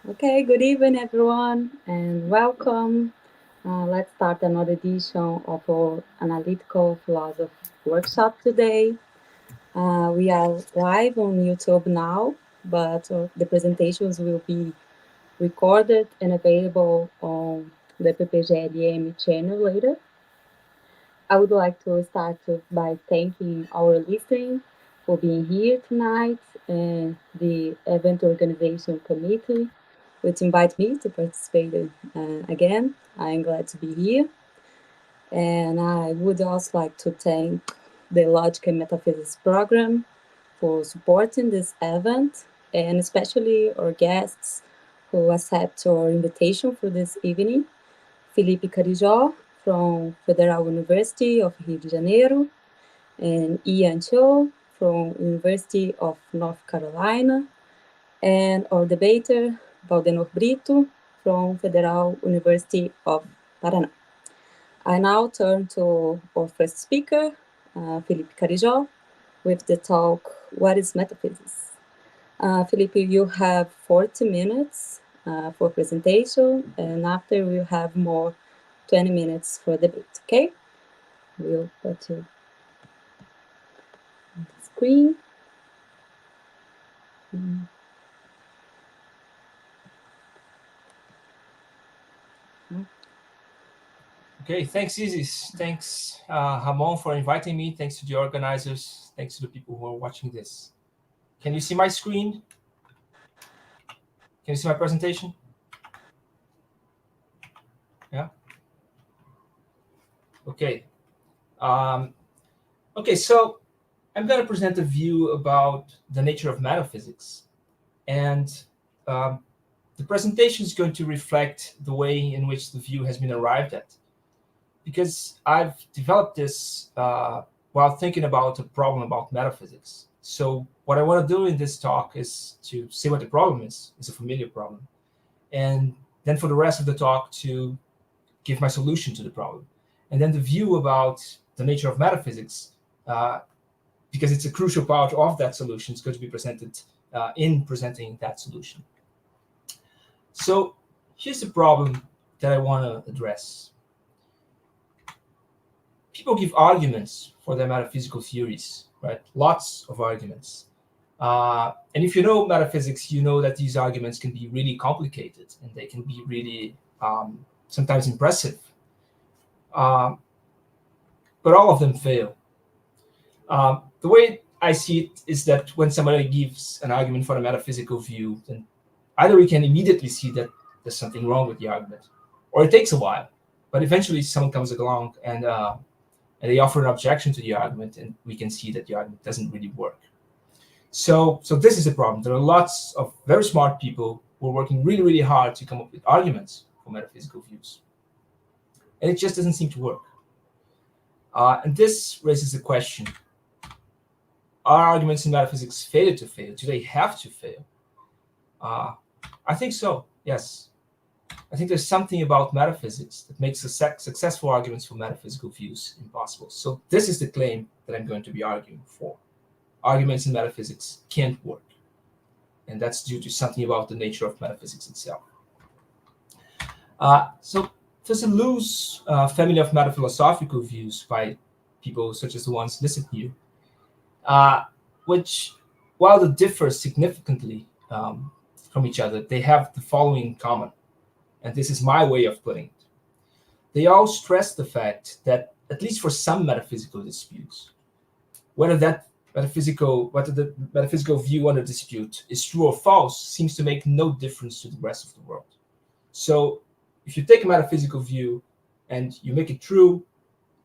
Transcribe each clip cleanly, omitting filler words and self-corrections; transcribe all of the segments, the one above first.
Okay, good evening, everyone, and welcome. Let's start another edition of our analytical philosophy workshop today. We are live on YouTube now, but the presentations will be recorded and available on the PPGLM channel later. I would like to start by thanking our listening for being here tonight and the event organization committee, which invited me to participate again. I'm glad to be here. And I would also like to thank the Logic and Metaphysics program for supporting this event, and especially our guests who accept our invitation for this evening. Filipe Carijó from Federal University of Rio de Janeiro, and Ian Cho from University of North Carolina, and our debater, Valdenor Brito from Federal University of Paraná. I now turn to our first speaker, Filipe Carijó, with the talk, What is Metaphysics? Filipe, you have 40 minutes for presentation, and after we'll have more 20 minutes for debate, okay? We'll put you on the screen. Okay, thanks, Isis. Thanks, Ramon, for inviting me. Thanks to the organizers. Thanks to the people who are watching this. Can you see my screen? Can you see my presentation? Yeah? Okay. So I'm going to present a view about the nature of metaphysics. And the presentation is going to reflect the way in which the view has been arrived at. Because I've developed this while thinking about a problem about metaphysics. So what I want to do in this talk is to say what the problem is. It's a familiar problem. And then for the rest of the talk to give my solution to the problem. And then the view about the nature of metaphysics, because it's a crucial part of that solution, is going to be presented in presenting that solution. So here's the problem that I want to address. People give arguments for their metaphysical theories, right? Lots of arguments. And if you know metaphysics, you know that these arguments can be really complicated and they can be really sometimes impressive. But all of them fail. The way I see it is that when somebody gives an argument for a metaphysical view, then either we can immediately see that there's something wrong with the argument, or it takes a while. But eventually someone comes along and they offer an objection to the argument, and we can see that the argument doesn't really work. So this is a problem. There are lots of very smart people who are working really, really hard to come up with arguments for metaphysical views. And it just doesn't seem to work. And this raises the question, are arguments in metaphysics fated to fail? Do they have to fail? I think so, yes. I think there's something about metaphysics that makes successful arguments for metaphysical views impossible. So this is the claim that I'm going to be arguing for. Arguments in metaphysics can't work. And that's due to something about the nature of metaphysics itself. So there's a loose family of metaphilosophical views by people such as the ones listed here, which, while they differ significantly from each other, they have the following in common. And this is my way of putting it. They all stress the fact that, at least for some metaphysical disputes, whether the metaphysical view under dispute is true or false seems to make no difference to the rest of the world. So if you take a metaphysical view and you make it true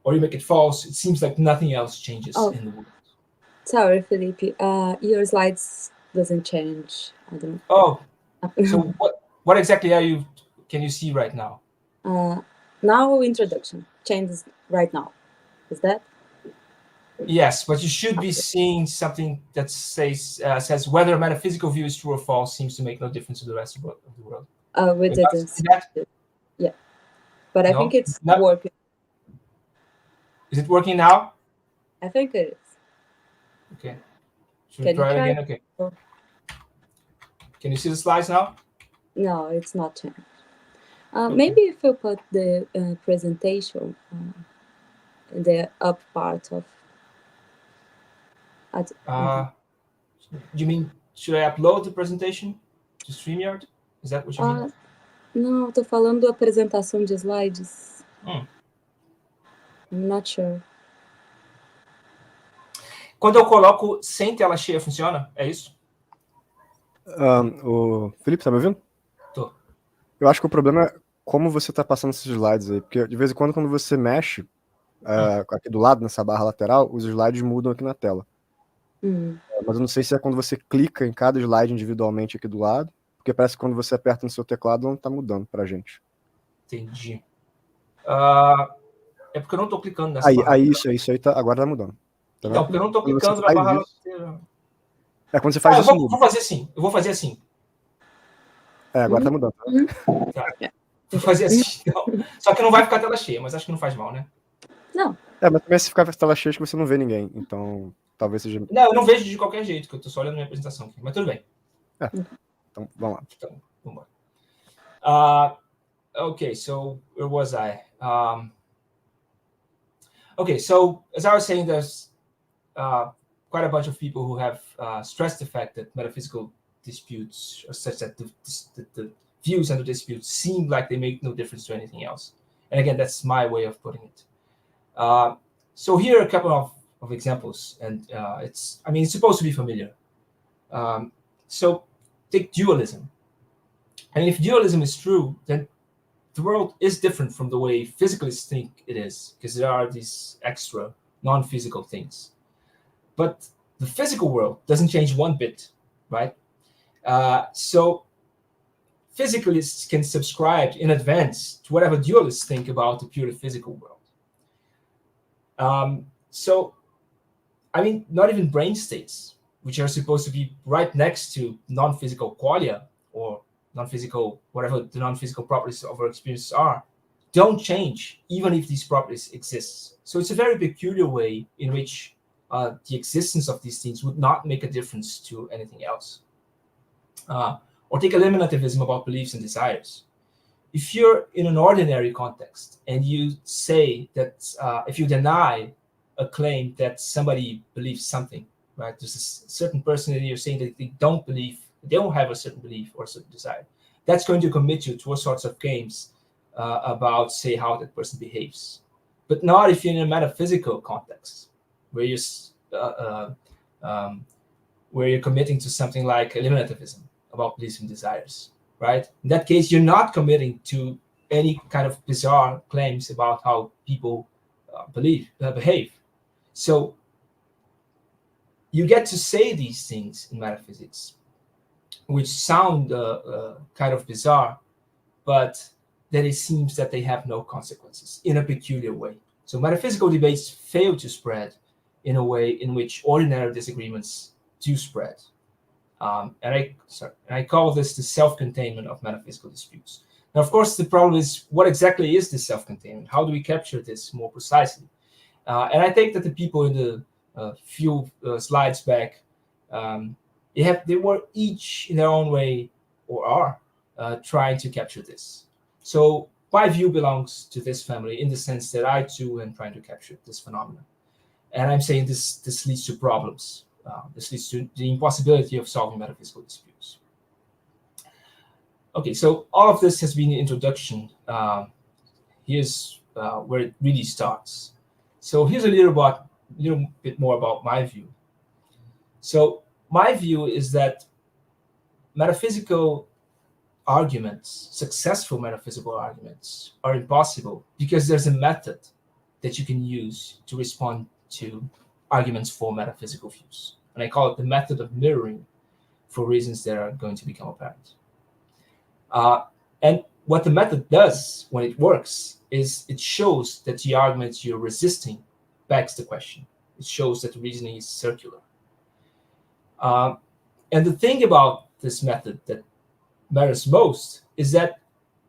or you make it false, it seems like nothing else changes in the world. Sorry, Felipe. Your slides doesn't change. I don't. Oh, so what exactly can you see right now? Now introduction changes right now. Is that? Yes, but you should be seeing something that says whether a metaphysical view is true or false seems to make no difference to the rest of the world. We didn't see it. Yeah, but I think it's working. Is it working now? I think it is. Okay. Should we try it again? Okay. Can you see the slides now? No, it's not changed. Okay. Maybe if you put the presentation in the up part of. At, Uh, you mean should I upload the presentation to StreamYard? Is that what you mean? ah, não, tô falando apresentação de slides. Hum. I'm not sure. Quando eu coloco sem tela cheia, funciona? É isso? O Felipe, tá me ouvindo? Tô. Eu acho que o problema é como você tá passando esses slides aí, porque de vez em quando você mexe aqui do lado, nessa barra lateral, os slides mudam aqui na tela. Mas eu não sei se é quando você clica em cada slide individualmente aqui do lado, porque parece que quando você aperta no seu teclado não tá mudando pra gente. Entendi. É porque eu não tô clicando nessa Aí, barra. isso aí tá, agora tá mudando. Tá Então, vendo? porque eu não tô Quando você clicando na faz barra isso. lateral. Quando você faz Eu isso, vou muda. fazer assim. Eu vou fazer assim. Agora tá mudando. Tá. Vou fazer assim. Então. Só que não vai ficar tela cheia, mas acho que não faz mal, né? Não. Mas também se ficar com a tela cheia, acho que você não vê ninguém. Então, talvez seja. Não, eu não vejo de qualquer jeito, que eu tô só olhando minha apresentação aqui. Mas tudo bem. Então, vamos lá. Então, vamos embora. Okay, so where was I? Okay, so as I was saying, there's quite a bunch of people who have stressed the fact that metaphysical disputes are such that the views and the disputes seem like they make no difference to anything else. And again, that's my way of putting it. So here are a couple of examples, and it's supposed to be familiar. So take dualism. And if dualism is true, then the world is different from the way physicalists think it is, because there are these extra non-physical things. But the physical world doesn't change one bit, right? So physicalists can subscribe in advance to whatever dualists think about the purely physical world. Not even brain states, which are supposed to be right next to non-physical qualia, or non-physical, whatever the non-physical properties of our experiences are, don't change even if these properties exist. So it's a very peculiar way in which the existence of these things would not make a difference to anything else. Or take eliminativism about beliefs and desires. If you're in an ordinary context and you say that if you deny a claim that somebody believes something, right? There's a certain person and you're saying that they don't have a certain belief or a certain desire. That's going to commit you to all sorts of games about, say, how that person behaves. But not if you're in a metaphysical context where you're committing to something like eliminativism about beliefs and desires, right? In that case, you're not committing to any kind of bizarre claims about how people behave. So you get to say these things in metaphysics, which sound kind of bizarre, but then it seems that they have no consequences in a peculiar way. So metaphysical debates fail to spread in a way in which ordinary disagreements do spread. And I call this the self-containment of metaphysical disputes. Now, of course, the problem is, what exactly is this self-containment? How do we capture this more precisely? And I think that the people in the few slides back, they were each in their own way, or are trying to capture this. So my view belongs to this family in the sense that I too am trying to capture this phenomenon. And I'm saying this leads to problems. This leads to the impossibility of solving metaphysical disputes. Okay, so all of this has been the introduction. Here's where it really starts. So here's a little bit more about my view. So my view is that metaphysical arguments, successful metaphysical arguments, are impossible because there's a method that you can use to respond to arguments for metaphysical views. And I call it the method of mirroring, for reasons that are going to become apparent. And what the method does when it works is it shows that the argument you're resisting begs the question. It shows that the reasoning is circular. And the thing about this method that matters most is that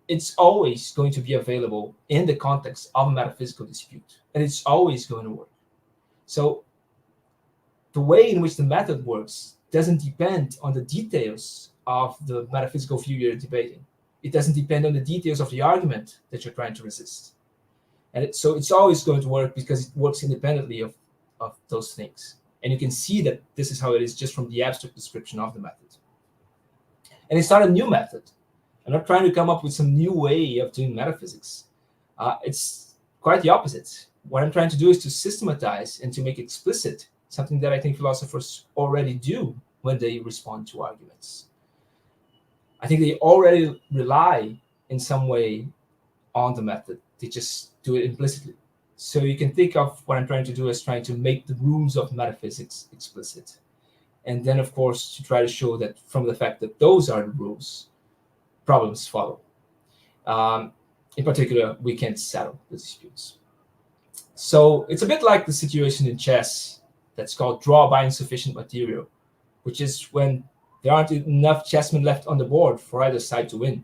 it's always going to be available in the context of a metaphysical dispute, and it's always going to work. So the way in which the method works doesn't depend on the details of the metaphysical view you're debating. It doesn't depend on the details of the argument that you're trying to resist. And so it's always going to work because it works independently of those things. And you can see that this is how it is just from the abstract description of the method. And it's not a new method. I'm not trying to come up with some new way of doing metaphysics. It's quite the opposite. What I'm trying to do is to systematize and to make explicit something that I think philosophers already do when they respond to arguments. I think they already rely in some way on the method. They just do it implicitly. So you can think of what I'm trying to do as trying to make the rules of metaphysics explicit. And then, of course, to try to show that from the fact that those are the rules, problems follow. In particular, we can't settle the disputes. So it's a bit like the situation in chess that's called draw by insufficient material, which is when there aren't enough chessmen left on the board for either side to win.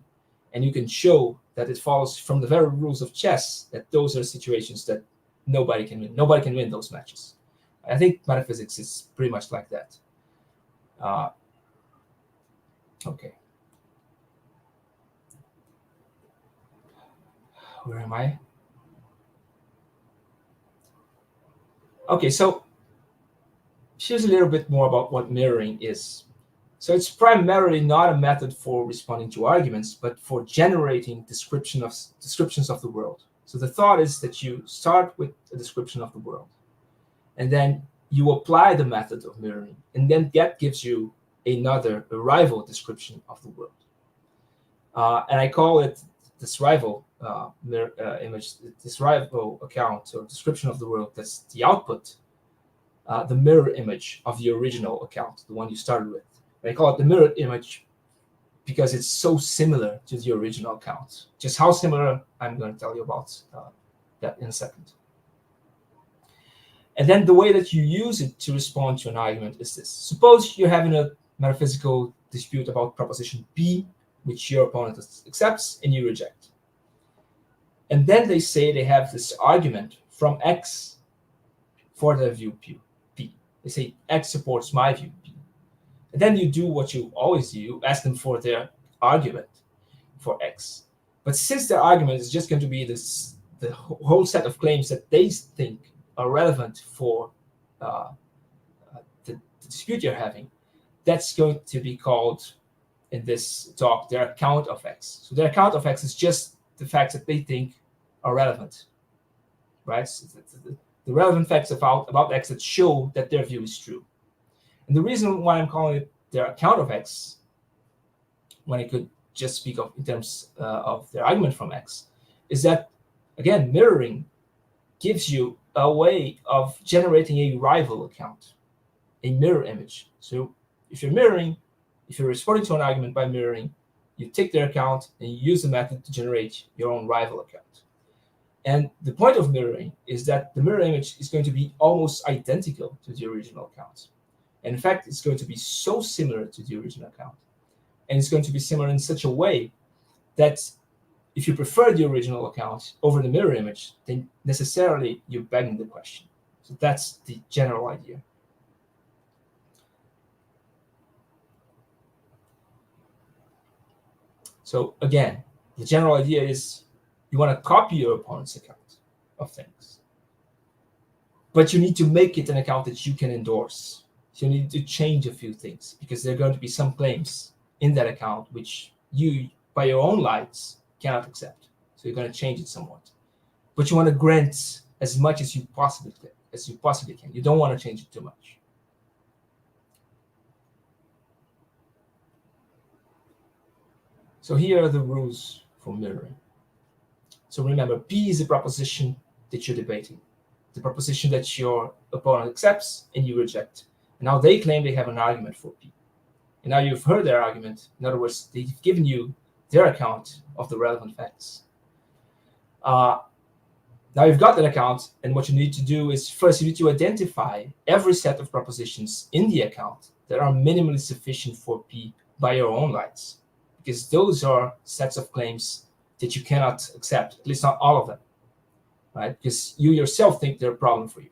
And you can show that it follows from the very rules of chess that those are situations that nobody can win. Nobody can win those matches. I think metaphysics is pretty much like that. Okay. Where am I? Okay, so here's a little bit more about what mirroring is. So it's primarily not a method for responding to arguments, but for generating descriptions of the world. So the thought is that you start with a description of the world, and then you apply the method of mirroring, and then that gives you a rival description of the world. And I call it this rival image, this rival account or description of the world. That's the output, the mirror image of the original account, the one you started with. I call it the mirrored image because it's so similar to the original account. Just how similar, I'm going to tell you about that in a second. And then the way that you use it to respond to an argument is this. Suppose you're having a metaphysical dispute about proposition P, which your opponent accepts and you reject. And then they say they have this argument from X for their view P. They say X supports my view P. And then you do what you always do, you ask them for their argument for X. But since their argument is just going to be the whole set of claims that they think are relevant for the dispute you're having, that's going to be called, in this talk, their account of X. So their account of X is just the facts that they think are relevant, right? So the relevant facts about X that show that their view is true. And the reason why I'm calling it their account of X, when I could just speak of in terms of their argument from X, is that, again, mirroring gives you a way of generating a rival account, a mirror image. So if you're mirroring, if you're responding to an argument by mirroring, you take their account and you use the method to generate your own rival account. And the point of mirroring is that the mirror image is going to be almost identical to the original account. And in fact, it's going to be so similar to the original account. And it's going to be similar in such a way that if you prefer the original account over the mirror image, then necessarily you're begging the question. So that's the general idea. So again, the general idea is you want to copy your opponent's account of things. But you need to make it an account that you can endorse. So you need to change a few things because there are going to be some claims in that account which you, by your own lights, cannot accept. So you're going to change it somewhat. But you want to grant as much as you possibly can. You don't want to change it too much. So here are the rules for mirroring. So remember, P is a proposition that you're debating, the proposition that your opponent accepts and you reject. And now they claim they have an argument for P. And now you've heard their argument. In other words, they've given you their account of the relevant facts. Now you've got that account, and what you need to do is first you need to identify every set of propositions in the account that are minimally sufficient for P by your own lights, because those are sets of claims that you cannot accept, at least not all of them, right? Because you yourself think they're a problem for you.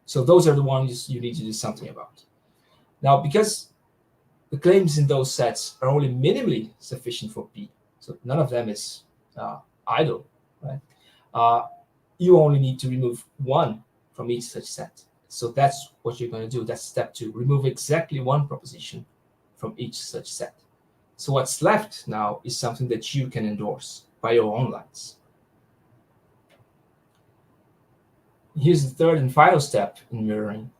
So those are the ones you need to do something about. Now, because the claims in those sets are only minimally sufficient for P. So none of them is idle, right? You only need to remove one from each such set. So that's what you're going to do. That's step 2. Remove exactly one proposition from each such set. So what's left now is something that you can endorse by your own lines. Here's the third and final step in mirroring.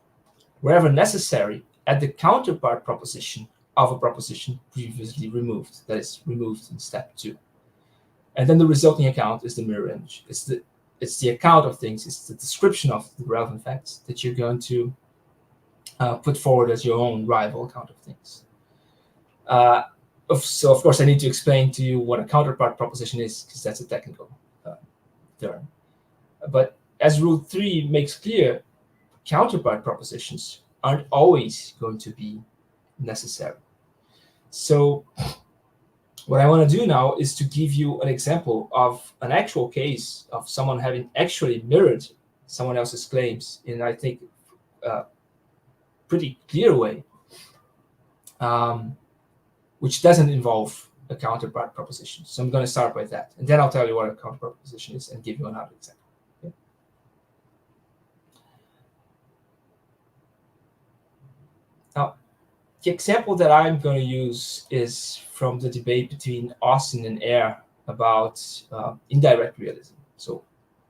Wherever necessary, add the counterpart proposition of a proposition previously removed. That is removed in step 2. And then the resulting account is the mirror image. It's the account of things. It's the description of the relevant facts that you're going to put forward as your own rival account of things. So, of course, I need to explain to you what a counterpart proposition is, because that's a technical term. But as Rule 3 makes clear, counterpart propositions aren't always going to be necessary. So what I want to do now is to give you an example of an actual case of someone having actually mirrored someone else's claims in, I think, a pretty clear way, which doesn't involve a counterpart proposition. So I'm going to start by that, and then I'll tell you what a counterpart proposition is and give you another example. Okay? Now, the example that I'm going to use is from the debate between Austin and Ayer about indirect realism. So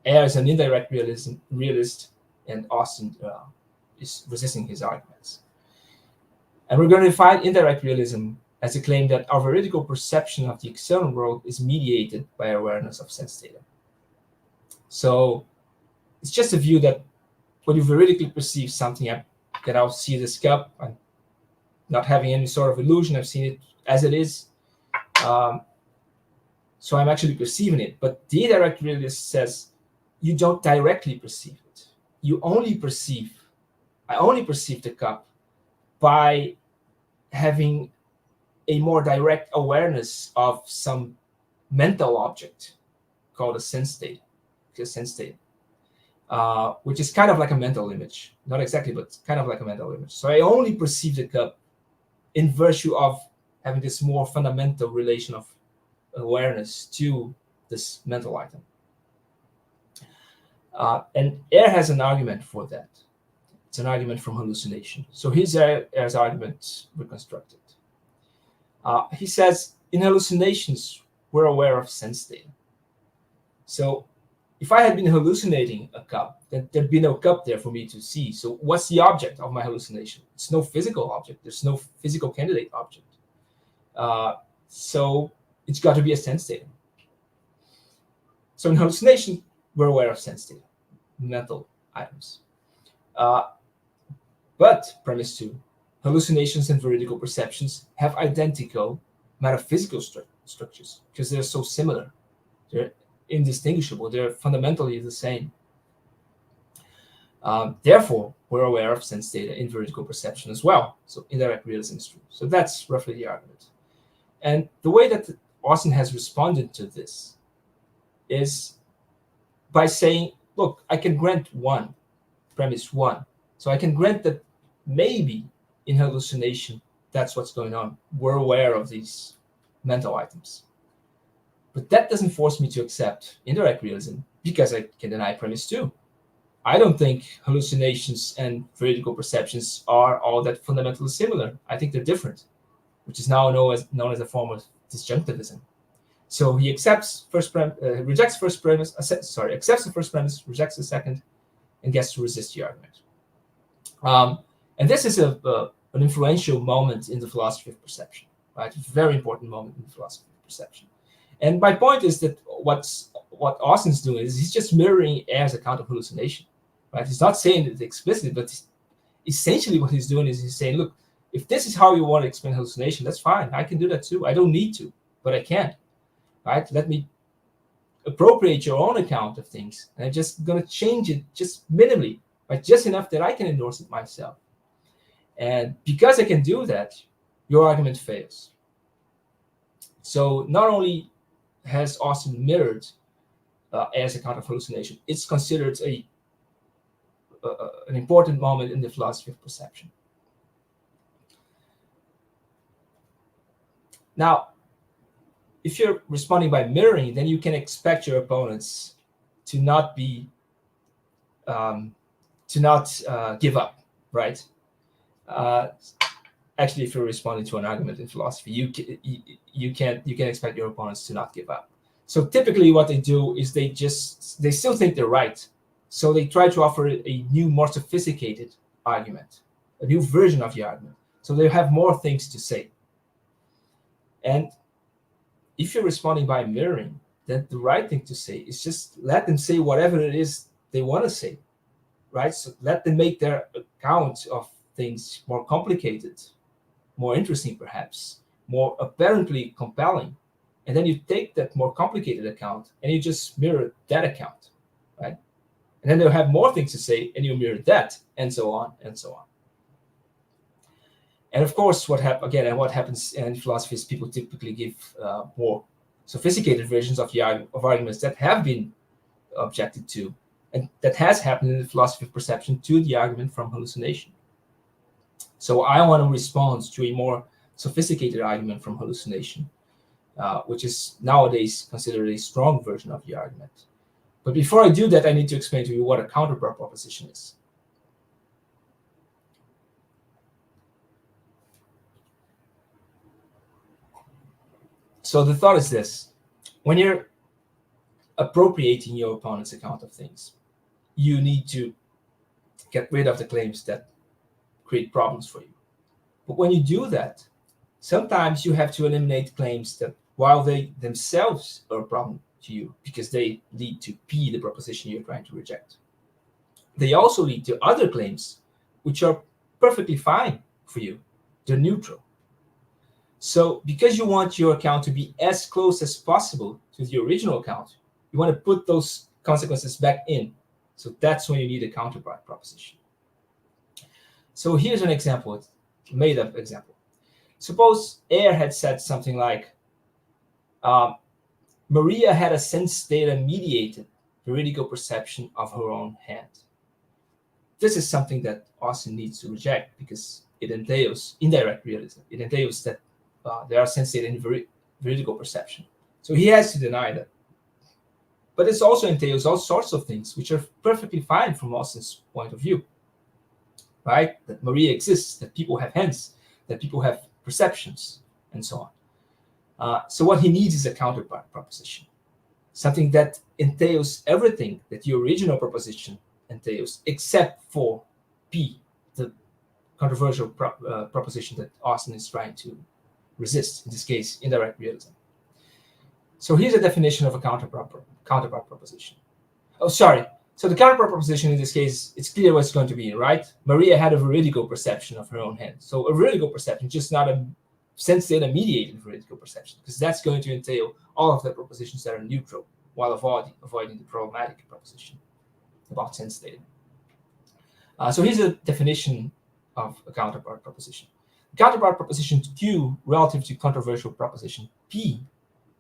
Ayer is an indirect realist, and Austin is resisting his arguments. And we're going to define indirect realism as a claim that our veridical perception of the external world is mediated by awareness of sense data. So it's just a view that when you veridically perceive something, that I'll see this cup, I'm not having any sort of illusion, I've seen it as it is. So I'm actually perceiving it. But the indirect realist says you don't directly perceive it. I only perceive the cup by having a more direct awareness of some mental object called a sense state, which is kind of like a mental image. Not exactly, but kind of like a mental image. So I only perceive the cup in virtue of having this more fundamental relation of awareness to this mental item. And Ayer has an argument for that. It's an argument from hallucination. So here's Ayer's argument reconstructed. He says, in hallucinations, we're aware of sense data. So if I had been hallucinating a cup, then there'd be no cup there for me to see. So what's the object of my hallucination? It's no physical object. There's no physical candidate object. So it's got to be a sense data. So in hallucination, we're aware of sense data, mental items. But, premise 2, hallucinations and veridical perceptions have identical metaphysical structures because they're so similar. They're indistinguishable. They're fundamentally the same. Therefore, we're aware of sense data in veridical perception as well. So indirect realism is true. So that's roughly the argument. And the way that Austin has responded to this is by saying, look, I can grant one, premise 1. So I can grant that maybe in hallucination, that's what's going on. We're aware of these mental items. But that doesn't force me to accept indirect realism because I can deny premise 2. I don't think hallucinations and veridical perceptions are all that fundamentally similar. I think they're different, which is now known as a form of disjunctivism. So he accepts rejects the first premise, accepts the first premise, rejects the second, and gets to resist the argument. And this is an influential moment in the philosophy of perception, right? A very important moment in the philosophy of perception. And my point is that what Austin's doing is he's just mirroring Ayer's account of hallucination, right? He's not saying it explicitly, but essentially what he's doing is he's saying, look, if this is how you want to explain hallucination, that's fine. I can do that too. I don't need to, but I can, right? Let me appropriate your own account of things, and I'm just going to change it just minimally, right? Just enough that I can endorse it myself. And because I can do that, your argument fails. So not only has Austin mirrored Ayer's account of hallucination, it's considered an important moment in the philosophy of perception. Now, if you're responding by mirroring, then you can expect your opponents to not be give up, right? Actually, if you're responding to an argument in philosophy, you can expect your opponents to not give up. So typically, what they do is they still think they're right, so they try to offer a new, more sophisticated argument, a new version of the argument, so they have more things to say. And if you're responding by mirroring, then the right thing to say is just let them say whatever it is they want to say, right? So let them make their account of things more complicated, more interesting perhaps, more apparently compelling. And then you take that more complicated account and you just mirror that account, right? And then they'll have more things to say and you mirror that, and so on and so on. And of course, what happens in philosophy is people typically give more sophisticated versions of arguments that have been objected to, and that has happened in the philosophy of perception to the argument from hallucination. So I want to respond to a more sophisticated argument from hallucination, which is nowadays considered a strong version of the argument. But before I do that, I need to explain to you what a counterpart proposition is. So the thought is this: when you're appropriating your opponent's account of things, you need to get rid of the claims that create problems for you. But when you do that, sometimes you have to eliminate claims that, while they themselves are a problem to you because they lead to P, the proposition you're trying to reject, they also lead to other claims which are perfectly fine for you. They're neutral. So because you want your account to be as close as possible to the original account, you want to put those consequences back in. So that's when you need a counterpart proposition. So here's an example, a made-up example. Suppose Ayer had said something like, Maria had a sense data-mediated veridical perception of her own hand. This is something that Austin needs to reject because it entails indirect realism. It entails that there are sense data in veridical perception. So he has to deny that. But it also entails all sorts of things which are perfectly fine from Austin's point of view, right? That Maria exists, that people have hands, that people have perceptions, and so on. So what he needs is a counterpart proposition, something that entails everything that the original proposition entails, except for P, the controversial proposition that Austin is trying to resist, in this case, indirect realism. So here's a definition of a counterpart proposition. Oh, sorry. So the counterpart proposition in this case, it's clear what it's going to be, right? Maria had a veridical perception of her own hand. So a veridical perception, just not a sense data mediated veridical perception, because that's going to entail all of the propositions that are neutral while avoiding the problematic proposition about sense data. So here's a definition of a counterpart proposition. Counterpart proposition Q relative to controversial proposition P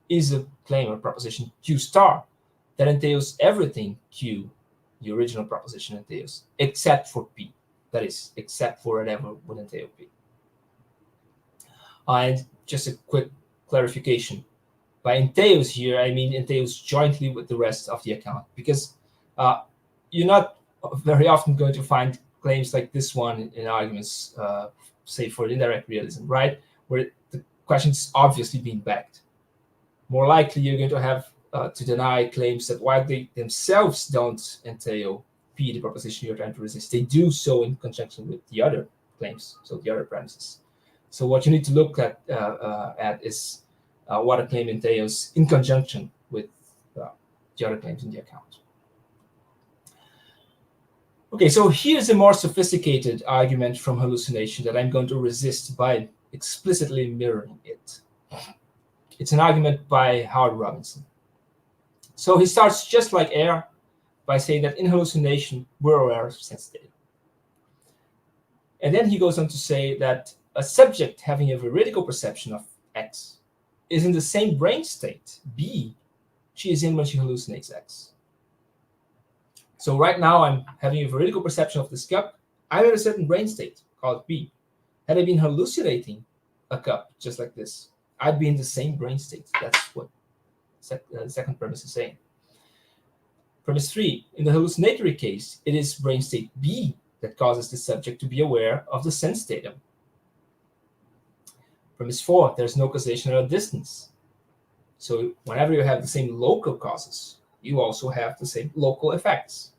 is a claim or proposition Q star that entails everything Q, the original proposition, entails, except for P. That is, except for whatever would entail P. And just a quick clarification. By entails here, I mean entails jointly with the rest of the account, because you're not very often going to find claims like this one in arguments, say for indirect realism, right? Where the question is obviously being backed. More likely, you're going to have to deny claims that while they themselves don't entail P, the proposition you're trying to resist, they do so in conjunction with the other claims, so the other premises. So what you need to look at is what a claim entails in conjunction with the other claims in the account. Okay, so here's a more sophisticated argument from hallucination that I'm going to resist by explicitly mirroring it. It's an argument by Howard Robinson. So he starts just like Ayer by saying that in hallucination, we're aware of sense data. And then he goes on to say that a subject having a veridical perception of X is in the same brain state, B, she is in when she hallucinates X. So right now I'm having a veridical perception of this cup. I'm in a certain brain state called B. Had I been hallucinating a cup just like this, I'd be in the same brain state. That's what the second premise is saying. Premise 3, in the hallucinatory case, it is brain state B that causes the subject to be aware of the sense datum. Premise 4, there's no causation at a distance. So whenever you have the same local causes, you also have the same local effects.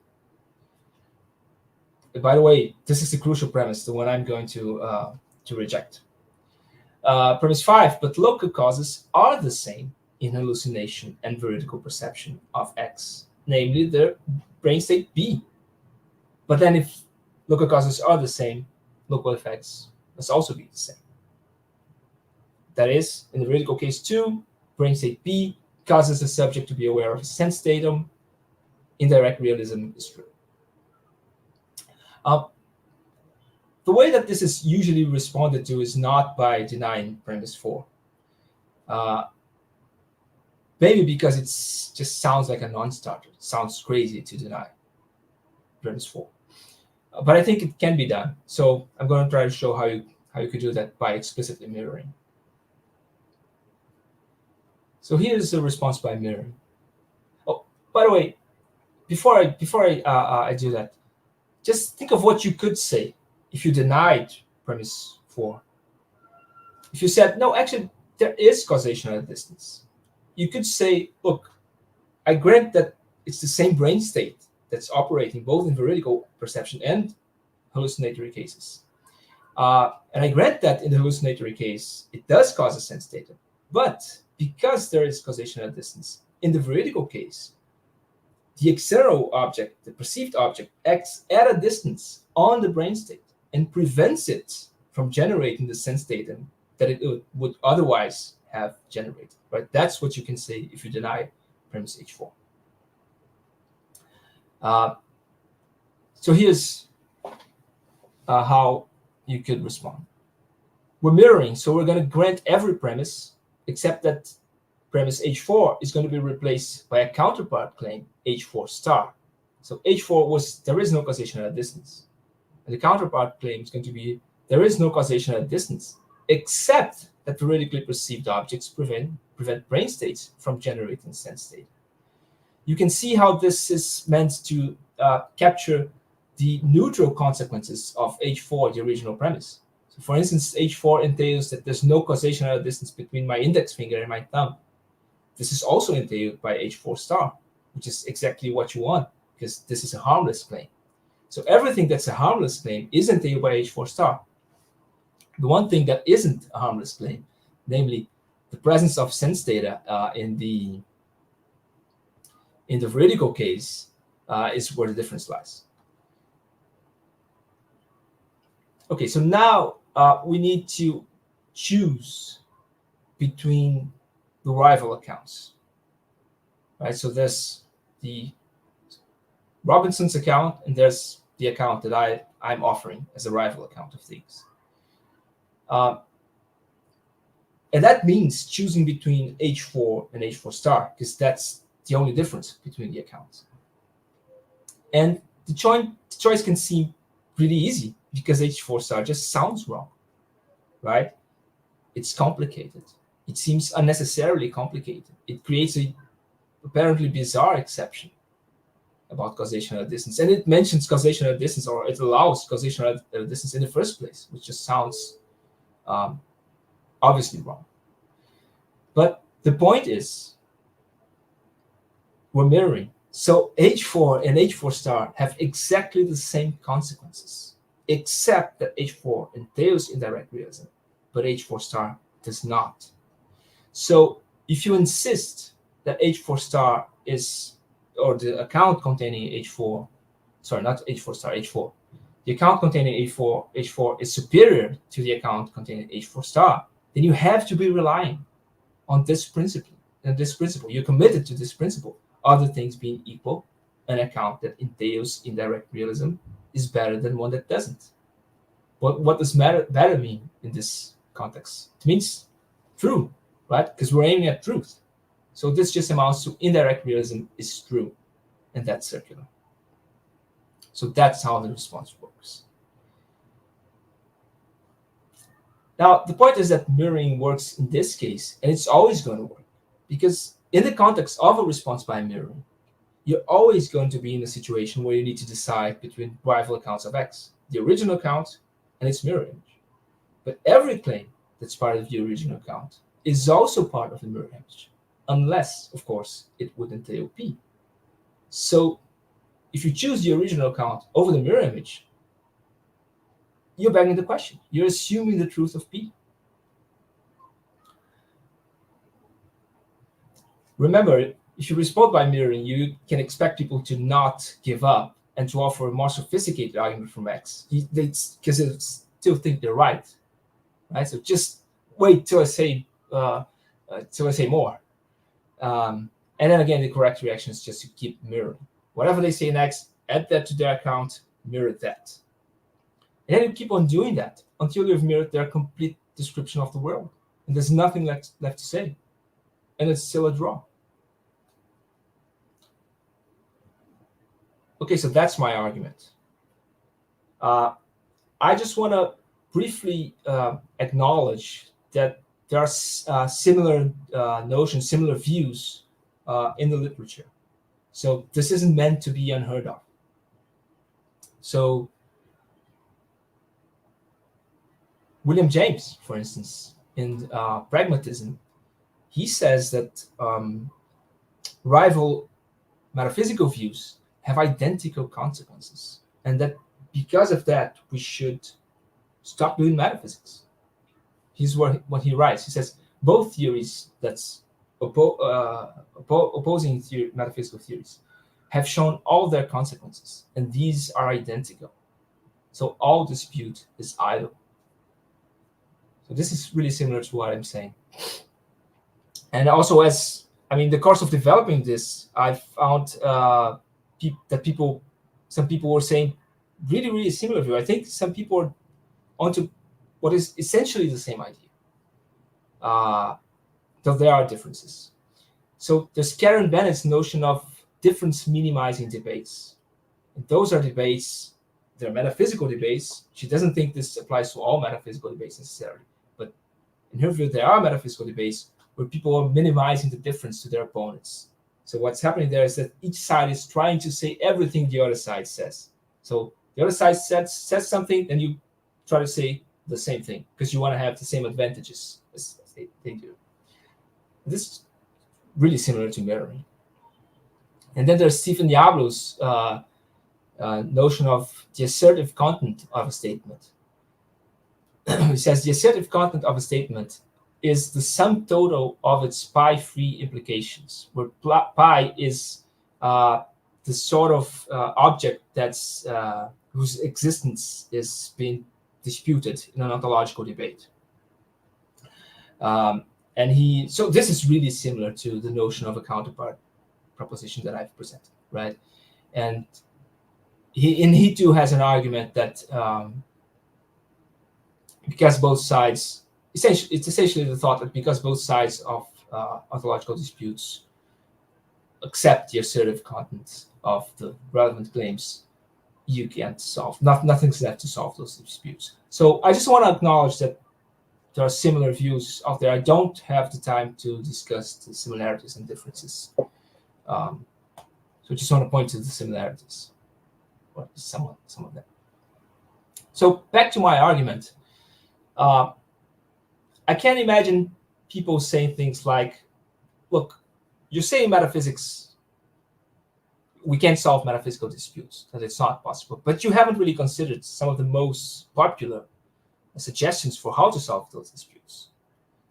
By the way, this is the crucial premise, the one I'm going to reject. Premise 5, but local causes are the same in hallucination and veridical perception of X, namely the brain state B. But then if local causes are the same, local effects must also be the same. That is, in the veridical case 2, brain state B causes the subject to be aware of a sense datum. Indirect realism is true. The way that this is usually responded to is not by denying premise 4. Maybe because it just sounds like a non-starter. It sounds crazy to deny premise 4. But I think it can be done. So I'm going to try to show how you could do that by explicitly mirroring. So here's the response by mirroring. Oh, by the way, before I do that, just think of what you could say if you denied premise 4. If you said, no, actually, there is causation at a distance. You could say, look, I grant that it's the same brain state that's operating both in veridical perception and hallucinatory cases. And I grant that in the hallucinatory case, it does cause a sense datum. But because there is causation at a distance, in the veridical case, the external object, the perceived object, acts at a distance on the brain state and prevents it from generating the sense datum that it would otherwise have generated. Right? That's what you can say if you deny premise H4. So here's how you could respond. We're mirroring, so we're going to grant every premise except that premise H4 is going to be replaced by a counterpart claim, H4 star. So H4 was, there is no causation at a distance. And the counterpart claim is going to be, there is no causation at a distance, except that veridically perceived objects prevent brain states from generating sense data. You can see how this is meant to capture the neutral consequences of H4, the original premise. So for instance, H4 entails that there's no causation at a distance between my index finger and my thumb. This is also entailed by H4 star, which is exactly what you want, because this is a harmless claim. So everything that's a harmless claim is entailed by H4 star. The one thing that isn't a harmless claim, namely the presence of sense data in the veridical case, is where the difference lies. Okay, so now we need to choose between the rival accounts, right? So there's the Robinson's account, and there's the account that I'm offering as a rival account of these. And that means choosing between H4 and H4 star, because that's the only difference between the accounts. And the choice can seem really easy because H4 star just sounds wrong, right? It's complicated. It seems unnecessarily complicated. It creates a apparently bizarre exception about causation at a distance. And it mentions causation at a distance, or it allows causation at a distance in the first place, which just sounds obviously wrong. But the point is, we're mirroring. So H4 and H4 star have exactly the same consequences, except that H4 entails indirect realism, but H4 star does not. So if you insist that H4 star is, or the account containing H4, sorry, not H4 star, H4, the account containing H4 is superior to the account containing H4 star, then you have to be relying on this principle. And this principle, you're committed to this principle. Other things being equal, an account that entails indirect realism is better than one that doesn't. What does better mean in this context? It means true, right? Because we're aiming at truth. So this just amounts to indirect realism is true, and that's circular. So that's how the response works. Now, the point is that mirroring works in this case, and it's always going to work, because in the context of a response by mirroring, you're always going to be in a situation where you need to decide between rival accounts of X, the original account and its mirror image. But every claim that's part of the original account is also part of the mirror image, unless, of course, it would entail P. So if you choose the original account over the mirror image, you're begging the question. You're assuming the truth of P. Remember, if you respond by mirroring, you can expect people to not give up and to offer a more sophisticated argument from X, because they still think they're right. So just wait till I say more. And then again, the correct reaction is just to keep mirroring. Whatever they say next, add that to their account, mirror that. And then you keep on doing that until you've mirrored their complete description of the world. And there's nothing left to say. And it's still a draw. Okay, so that's my argument. I just want to briefly acknowledge that there are similar notions, similar views in the literature. So this isn't meant to be unheard of. So William James, for instance, in Pragmatism, he says that rival metaphysical views have identical consequences, and that because of that, we should stop doing metaphysics. Here's what he writes. He says, both theories that's opposing metaphysical theories have shown all their consequences, and these are identical. So all dispute is idle. So this is really similar to what I'm saying. And also, the course of developing this, I found that some people were saying really, really similar view. I think some people are onto what is essentially the same idea, though there are differences. So there's Karen Bennett's notion of difference minimizing debates. And those are debates, they're metaphysical debates. She doesn't think this applies to all metaphysical debates necessarily. But in her view, there are metaphysical debates where people are minimizing the difference to their opponents. So what's happening there is that each side is trying to say everything the other side says. So the other side says something, and you try to say the same thing because you want to have the same advantages as they do. This is really similar to mirroring. And then there's Stephen Diablo's notion of the assertive content of a statement. He says the assertive content of a statement is the sum total of its pi-free implications, where pi is the sort of object that's whose existence is being disputed in an ontological debate. So this is really similar to the notion of a counterpart proposition that I've presented, right? And he too has an argument that because both sides, it's essentially the thought that because both sides of ontological disputes accept the assertive content of the relevant claims, you can't solve, nothing's left to solve those disputes. So I just want to acknowledge that there are similar views out there. I don't have the time to discuss the similarities and differences. So I just want to point to the similarities, or some of them. So back to my argument. I can't imagine people saying things like, look, you're saying metaphysics, we can't solve metaphysical disputes, that it's not possible, but you haven't really considered some of the most popular suggestions for how to solve those disputes.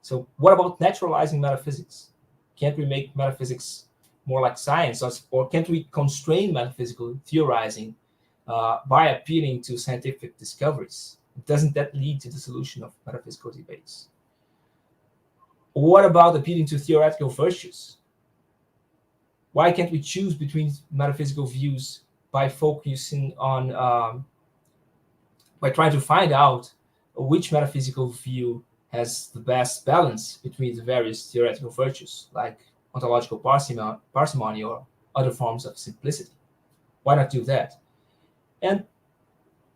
So what about naturalizing metaphysics? Can't we make metaphysics more like science, or can't we constrain metaphysical theorizing by appealing to scientific discoveries? Doesn't that lead to the solution of metaphysical debates? What about appealing to theoretical virtues? Why can't we choose between metaphysical views by focusing on, by trying to find out which metaphysical view has the best balance between the various theoretical virtues, like ontological parsimony or other forms of simplicity? Why not do that? And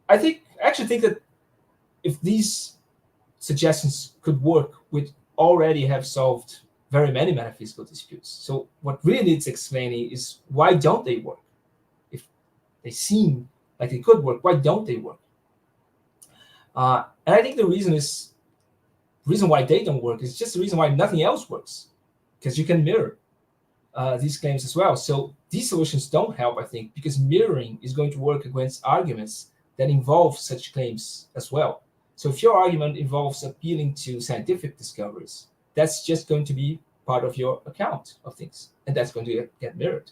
I actually think that if these suggestions could work would already have solved very many metaphysical disputes. So what really needs explaining is, why don't they work? If they seem like they could work, why don't they work? And I think the reason why they don't work is just the reason why nothing else works, because you can mirror these claims as well. So these solutions don't help, I think, because mirroring is going to work against arguments that involve such claims as well. So if your argument involves appealing to scientific discoveries, that's just going to be part of your account of things, and that's going to get mirrored.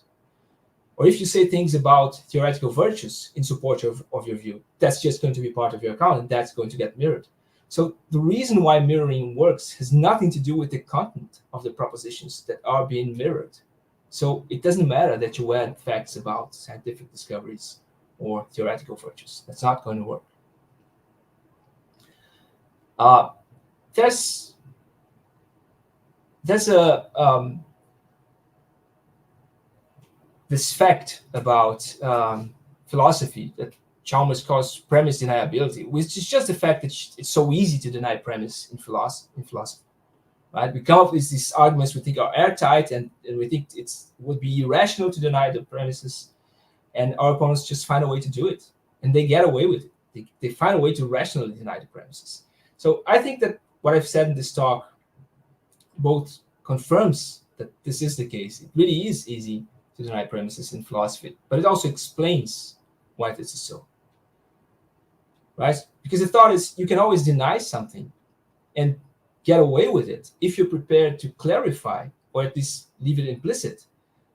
Or if you say things about theoretical virtues in support of your view, that's just going to be part of your account, and that's going to get mirrored. So the reason why mirroring works has nothing to do with the content of the propositions that are being mirrored. So it doesn't matter that you add facts about scientific discoveries or theoretical virtues. That's not going to work. There's this fact about philosophy that Chalmers calls premise deniability, which is just the fact that it's so easy to deny premise in philosophy, right? We come up with these arguments we think are airtight, and we think it would be irrational to deny the premises, and our opponents just find a way to do it, and they get away with it. They find a way to rationally deny the premises. So I think that what I've said in this talk both confirms that this is the case. It really is easy to deny premises in philosophy, but it also explains why this is so, right? Because the thought is, you can always deny something and get away with it if you're prepared to clarify, or at least leave it implicit,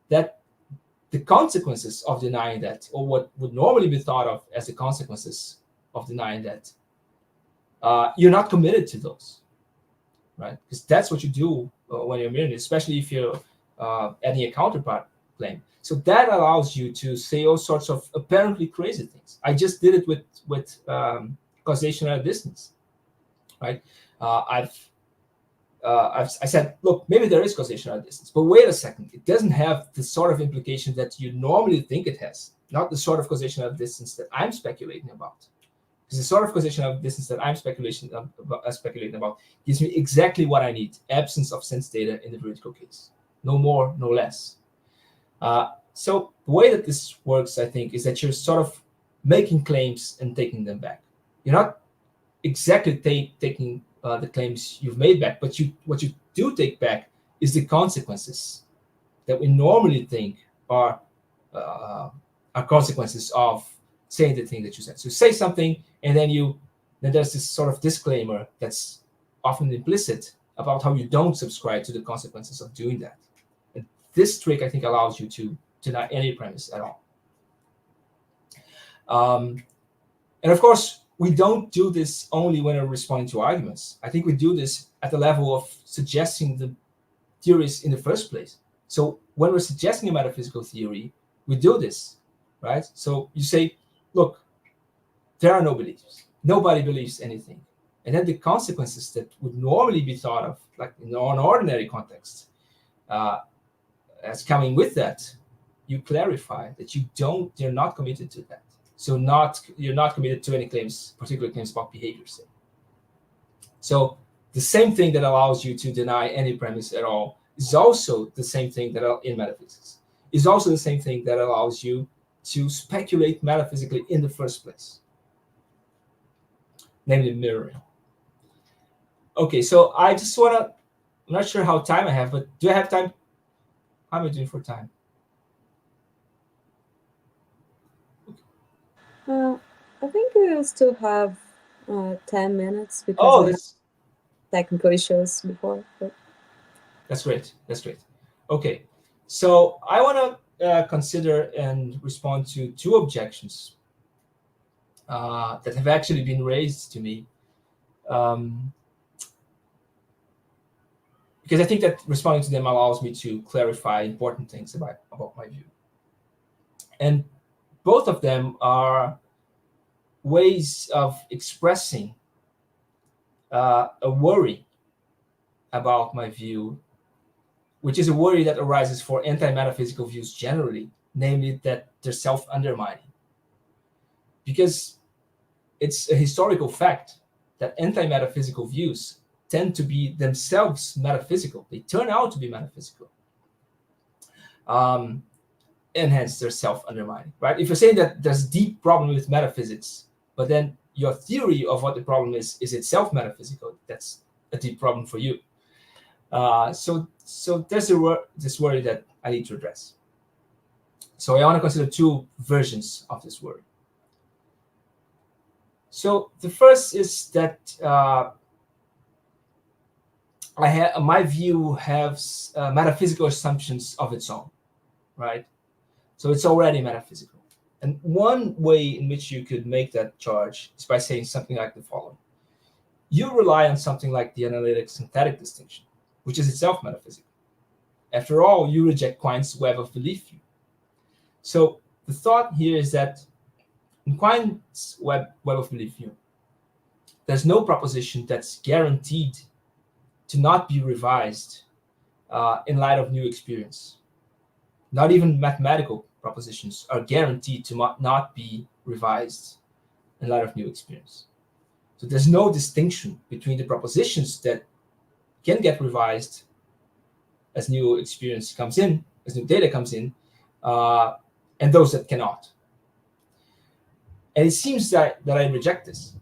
that the consequences of denying that, or what would normally be thought of as the consequences of denying that, you're not committed to those, right? Because that's what you do when you're mirroring, especially if you're adding a counterpart claim. So that allows you to say all sorts of apparently crazy things. I just did it with causation at a distance, right? I said, look, maybe there is causation at a distance, but wait a second, it doesn't have the sort of implication that you normally think it has, not the sort of causation at a distance that I'm speculating about. Because the sort of causation at a distance that I'm speculating about gives me exactly what I need: absence of sense data in the veridical case. No more, no less. So the way that this works, I think, is that you're sort of making claims and taking them back. You're not exactly taking the claims you've made back, but what you do take back is the consequences that we normally think are consequences of saying the thing that you said. So you say something, and then there's this sort of disclaimer that's often implicit about how you don't subscribe to the consequences of doing that. And this trick, I think, allows you to deny any premise at all. And of course, we don't do this only when we're responding to arguments. I think we do this at the level of suggesting the theories in the first place. So when we're suggesting a metaphysical theory, we do this, right? So you say, look, there are no beliefs. Nobody believes anything. And then the consequences that would normally be thought of, like in an ordinary context, as coming with that, you clarify that you're not committed to that. So you're not committed to any particular claims about behavior, say. So the same thing that allows you to deny any premise at all is also the same thing that in metaphysics is also the same thing that allows you to speculate metaphysically in the first place, namely mirroring. Okay, so I just I'm not sure how time I have, but do I have time? How am I doing for time? I think we will still have 10 minutes because we have technical issues before. But... That's great. Okay, so I want to consider and respond to two objections that have actually been raised to me, because I think that responding to them allows me to clarify important things about my view. And both of them are ways of expressing a worry about my view, which is a worry that arises for anti-metaphysical views generally, namely that they're self-undermining. Because it's a historical fact that anti-metaphysical views tend to be themselves metaphysical. They turn out to be metaphysical. And hence they're self-undermining, right? If you're saying that there's a deep problem with metaphysics, but then your theory of what the problem is itself metaphysical, that's a deep problem for you. So there's this worry that I need to address. So I want to consider two versions of this worry. So the first is that my view has metaphysical assumptions of its own, right? So it's already metaphysical. And one way in which you could make that charge is by saying something like the following. You rely on something like the analytic-synthetic distinction, which is itself metaphysical. After all, you reject Quine's web of belief view. So the thought here is that in Quine's web of belief view, there's no proposition that's guaranteed to not be revised in light of new experience. Not even mathematical propositions are guaranteed to not be revised in light of new experience. So there's no distinction between the propositions that can get revised as new experience comes in, as new data comes in, and those that cannot. And it seems that I reject this.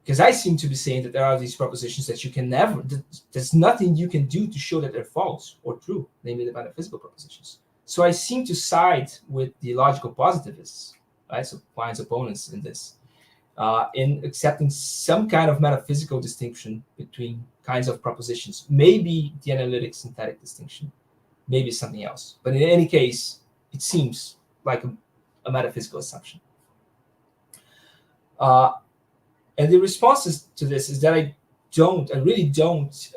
Because I seem to be saying that there are these propositions that you can never, there's nothing you can do to show that they're false or true, namely the metaphysical propositions. So I seem to side with the logical positivists, right? So Quine's opponents in this, in accepting some kind of metaphysical distinction between kinds of propositions. Maybe the analytic-synthetic distinction, maybe something else. But in any case, it seems like a metaphysical assumption. And the responses to this is that I really don't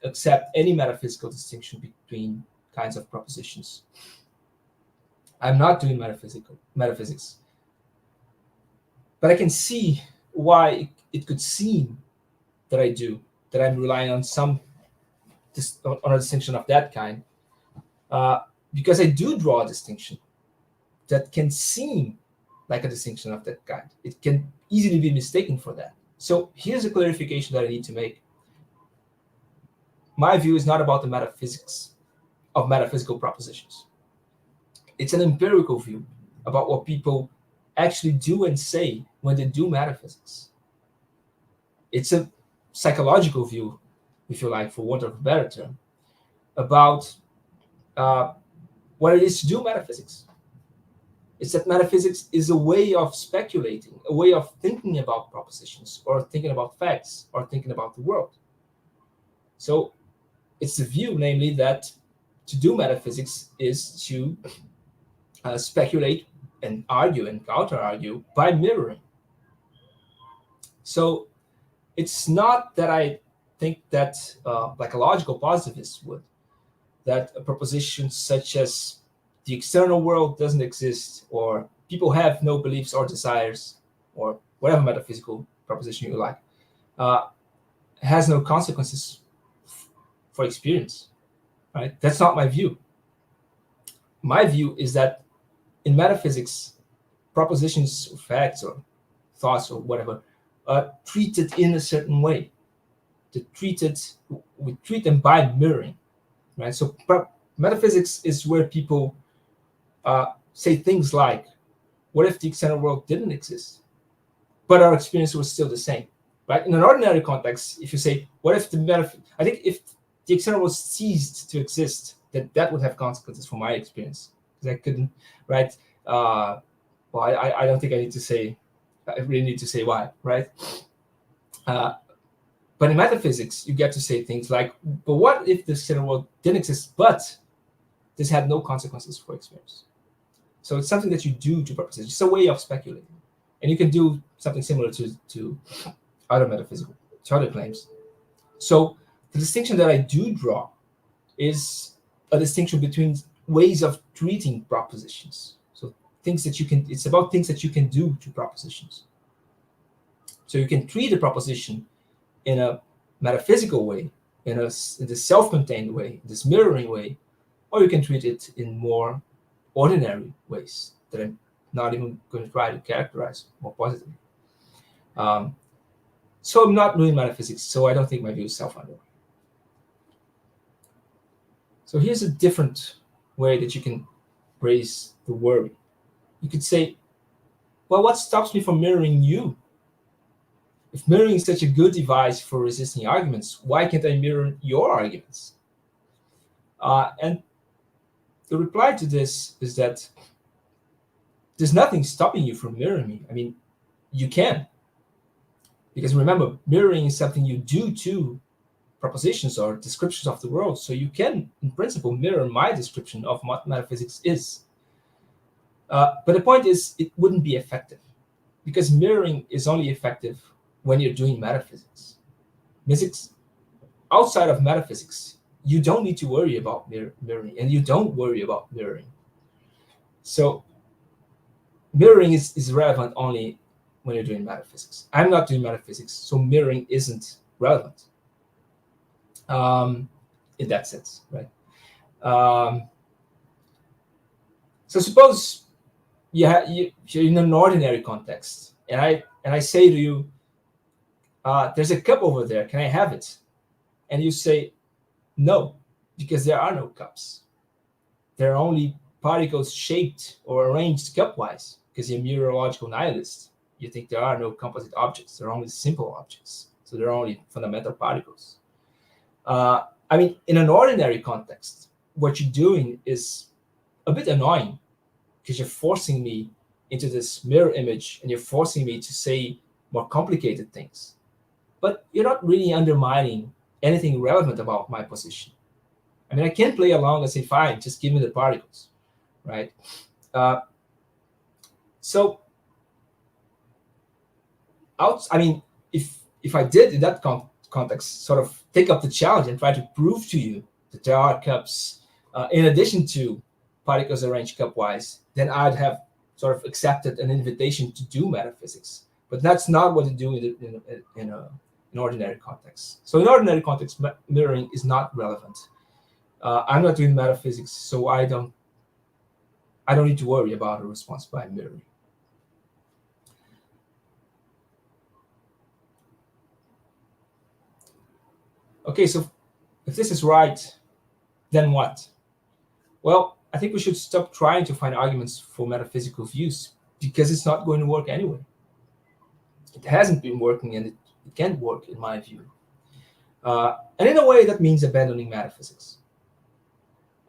accept any metaphysical distinction between kinds of propositions. I'm not doing metaphysics. But I can see why it could seem that I do, that I'm relying on on a distinction of that kind, because I do draw a distinction that can seem like a distinction of that kind. It can easily be mistaken for that. So here's a clarification that I need to make. My view is not about the metaphysics of metaphysical propositions. It's an empirical view about what people actually do and say when they do metaphysics. It's a psychological view, if you like, for want of a better term, about what it is to do metaphysics. It's that metaphysics is a way of speculating, a way of thinking about propositions, or thinking about facts, or thinking about the world. So it's the view, namely, that to do metaphysics is to speculate and argue and counter-argue by mirroring. So it's not that I think that, like a logical positivist would, that a proposition such as the external world doesn't exist, or people have no beliefs or desires, or whatever metaphysical proposition you like, has no consequences for experience, right? That's not my view. My view is that in metaphysics, propositions, or facts, or thoughts, or whatever, are treated in a certain way. We treat them by mirroring, right? So metaphysics is where people say things like, what if the external world didn't exist, but our experience was still the same, right? In an ordinary context, if you say, what if I think if the external world ceased to exist, that would have consequences for my experience, because I couldn't, right? Well, I don't think I really need to say why, right? But in metaphysics, you get to say things like, but what if the external world didn't exist, but this had no consequences for experience? So it's something that you do to propositions. It's a way of speculating. And you can do something similar to other metaphysical, to other claims. So the distinction that I do draw is a distinction between ways of treating propositions. So it's about things that you can do to propositions. So you can treat a proposition in a metaphysical way, in this self-contained way, this mirroring way, or you can treat it in more ordinary ways that I'm not even going to try to characterize more positively. So I'm not doing metaphysics, so I don't think my view is self-underlying. So here's a different way that you can raise the worry. You could say, well, what stops me from mirroring you? If mirroring is such a good device for resisting arguments, why can't I mirror your arguments? And the reply to this is that there's nothing stopping you from mirroring me. I mean, you can. Because remember, mirroring is something you do to propositions or descriptions of the world. So you can, in principle, mirror my description of what metaphysics is. But the point is, it wouldn't be effective. Because mirroring is only effective when you're doing metaphysics. Outside of metaphysics, you don't need to worry about mirroring, and you don't worry about mirroring. So mirroring is relevant only when you're doing metaphysics. I'm not doing metaphysics, so mirroring isn't relevant in that sense, right? So suppose you're in an ordinary context, and I say to you, there's a cup over there, can I have it? And you say, no, because there are no cups. There are only particles shaped or arranged cupwise, because you're a meteorological nihilist. You think there are no composite objects, there are only simple objects. So there are only fundamental particles. I mean, in an ordinary context, what you're doing is a bit annoying, because you're forcing me into this mirror image, and you're forcing me to say more complicated things. But you're not really undermining anything relevant about my position. I mean, I can play along and say, fine, just give me the particles, right? So, I mean, if I did in that context sort of take up the challenge and try to prove to you that there are cups in addition to particles arranged cupwise, then I'd have sort of accepted an invitation to do metaphysics. But that's not what you do in an ordinary context. So in ordinary context, mirroring is not relevant. I'm not doing metaphysics, so I don't need to worry about a response by mirroring. Okay, so if this is right, then what? Well, I think we should stop trying to find arguments for metaphysical views, because it's not going to work anyway. It hasn't been working, and it can't work, in my view. And in a way, that means abandoning metaphysics.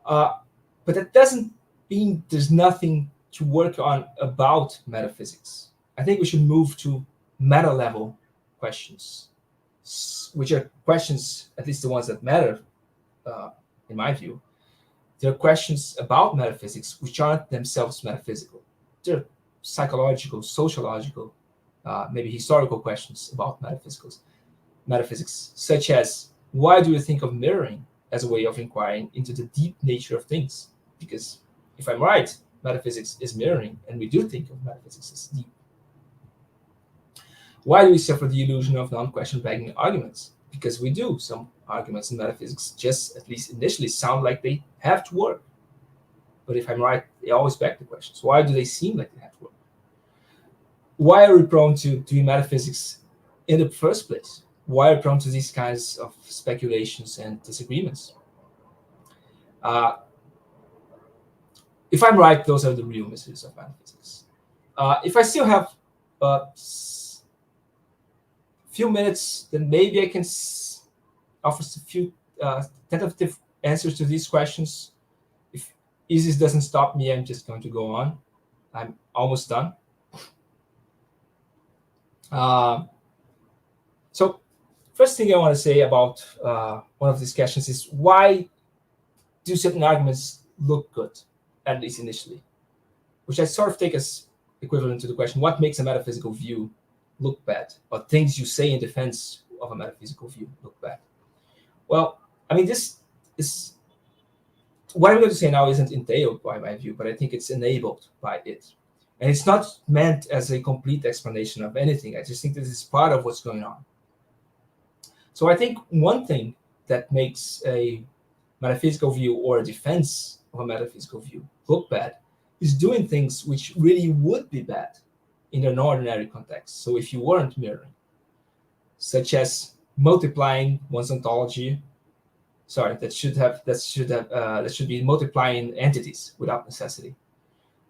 But that doesn't mean there's nothing to work on about metaphysics. I think we should move to meta-level questions, which are questions, at least the ones that matter, in my view. They're questions about metaphysics which aren't themselves metaphysical. They're psychological, sociological, maybe historical questions about metaphysics, such as, why do you think of mirroring as a way of inquiring into the deep nature of things? Because if I'm right, metaphysics is mirroring, and we do think of metaphysics as deep. Why do we suffer the illusion of non-question begging arguments? Because we do. Some arguments in metaphysics just, at least initially, sound like they have to work. But if I'm right, they always beg the questions. Why do they seem like they have to work? Why are we prone to doing metaphysics in the first place? Why are we prone to these kinds of speculations and disagreements? If I'm right, those are the real mysteries of metaphysics. If I still have few minutes, then maybe I can offer a few tentative answers to these questions. If Isis doesn't stop me, I'm just going to go on. I'm almost done. So first thing I want to say about one of these questions is, why do certain arguments look good, at least initially? Which I sort of take as equivalent to the question, what makes a metaphysical view look bad, or things you say in defense of a metaphysical view look bad? Well, I mean, this is what I'm going to say now isn't entailed by my view, but I think it's enabled by it. And it's not meant as a complete explanation of anything. I just think this is part of what's going on. So I think one thing that makes a metaphysical view or a defense of a metaphysical view look bad is doing things which really would be bad in an ordinary context. So if you weren't mirroring, such as multiplying one's ontology, that should be multiplying entities without necessity.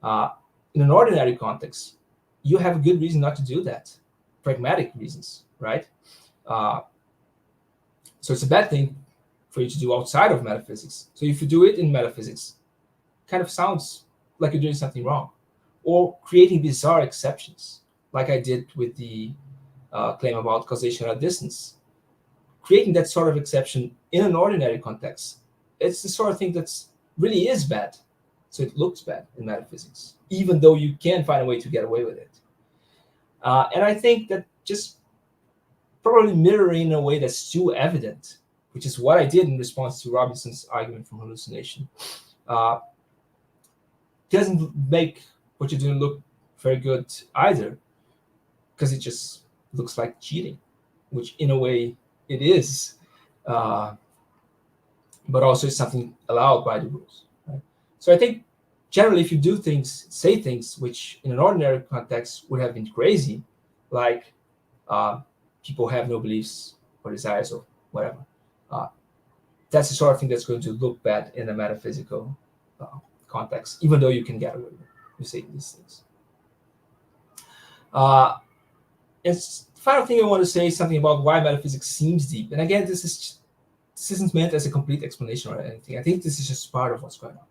In an ordinary context, you have a good reason not to do that, pragmatic reasons, right? So it's a bad thing for you to do outside of metaphysics. So if you do it in metaphysics, kind of sounds like you're doing something wrong, or creating bizarre exceptions, like I did with the claim about causation at distance. Creating that sort of exception in an ordinary context, it's the sort of thing that's really is bad. So it looks bad in metaphysics, even though you can find a way to get away with it. And I think that just probably mirroring in a way that's too evident, which is what I did in response to Robinson's argument from hallucination, doesn't make what you're doing look very good either, because it just looks like cheating, which in a way it is, but also it's something allowed by the rules. Right? So I think generally if you do things, say things which in an ordinary context would have been crazy, like people have no beliefs or desires or whatever, that's the sort of thing that's going to look bad in a metaphysical context, even though you can get away with it. You say these things. And the final thing I want to say is something about why metaphysics seems deep. And again, this isn't meant as a complete explanation or anything. I think this is just part of what's going on.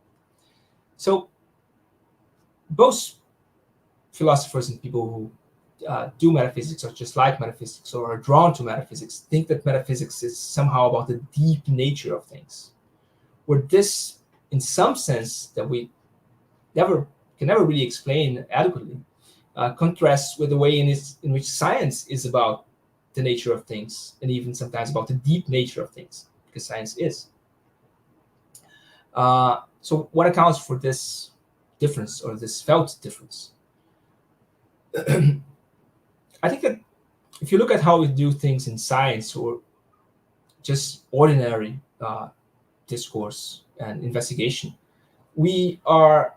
So both philosophers and people who do metaphysics or just like metaphysics or are drawn to metaphysics think that metaphysics is somehow about the deep nature of things, where this, in some sense, that we can never really explain adequately, contrasts with the way in which science is about the nature of things, and even sometimes about the deep nature of things, because science is. So what accounts for this difference, or this felt difference? I think that if you look at how we do things in science or just ordinary discourse and investigation, we are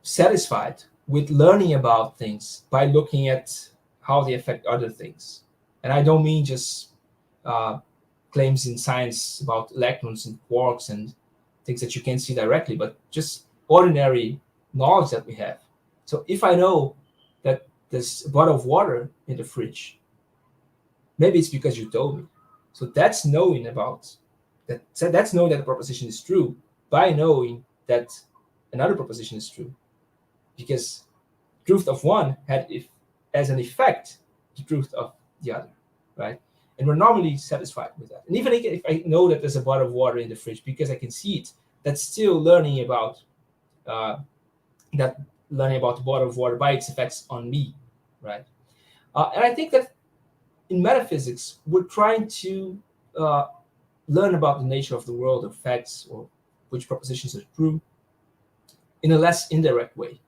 satisfied with learning about things by looking at how they affect other things. And I don't mean just claims in science about electrons and quarks and things that you can't see directly, but just ordinary knowledge that we have. So if I know that there's a bottle of water in the fridge, maybe it's because you told me. So that's knowing about that. That's knowing that the proposition is true by knowing that another proposition is true, because truth of one had as an effect the truth of the other, right? And we're normally satisfied with that. And even if I know that there's a bottle of water in the fridge because I can see it, that's still learning about the bottle of water by its effects on me, right? And I think that in metaphysics, we're trying to learn about the nature of the world, or facts, or which propositions are true, in a less indirect way.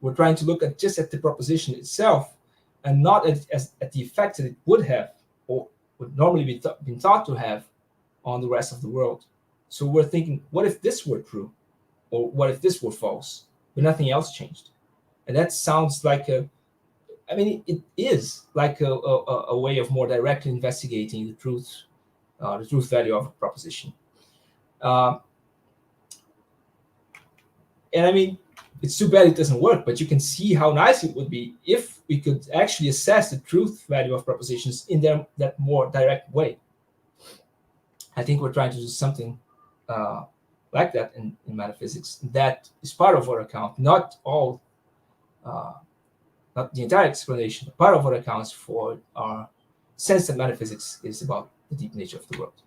We're trying to look at the proposition itself, and not at the effect that it would have, or would normally be been thought to have, on the rest of the world. So we're thinking, what if this were true, or what if this were false, but nothing else changed? And that sounds like it is like a way of more directly investigating the truth value of a proposition. And it's too bad it doesn't work, but you can see how nice it would be if we could actually assess the truth value of propositions in that more direct way. I think we're trying to do something like that in metaphysics. That is part of our account, not the entire explanation, but part of what accounts for our sense that metaphysics is about the deep nature of the world.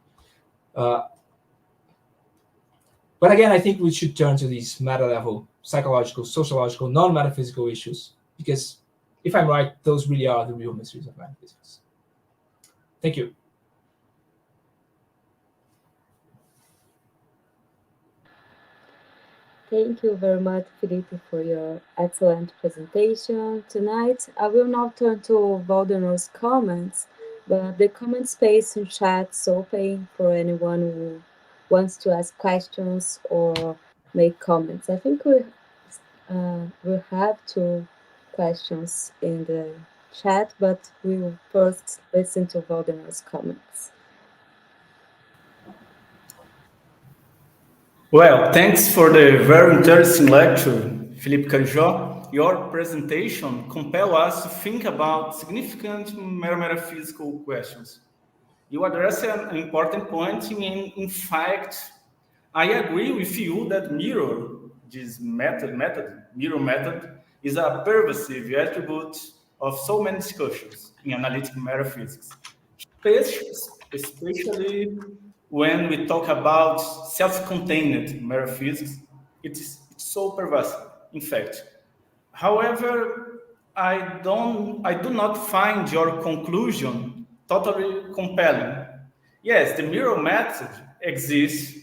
But again, I think we should turn to these meta-level, psychological, sociological, non-metaphysical issues, because if I'm right, those really are the real mysteries of metaphysics. Thank you. Thank you very much, Filipe, for your excellent presentation tonight. I will now turn to Valdenor's comments, but the comment space in chat is open for anyone who wants to ask questions or make comments. I think we have two questions in the chat, but we will first listen to Valdemar's comments. Well, thanks for the very interesting lecture, Filipe Carijó. Your presentation compels us to think about significant metaphysical questions. You address an important point. In fact, I agree with you that this mirror method, is a pervasive attribute of so many discussions in analytic metaphysics, especially when we talk about self-contained metaphysics. It's so pervasive, in fact. However, I do not find your conclusion totally compelling. Yes, the mirror method exists.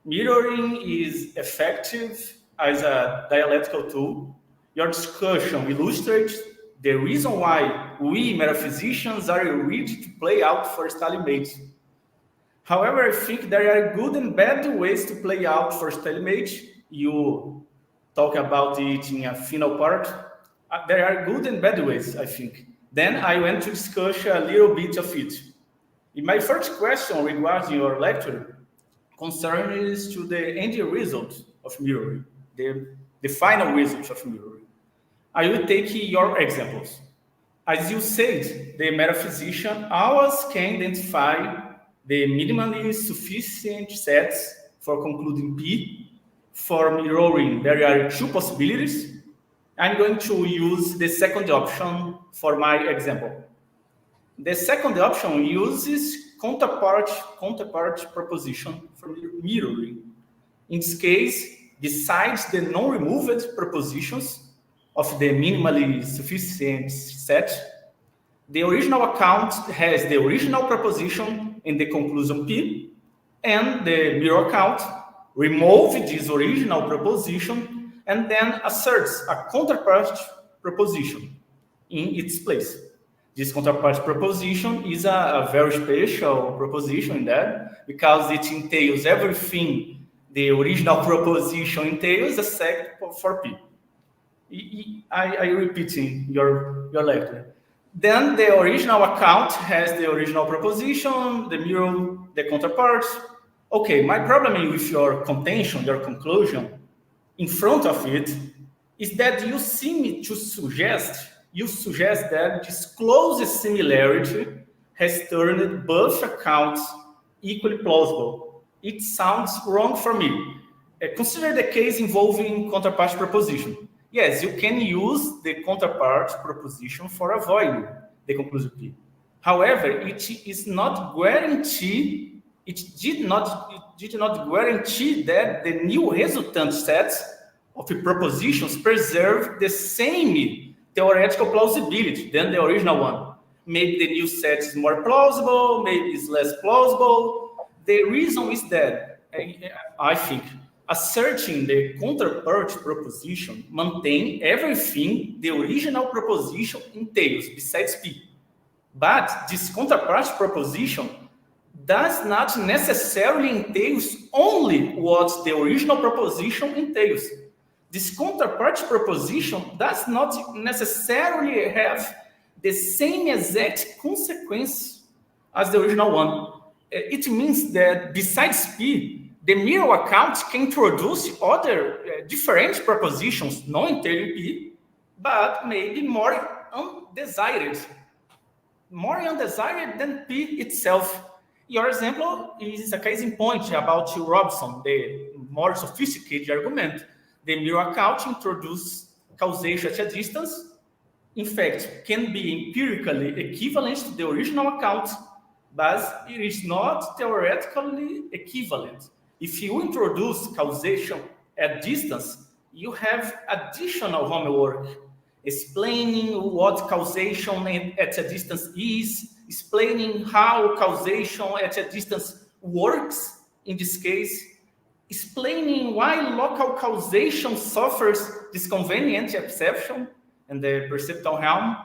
Mirroring is effective as a dialectical tool. Your discussion illustrates the reason why we metaphysicians are ready to play out for stalemate. However, I think there are good and bad ways to play out for stalemate. You talk about it in a final part. There are good and bad ways, I think. Then I went to discuss a little bit of it. In my first question regarding your lecture concerns to the end result of mirroring, the final result of mirroring. I will take your examples. As you said, the metaphysician always can identify the minimally sufficient sets for concluding P. For mirroring, there are two possibilities. I'm going to use the second option for my example. The second option uses counterpart proposition for mirroring. In this case, besides the non-removed propositions of the minimally sufficient set, the original account has the original proposition in the conclusion P, and the mirror account removes this original proposition and then asserts a counterpart proposition in its place. This counterpart proposition is a very special proposition in that because it entails everything the original proposition entails except for P. I repeating your lecture. Then the original account has the original proposition, the mirror, the counterpart. Okay, my problem with your contention, your conclusion, in front of it, is that you seem to suggest that this close similarity has turned both accounts equally plausible. It sounds wrong for me. Consider the case involving counterpart proposition. Yes, you can use the counterpart proposition for avoiding the conclusion P. However, it is not guaranteed. It did not guarantee that the new resultant sets of propositions preserve the same theoretical plausibility than the original one. Maybe the new set is more plausible, maybe it's less plausible. The reason is that I think asserting the counterpart proposition maintains everything the original proposition entails besides P. But this counterpart proposition does not necessarily entail only what the original proposition entails. This counterpart proposition does not necessarily have the same exact consequence as the original one. It means that besides P, the mirror account can introduce other different propositions not entailing P, but maybe more undesired than P itself. Your example is a case in point about Robson, the more sophisticated argument. The mirror account introduces causation at a distance. In fact, can be empirically equivalent to the original account, but it is not theoretically equivalent. If you introduce causation at distance, you have additional homework, explaining what causation at a distance is, explaining how causation at a distance works in this case, explaining why local causation suffers disconvenient exception in the perceptual realm,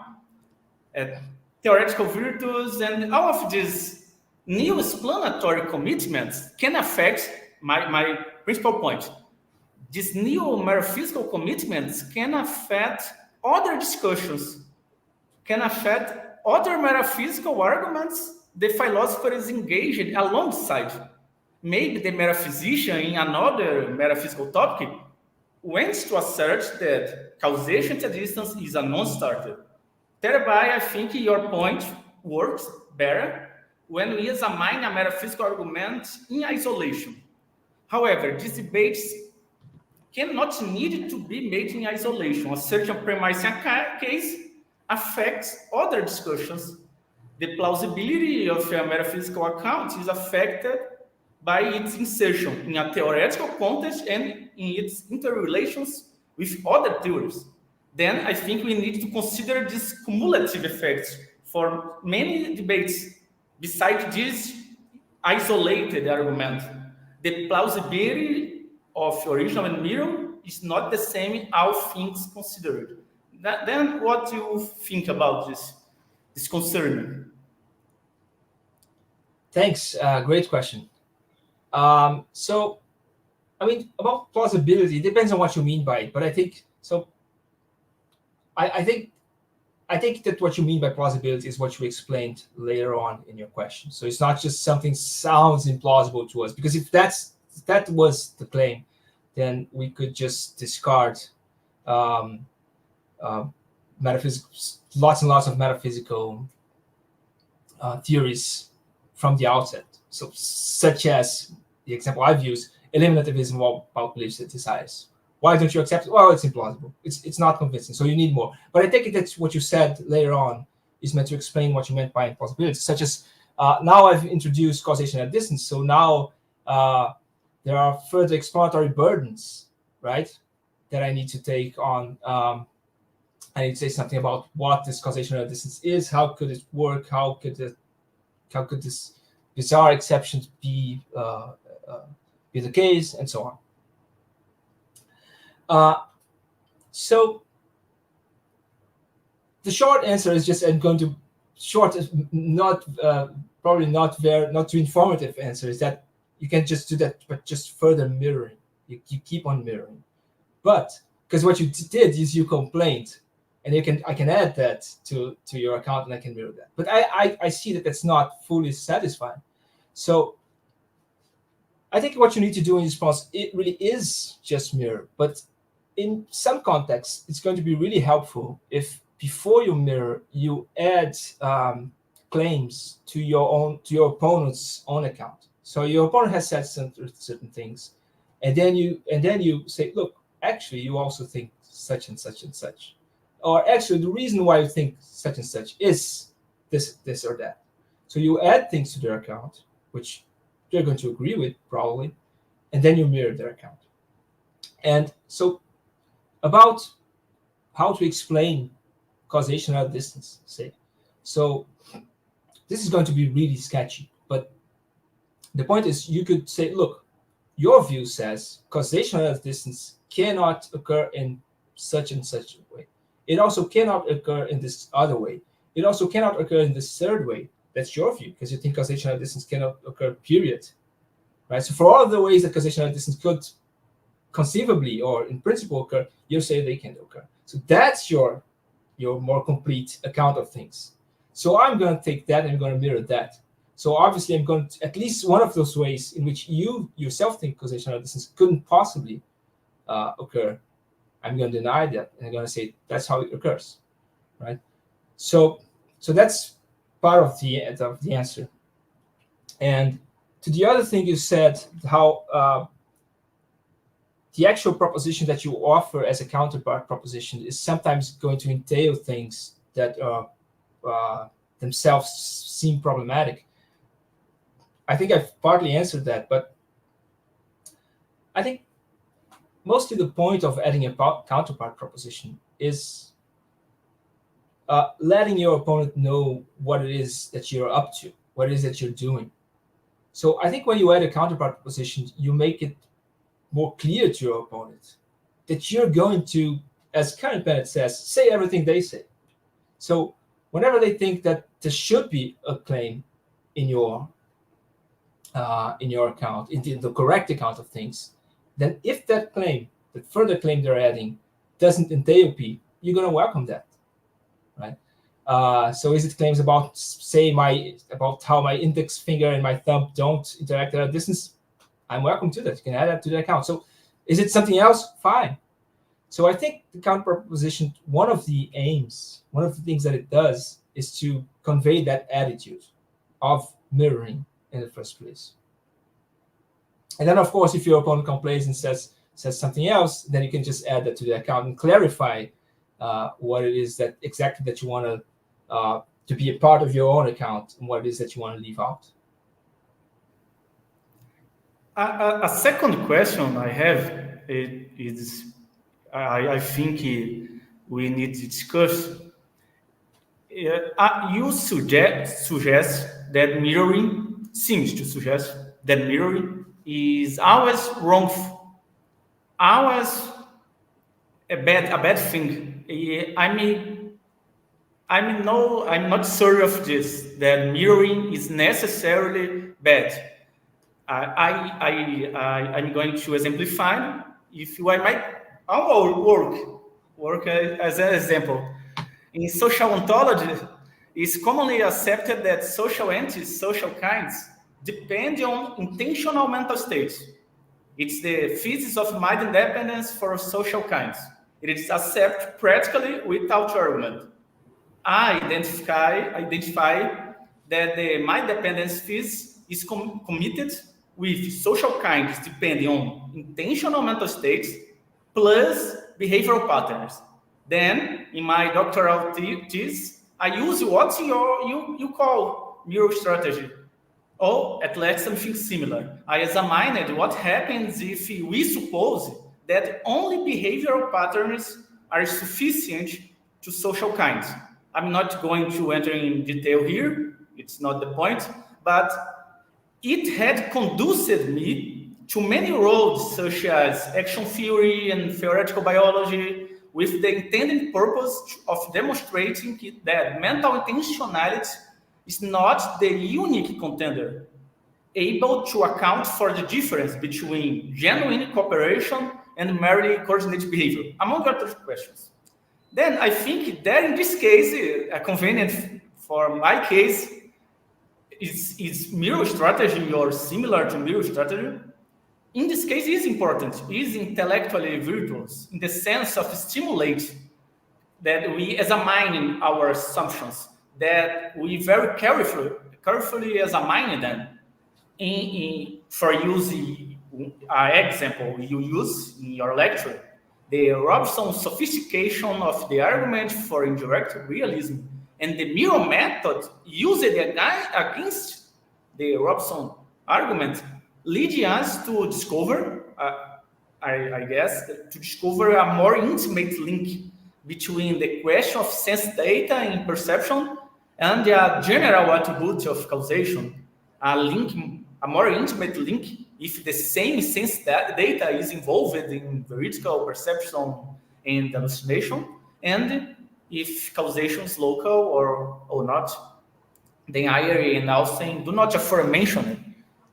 theoretical virtues, and all of these new explanatory commitments can affect my principal point. These new metaphysical commitments can affect other discussions can affect other metaphysical arguments the philosopher is engaged alongside. Maybe the metaphysician in another metaphysical topic wants to assert that causation to distance is a non-starter. Thereby, I think your point works better when we examine a metaphysical argument in isolation. However, these debates cannot need to be made in isolation. A certain premise in a case affects other discussions. The plausibility of a metaphysical account is affected by its insertion in a theoretical context and in its interrelations with other theories. Then I think we need to consider these cumulative effects for many debates besides this isolated argument. The plausibility of original and mirror is not the same in all things considered. Then what do you think about this concern? Thanks. Great question. So, I mean, about plausibility, it depends on what you mean by it. But I think so. I think that what you mean by plausibility is what you explained later on in your question. So it's not just something sounds implausible to us, because if that was the claim, then we could just discard metaphysics, lots and lots of metaphysical theories from the outset. So, such as the example I've used, eliminativism about beliefs and desires. Why don't you accept it? Well, it's implausible. It's not convincing. So you need more. But I think that's what you said later on is meant to explain what you meant by implausibility, such as now I've introduced causation at distance. So now there are further explanatory burdens, right, that I need to take on. I need to say something about what this causation at distance is. How could it work? How could this bizarre exception be the case, and so on. So the short answer is just I'm going to short, not probably not too informative answer is that you can just do that, but just further mirroring. You keep on mirroring, but because what you did is you complained, and I can add that to your account and I can mirror that. But I see that that's not fully satisfying. So I think what you need to do in response, it really is just mirror, but in some contexts, it's going to be really helpful if before you mirror, you add claims to your opponent's own account. So your opponent has said certain things, and then you say, look, actually, you also think such and such and such, or actually, the reason why you think such and such is this or that. So you add things to their account, which they're going to agree with probably, and then you mirror their account. And so about how to explain causation at distance, say. So this is going to be really sketchy, but the point is you could say, look, your view says causation at distance cannot occur in such and such a way. It also cannot occur in this other way. It also cannot occur in this third way. That's your view, because you think causation at distance cannot occur, period. Right? So for all of the ways that causation at distance could conceivably or in principle occur, you say they can't occur. So that's your more complete account of things. So I'm going to take that and I'm going to mirror that. So obviously I'm going to, at least one of those ways in which you yourself think causation at distance couldn't possibly occur, I'm going to deny that, and I'm going to say that's how it occurs, right? So that's part of the answer. And to the other thing you said, how the actual proposition that you offer as a counterpart proposition is sometimes going to entail things that themselves seem problematic. I think I've partly answered that, but I think mostly the point of adding a counterpart proposition is letting your opponent know what it is that you're up to, what it is that you're doing. So I think when you add a counterpart proposition, you make it more clear to your opponent that you're going to, as Karen Bennett says, say everything they say. So whenever they think that there should be a claim in your account, in the correct account of things, then if that claim, the further claim they're adding, doesn't entail P, you're going to welcome that, right? So is it claims about, say, about how my index finger and my thumb don't interact at a distance? I'm welcome to that. You can add that to the account. So is it something else? Fine. So I think the counterproposition, one of the aims, one of the things that it does is to convey that attitude of mirroring in the first place. And then, of course, if your opponent complains and says something else, then you can just add that to the account and clarify what it is that exactly that you want to be a part of your own account and what it is that you want to leave out. A second question I have is, I think we need to discuss. You suggest that mirroring seems to suggest that mirroring is always wrongful, always a bad thing. I'm not sure of this, that mirroring is necessarily bad. I'm going to exemplify. If you work as an example. In social ontology, it's commonly accepted that social entities, social kinds, depend on intentional mental states. It's the thesis of mind independence for social kinds. It is accepted practically without argument. I identify that the mind dependence thesis is committed with social kinds depending on intentional mental states plus behavioral patterns. Then, in my doctoral thesis, I use what you call mirror strategy, or at least something similar. I examined what happens if we suppose that only behavioral patterns are sufficient to social kinds. I'm not going to enter in detail here, it's not the point, but it had conduced me to many roads such as action theory and theoretical biology, with the intended purpose of demonstrating that mental intentionality is not the unique contender, able to account for the difference between genuine cooperation and merely coordinated behavior, among other questions. Then I think that in this case, convenient for my case, is mirror strategy or similar to mirror strategy. In this case, is important, is intellectually virtuous in the sense of stimulate that we examine our assumptions, that we very carefully examine them. For using an example you use in your lecture, the Robson sophistication of the argument for indirect realism and the mirror method used against the Robson argument lead us to discover, I guess, to discover a more intimate link between the question of sense data in perception and the general attribute of causation, a more intimate link if the same sense data is involved in veridical perception and hallucination, and if causation is local or not. Then Ayer and Alstein do not affirmation it.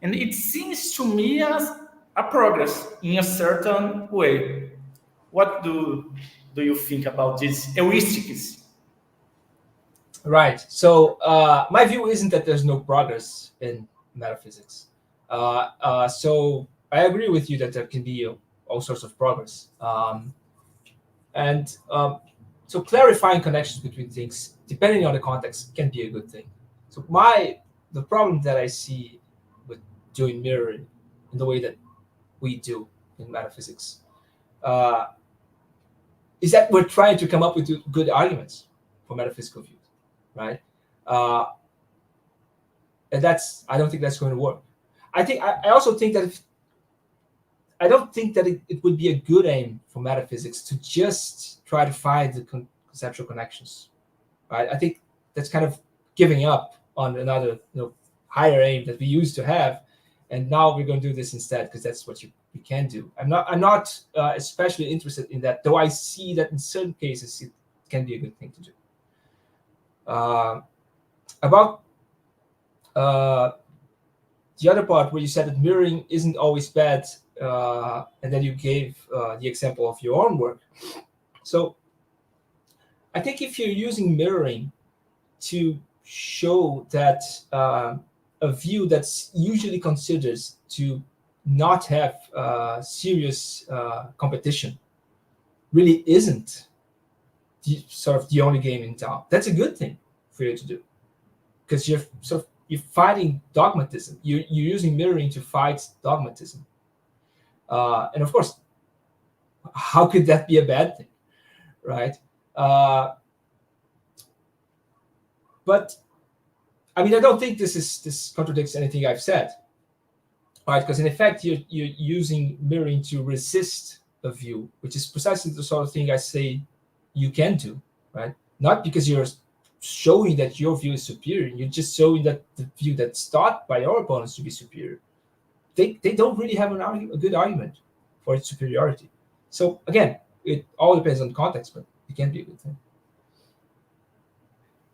And it seems to me as a progress in a certain way. What do you think about these heuristics? Right. So my view isn't that there's no progress in metaphysics. So I agree with you that there can be all sorts of progress. So clarifying connections between things, depending on the context, can be a good thing. So the problem that I see with doing mirroring in the way that we do in metaphysics is that we're trying to come up with good arguments for metaphysical views, right? And I don't think that's going to work. I also think that I don't think that it would be a good aim for metaphysics to just try to find the conceptual connections, right? I think that's kind of giving up on another higher aim that we used to have, and now we're going to do this instead because that's what we can do. I'm not especially interested in that, though I see that in certain cases it can be a good thing to do. About the other part where you said that mirroring isn't always bad, and then you gave the example of your own work. So I think if you're using mirroring to show that a view that's usually considered to not have serious competition really isn't sort of the only game in town, that's a good thing for you to do, because you're fighting dogmatism. You're using mirroring to fight dogmatism, and of course, how could that be a bad thing, right? But I mean, I don't think this contradicts anything I've said, right? Because in effect, you're using mirroring to resist a view, which is precisely the sort of thing I say you can do, right? Not because you're showing that your view is superior, you're just showing that the view that's thought by your opponents to be superior, they don't really have a good argument for its superiority. So again, it all depends on context, but it can be a good thing.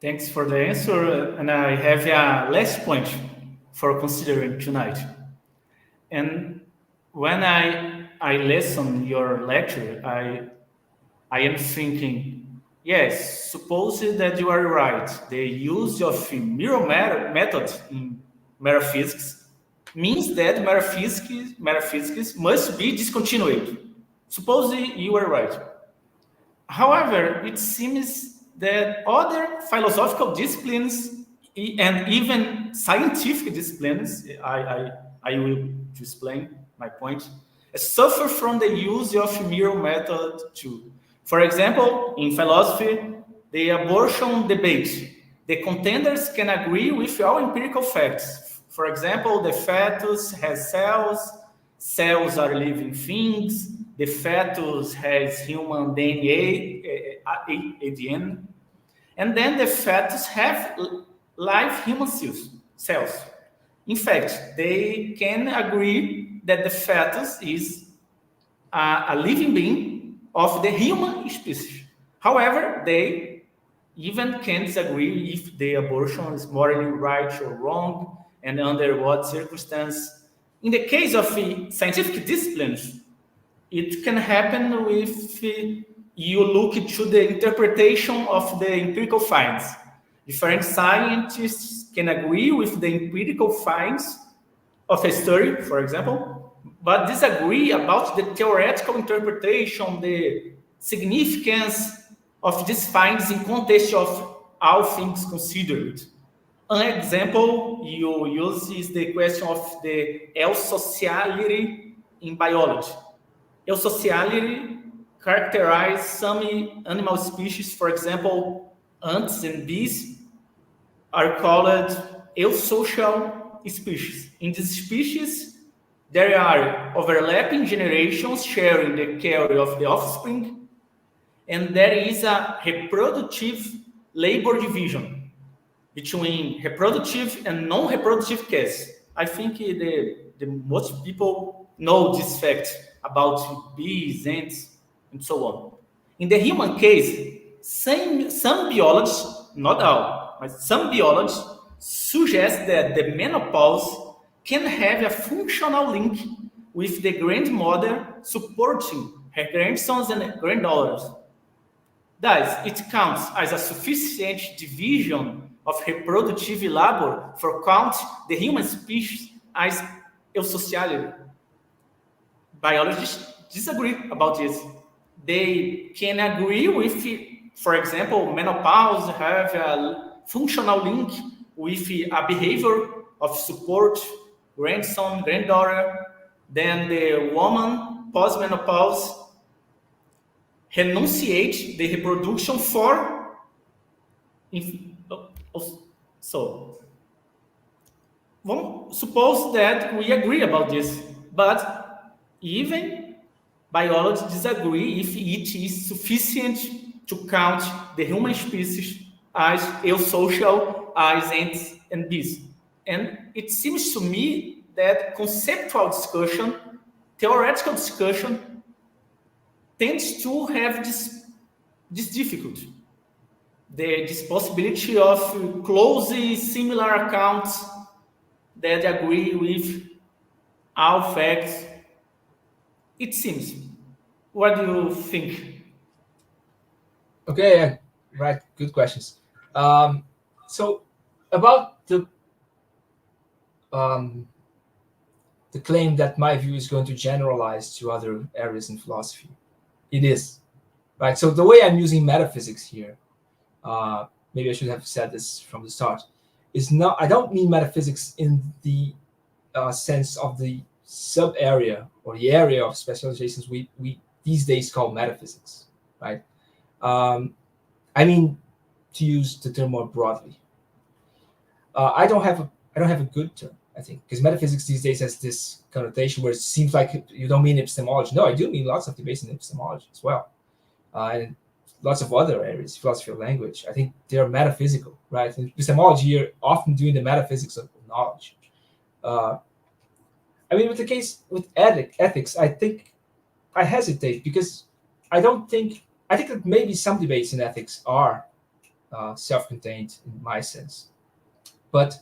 Thanks for the answer. And I have a last point for considering tonight. And when I listen your lecture, I am thinking, yes, suppose that you are right. The use of mirror method in metaphysics means that metaphysics must be discontinued. Suppose you are right. However, it seems that other philosophical disciplines and even scientific disciplines, I will explain my point, suffer from the use of mirror method too. For example, in philosophy, the abortion debate, the contenders can agree with all empirical facts. For example, the fetus has cells, cells are living things, the fetus has human DNA, ADN, and then the fetus have live human cells. In fact, they can agree that the fetus is a living being of the human species. However, they even can disagree if the abortion is morally right or wrong and under what circumstance. In the case of scientific disciplines, it can happen if you look to the interpretation of the empirical finds. Different scientists can agree with the empirical finds of a study, for example, but disagree about the theoretical interpretation, the significance of these finds in context of all things considered. An example you use is the question of the eusociality in biology. Eusociality characterize some animal species, for example, ants and bees are called eusocial species. In these species, there are overlapping generations sharing the care of the offspring, and there is a reproductive labor division between reproductive and non-reproductive cases. I think the most people know this fact about bees, ants, and so on. In the human case, some biologists, not all, but some biologists suggest that the menopause can have a functional link with the grandmother supporting her grandsons and granddaughters. Thus, it counts as a sufficient division of reproductive labor for count the human species as eusociality. Biologists disagree about this. They can agree with, for example, menopause have a functional link with a behavior of support, grandson, granddaughter. Then the woman post-menopause renunciate the reproduction for so suppose that we agree about this, but even biologists disagree if it is sufficient to count the human species as eusocial as ants and bees. And it seems to me that conceptual discussion, theoretical discussion, tends to have this difficulty. This possibility of closely similar accounts that agree with all facts. It seems. What do you think? Okay, Right, good questions. So about the claim that my view is going to generalize to other areas in philosophy, it is, right? So the way I'm using metaphysics here, maybe I should have said this from the start, is not, I don't mean metaphysics in the sense of the sub area or the area of specializations we these days call metaphysics, right? I mean, to use the term more broadly. I don't have a good term, I think, because metaphysics these days has this connotation where it seems like you don't mean epistemology. No, I do mean lots of debates in epistemology as well, and lots of other areas, philosophy of language. I think they are metaphysical, right? In epistemology, you're often doing the metaphysics of knowledge. I mean, with the case with ethics, I think I hesitate because I think that maybe some debates in ethics are self-contained in my sense, but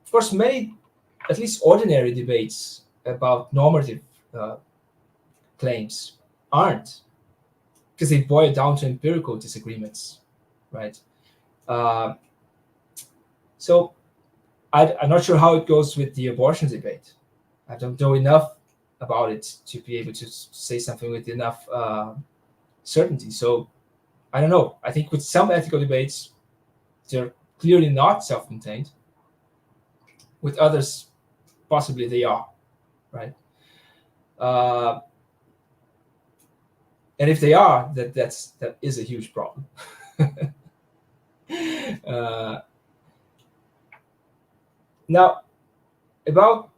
of course, many, at least ordinary debates about normative uh, claims aren't, because they boil down to empirical disagreements, right? Uh, so I'm not sure how it goes with the abortion debate. I don't know enough about it to be able to say something with enough certainty. So I don't know. I think with some ethical debates, they're clearly not self-contained. With others, possibly they are, right? Uh, and if they are, that is a huge problem. uh, Now, about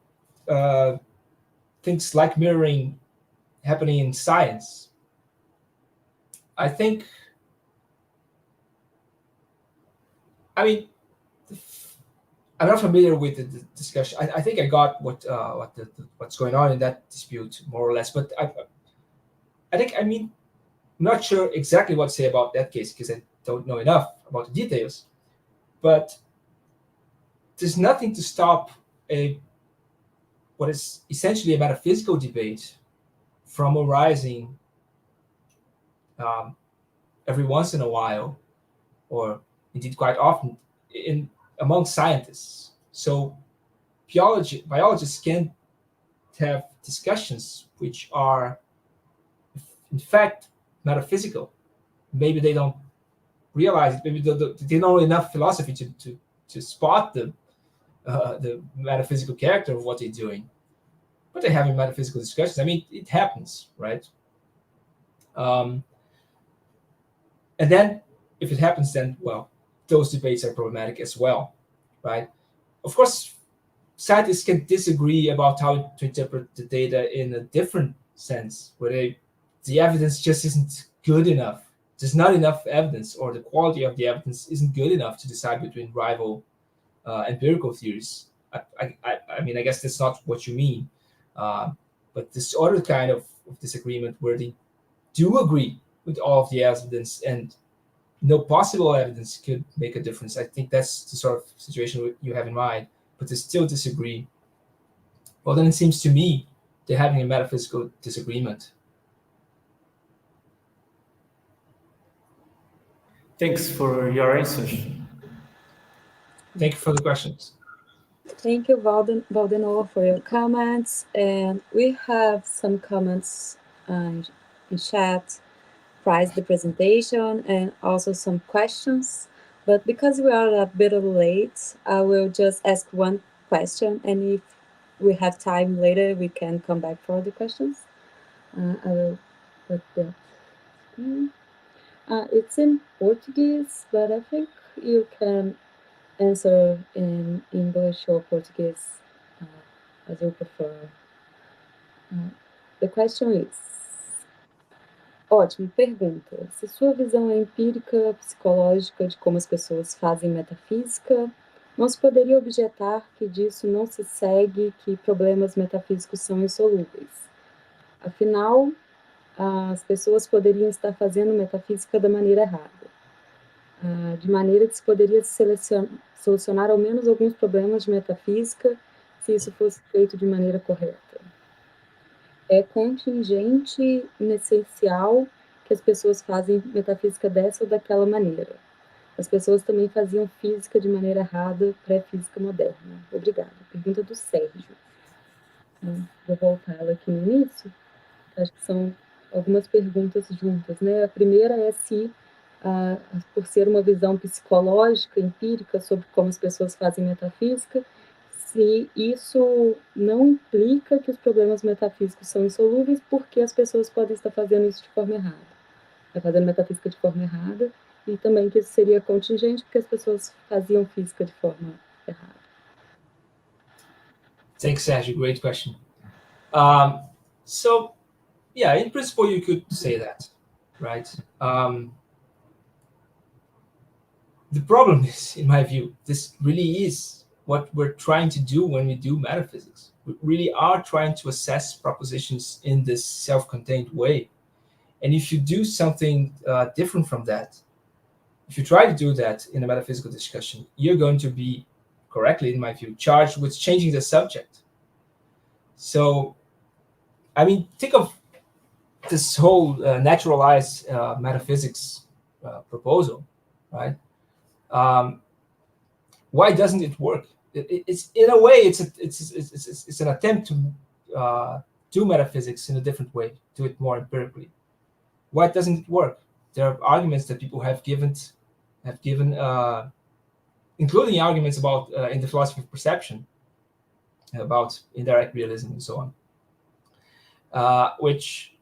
things like mirroring happening in science, I think, I mean, I'm not familiar with the discussion. I think I got what's going on in that dispute more or less, but I think, I mean, I'm not sure exactly what to say about that case because I don't know enough about the details. But there's nothing to stop what is essentially a metaphysical debate from arising every once in a while, or indeed quite often, among scientists. So biologists can have discussions which are, in fact, metaphysical. Maybe they don't realize it. Maybe they don't know enough philosophy to spot the metaphysical character of what they're doing. But they're having metaphysical discussions. I mean, it happens, right? And then, if it happens, then, well, those debates are problematic as well, right? Of course, scientists can disagree about how to interpret the data in a different sense, where the evidence just isn't good enough. There's not enough evidence, or the quality of the evidence isn't good enough to decide between rival empirical theories. I mean, I guess that's not what you mean. But this other kind of disagreement where they do agree with all of the evidence and no possible evidence could make a difference. I think that's the sort of situation you have in mind, but they still disagree. Well, then it seems to me they're having a metaphysical disagreement. Thanks for your answers. Thank you for the questions. Thank you, Valdenoa, for your comments. And we have some comments in chat, prior the presentation, and also some questions. But because we are a bit late, I will just ask one question. And if we have time later, we can come back for the questions. I will put that in. It's in Portuguese, but I think you can answer in English or Portuguese, as you prefer. The question is: ótimo, pergunta. Se sua visão é empírica, psicológica de como as pessoas fazem metafísica, não se poderia objetar que disso não se segue que problemas metafísicos são insolúveis. Afinal, as pessoas poderiam estar fazendo metafísica da maneira errada. De maneira que se poderia solucionar ao menos alguns problemas de metafísica se isso fosse feito de maneira correta. É contingente, essencial, que as pessoas fazem metafísica dessa ou daquela maneira. As pessoas também faziam física de maneira errada, pré-física moderna. Obrigada. Pergunta do Sérgio. Vou voltar ela aqui no início. Acho que são algumas perguntas juntas, né? A primeira é se, por ser uma visão psicológica, empírica, sobre como as pessoas fazem metafísica, se isso não implica que os problemas metafísicos são insolúveis, porque as pessoas podem estar fazendo isso de forma errada. Fazendo metafísica de forma errada, e também que isso seria contingente, porque as pessoas faziam física de forma errada. Thanks, Sergio. Great question. So, yeah, in principle, you could say that, right? The problem is, in my view, this really is what we're trying to do when we do metaphysics. We really are trying to assess propositions in this self-contained way. And if you do something different from that, if you try to do that in a metaphysical discussion, you're going to be, correctly in my view, charged with changing the subject. So, I mean, think of this whole naturalized metaphysics proposal, right? Why doesn't it work? It's in a way, it's an attempt to do metaphysics in a different way, do it more empirically. Why doesn't it work? There are arguments that people have given, including arguments about in the philosophy of perception, about indirect realism and so on, which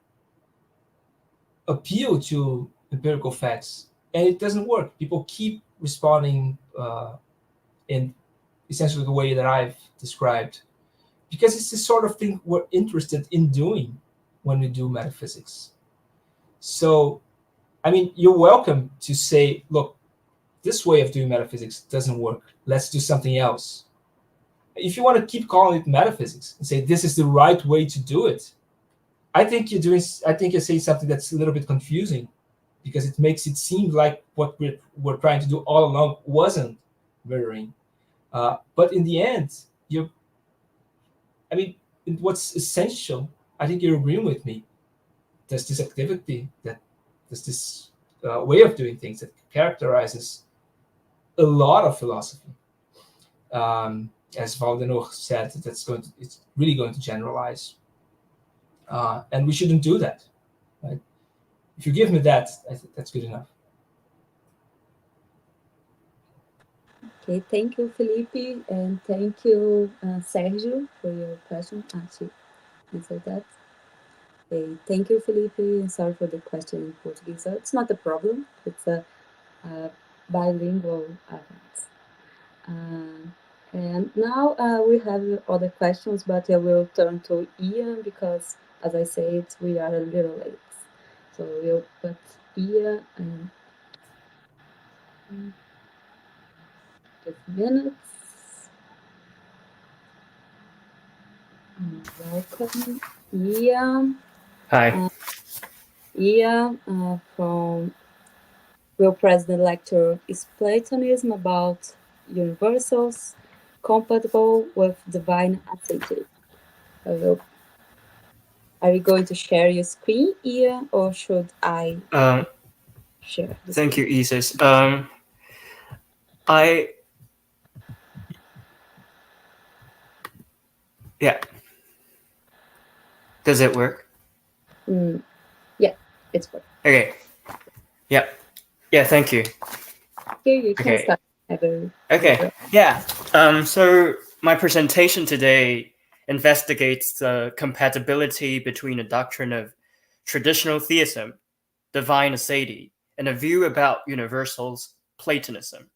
appeal to empirical facts, and it doesn't work. People keep responding in essentially the way that I've described, because it's the sort of thing we're interested in doing when we do metaphysics. So, I mean, you're welcome to say, look, this way of doing metaphysics doesn't work. Let's do something else. If you want to keep calling it metaphysics and say this is the right way to do it, I think you're saying something that's a little bit confusing, because it makes it seem like what we're trying to do all along wasn't mirroring. But in the end, what's essential, I think you're agreeing with me. There's this activity, there's this way of doing things that characterizes a lot of philosophy. As Valdenoch said, it's really going to generalize. And we shouldn't do that, right? If you give me that, I think that's good enough. Okay, thank you, Filipe, and thank you, Sergio, for your question. She answered that. Okay, thank you, Filipe, and sorry for the question in Portuguese. So it's not a problem. It's a bilingual event. And now we have other questions, but I will turn to Ian because, as I said, we are a little late. So we'll put Ian and just minutes. Welcome, Ian. Hi. Ian from Will President lecture, is Platonism about universals compatible with divine aseity? Are you going to share your screen, Ian, or should I share the Thank screen? you, Isis. Yeah. Does it work? Yeah, it's working. Okay. Yeah. Yeah, thank you. Here you can start. Okay. Yeah. So my presentation today investigates the compatibility between a doctrine of traditional theism, divine aseity, and a view about universals, Platonism.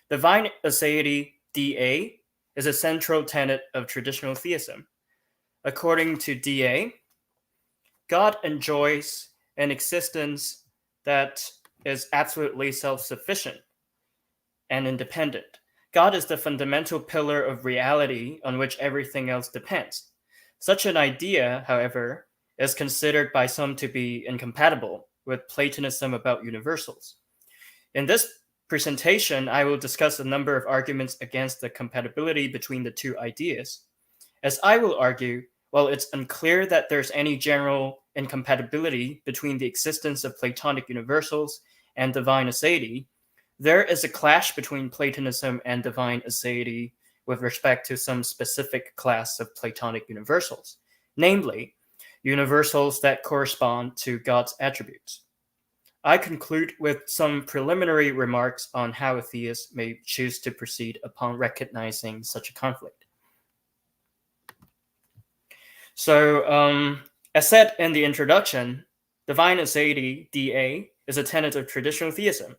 Divine aseity, DA, is a central tenet of traditional theism. According to DA, God enjoys an existence that is absolutely self-sufficient and independent. God is the fundamental pillar of reality on which everything else depends. Such an idea, however, is considered by some to be incompatible with Platonism about universals. In this presentation, I will discuss a number of arguments against the compatibility between the two ideas. As I will argue, while it's unclear that there's any general incompatibility between the existence of Platonic universals and divine aseity, there is a clash between Platonism and divine aseity with respect to some specific class of Platonic universals, namely, universals that correspond to God's attributes. I conclude with some preliminary remarks on how a theist may choose to proceed upon recognizing such a conflict. So, as said in the introduction, divine aseity, DA, is a tenet of traditional theism.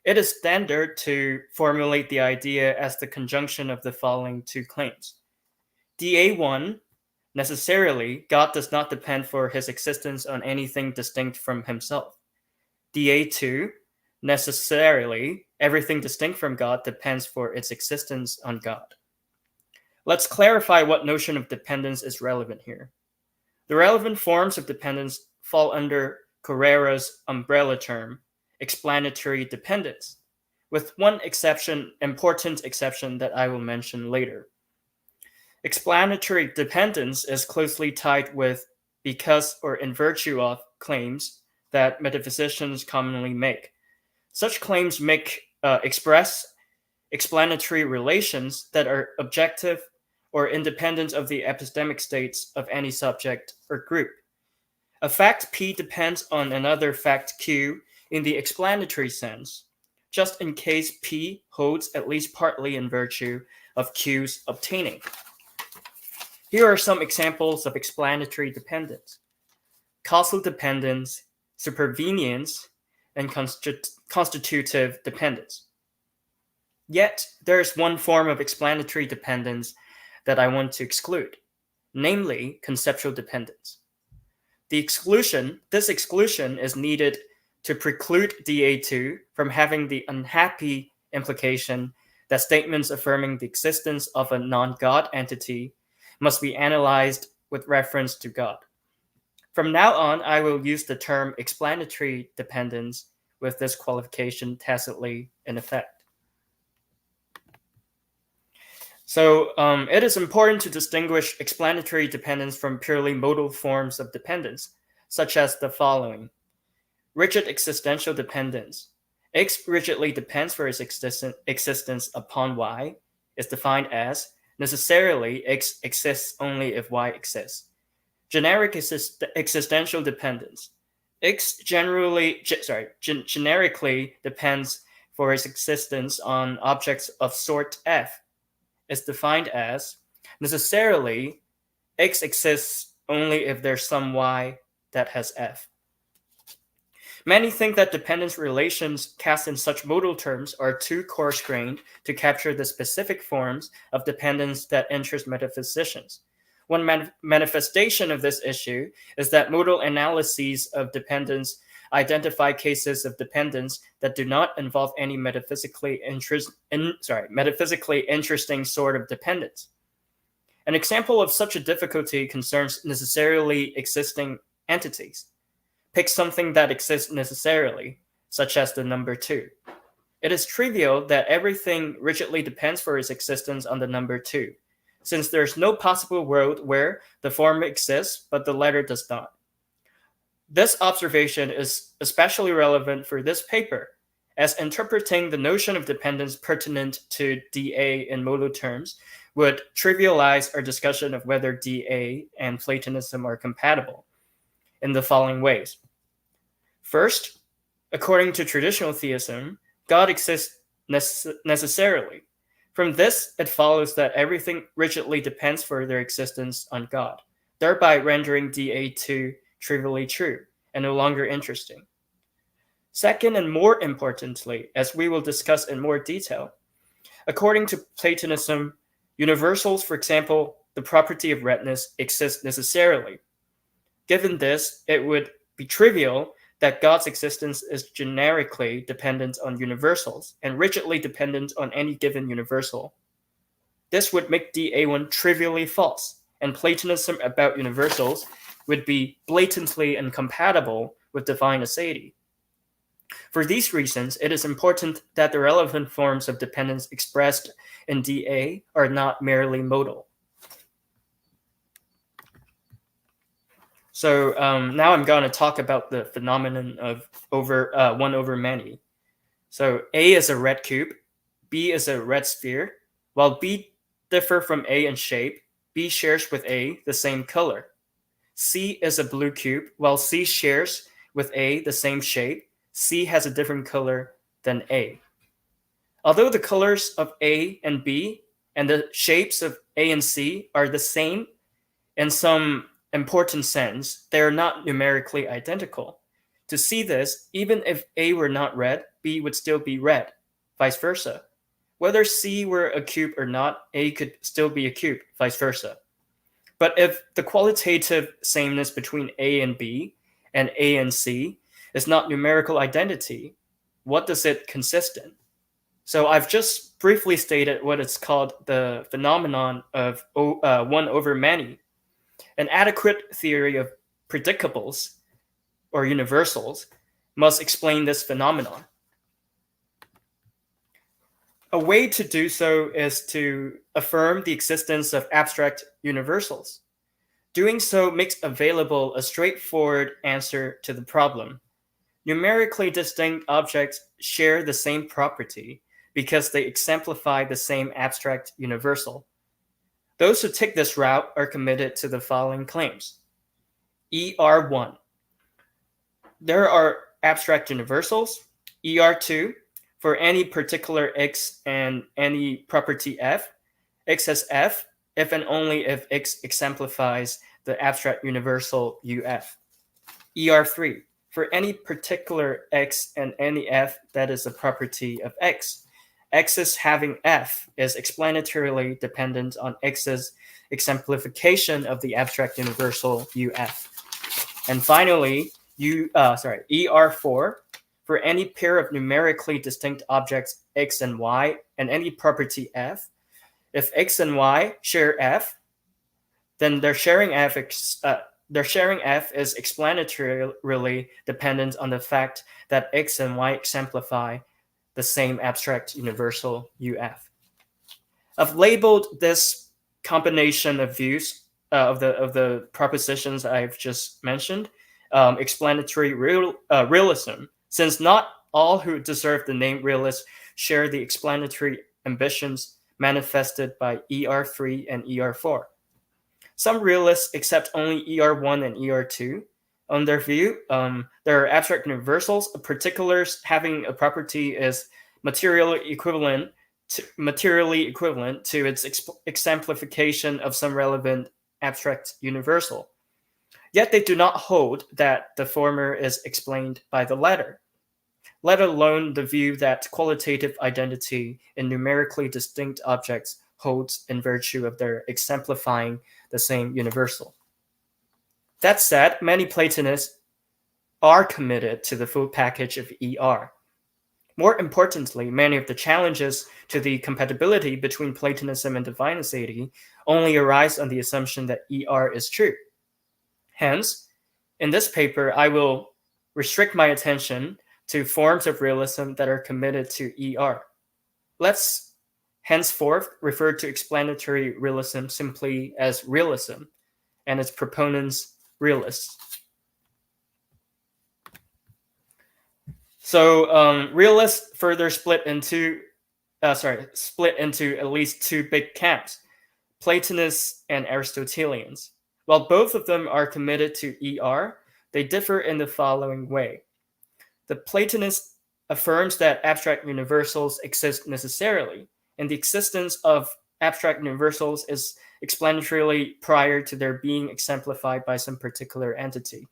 It is standard to formulate the idea as the conjunction of the following two claims. DA1, necessarily, God does not depend for his existence on anything distinct from himself. DA2, necessarily, everything distinct from God depends for its existence on God. Let's clarify what notion of dependence is relevant here. The relevant forms of dependence fall under Carrera's umbrella term, explanatory dependence, with one exception, important exception that I will mention later. Explanatory dependence is closely tied with because or in virtue of claims that metaphysicians commonly make. Such claims express explanatory relations that are objective or independent of the epistemic states of any subject or group. A fact P depends on another fact Q in the explanatory sense, just in case P holds at least partly in virtue of Q's obtaining. Here are some examples of explanatory dependence: causal dependence, supervenience, and constitutive dependence. Yet, there is one form of explanatory dependence that I want to exclude, namely conceptual dependence. This exclusion is needed to preclude DA2 from having the unhappy implication that statements affirming the existence of a non-God entity must be analyzed with reference to God. From now on, I will use the term explanatory dependence with this qualification tacitly in effect. So it is important to distinguish explanatory dependence from purely modal forms of dependence, such as the following. Rigid existential dependence. X rigidly depends for its existence upon Y, is defined as necessarily X exists only if Y exists. Generic existential dependence. X generically depends for its existence on objects of sort F, is defined as necessarily X exists only if there's some Y that has F. Many think that dependence relations cast in such modal terms are too coarse-grained to capture the specific forms of dependence that interest metaphysicians. One manifestation of this issue is that modal analyses of dependence identify cases of dependence that do not involve any metaphysically interesting sort of dependence. An example of such a difficulty concerns necessarily existing entities. Pick something that exists necessarily, such as the number 2. It is trivial that everything rigidly depends for its existence on the number 2, since there is no possible world where the form exists but the letter does not. This observation is especially relevant for this paper, as interpreting the notion of dependence pertinent to DA in modal terms would trivialize our discussion of whether DA and Platonism are compatible in the following ways. First, according to traditional theism, God exists necessarily. From this, it follows that everything rigidly depends for their existence on God, thereby rendering DA2 trivially true and no longer interesting. Second, and more importantly, as we will discuss in more detail, according to Platonism, universals, for example, the property of redness, exist necessarily. Given this, it would be trivial that God's existence is generically dependent on universals and rigidly dependent on any given universal. This would make DA1 trivially false, and Platonism about universals would be blatantly incompatible with divine aseity. For these reasons, it is important that the relevant forms of dependence expressed in DA are not merely modal. So now I'm going to talk about the phenomenon of one over many. So A is a red cube, B is a red sphere. While B differ from A in shape, B shares with A the same color. C is a blue cube, while C shares with A the same shape. C has a different color than A. Although the colors of A and B and the shapes of A and C are the same in some important sense, they are not numerically identical. To see this, even if A were not red, B would still be red, vice versa. Whether C were a cube or not, A could still be a cube, vice versa. But if the qualitative sameness between A and B and A and C is not numerical identity, what does it consist in? So I've just briefly stated what it's called the phenomenon of one over many. An adequate theory of predicables or universals must explain this phenomenon. A way to do so is to affirm the existence of abstract universals. Doing so makes available a straightforward answer to the problem. Numerically distinct objects share the same property because they exemplify the same abstract universal. Those who take this route are committed to the following claims. ER1. There are abstract universals. ER2. For any particular x and any property f, x has f if and only if x exemplifies the abstract universal UF. ER3. For any particular x and any f that is a property of x, x's having f is explanatorily dependent on x's exemplification of the abstract universal UF. And finally, ER4. For any pair of numerically distinct objects x and y and any property f, if x and y share f, then their sharing f is explanatorily dependent on the fact that x and y exemplify the same abstract universal UF. I've labeled this combination of views of the propositions I've just mentioned explanatory realism, since not all who deserve the name realist share the explanatory ambitions manifested by ER3 and ER4. Some realists accept only ER1 and ER2. On their view, there are abstract universals. Particulars having a property is materially equivalent to its exemplification of some relevant abstract universal. Yet they do not hold that the former is explained by the latter, let alone the view that qualitative identity in numerically distinct objects holds in virtue of their exemplifying the same universal. That said, many Platonists are committed to the full package of ER. More importantly, many of the challenges to the compatibility between Platonism and divinicity only arise on the assumption that ER is true. Hence, in this paper, I will restrict my attention to forms of realism that are committed to ER. Let's henceforth refer to explanatory realism simply as realism and its proponents realists. So realists further split into at least two big camps, Platonists and Aristotelians. While both of them are committed to ER, they differ in the following way. The Platonist affirms that abstract universals exist necessarily, and the existence of abstract universals is explanatorily prior to their being exemplified by some particular entity.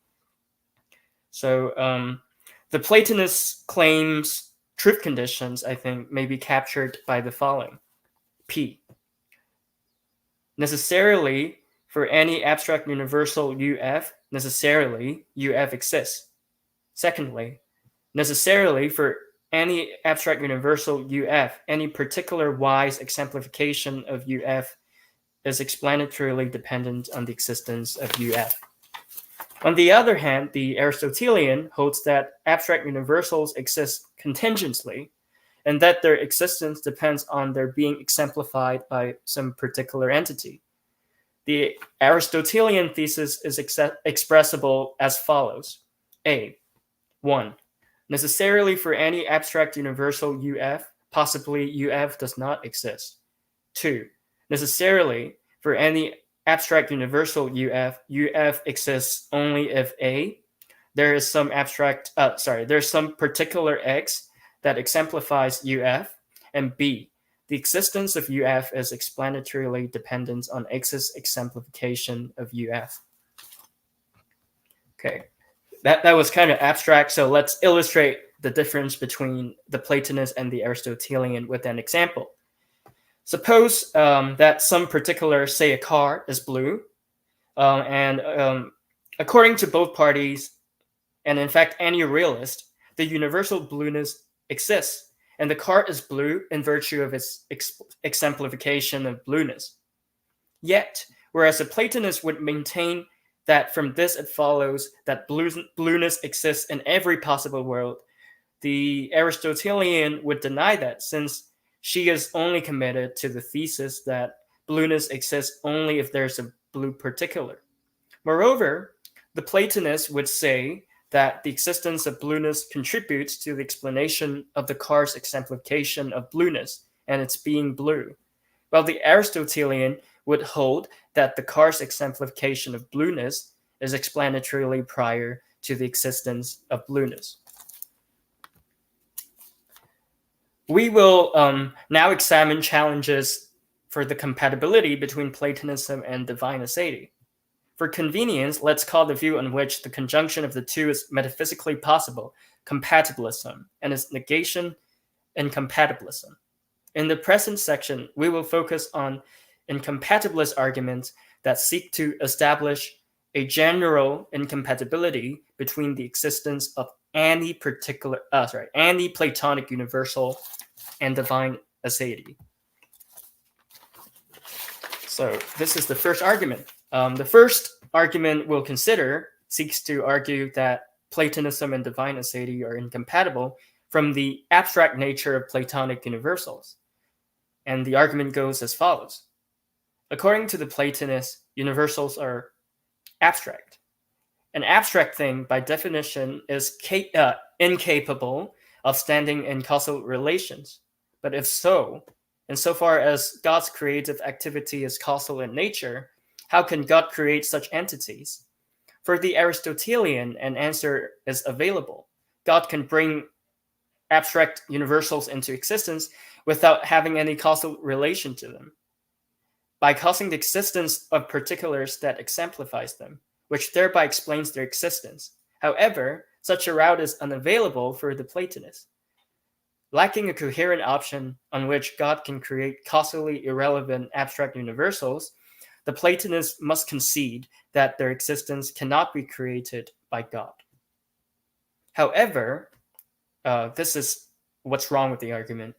So the Platonist claims truth conditions, I think, may be captured by the following. P. Necessarily, for any abstract universal UF, necessarily UF exists. Secondly, necessarily for any abstract universal UF, any particular wise exemplification of UF is explanatorily dependent on the existence of UF. On the other hand, the Aristotelian holds that abstract universals exist contingently and that their existence depends on their being exemplified by some particular entity. The Aristotelian thesis is expressible as follows. A. 1. Necessarily for any abstract universal UF, possibly UF does not exist. 2. Necessarily for any abstract universal UF exists only if A. There's some particular X that exemplifies UF, and B. The existence of UF is explanatorily dependent on X's exemplification of UF. Okay, that was kind of abstract, so let's illustrate the difference between the Platonist and the Aristotelian with an example. Suppose that some particular, say a car, is blue, and according to both parties, and in fact any realist, the universal blueness exists, and the car is blue in virtue of its exemplification of blueness. Yet, whereas a Platonist would maintain that from this it follows that blueness exists in every possible world, the Aristotelian would deny that, since she is only committed to the thesis that blueness exists only if there's a blue particular. Moreover, the Platonist would say that the existence of blueness contributes to the explanation of the car's exemplification of blueness and its being blue, while the Aristotelian would hold that the car's exemplification of blueness is explanatorily prior to the existence of blueness. We will now examine challenges for the compatibility between Platonism and divine aseity. For convenience, let's call the view on which the conjunction of the two is metaphysically possible compatibilism, and its negation incompatibilism. In the present section, we will focus on incompatibilist arguments that seek to establish a general incompatibility between the existence of any Platonic universal and divine aseity. So this is the first argument. The first argument we'll consider seeks to argue that Platonism and divine aseity are incompatible from the abstract nature of Platonic universals. And the argument goes as follows. According to the Platonists, universals are abstract. An abstract thing, by definition, is incapable of standing in causal relations. But if so, insofar as God's creative activity is causal in nature, how can God create such entities? For the Aristotelian, an answer is available. God can bring abstract universals into existence without having any causal relation to them, by causing the existence of particulars that exemplifies them, which thereby explains their existence. However, such a route is unavailable for the Platonists. Lacking a coherent option on which God can create causally irrelevant abstract universals, the Platonists must concede that their existence cannot be created by God. However, this is what's wrong with the argument.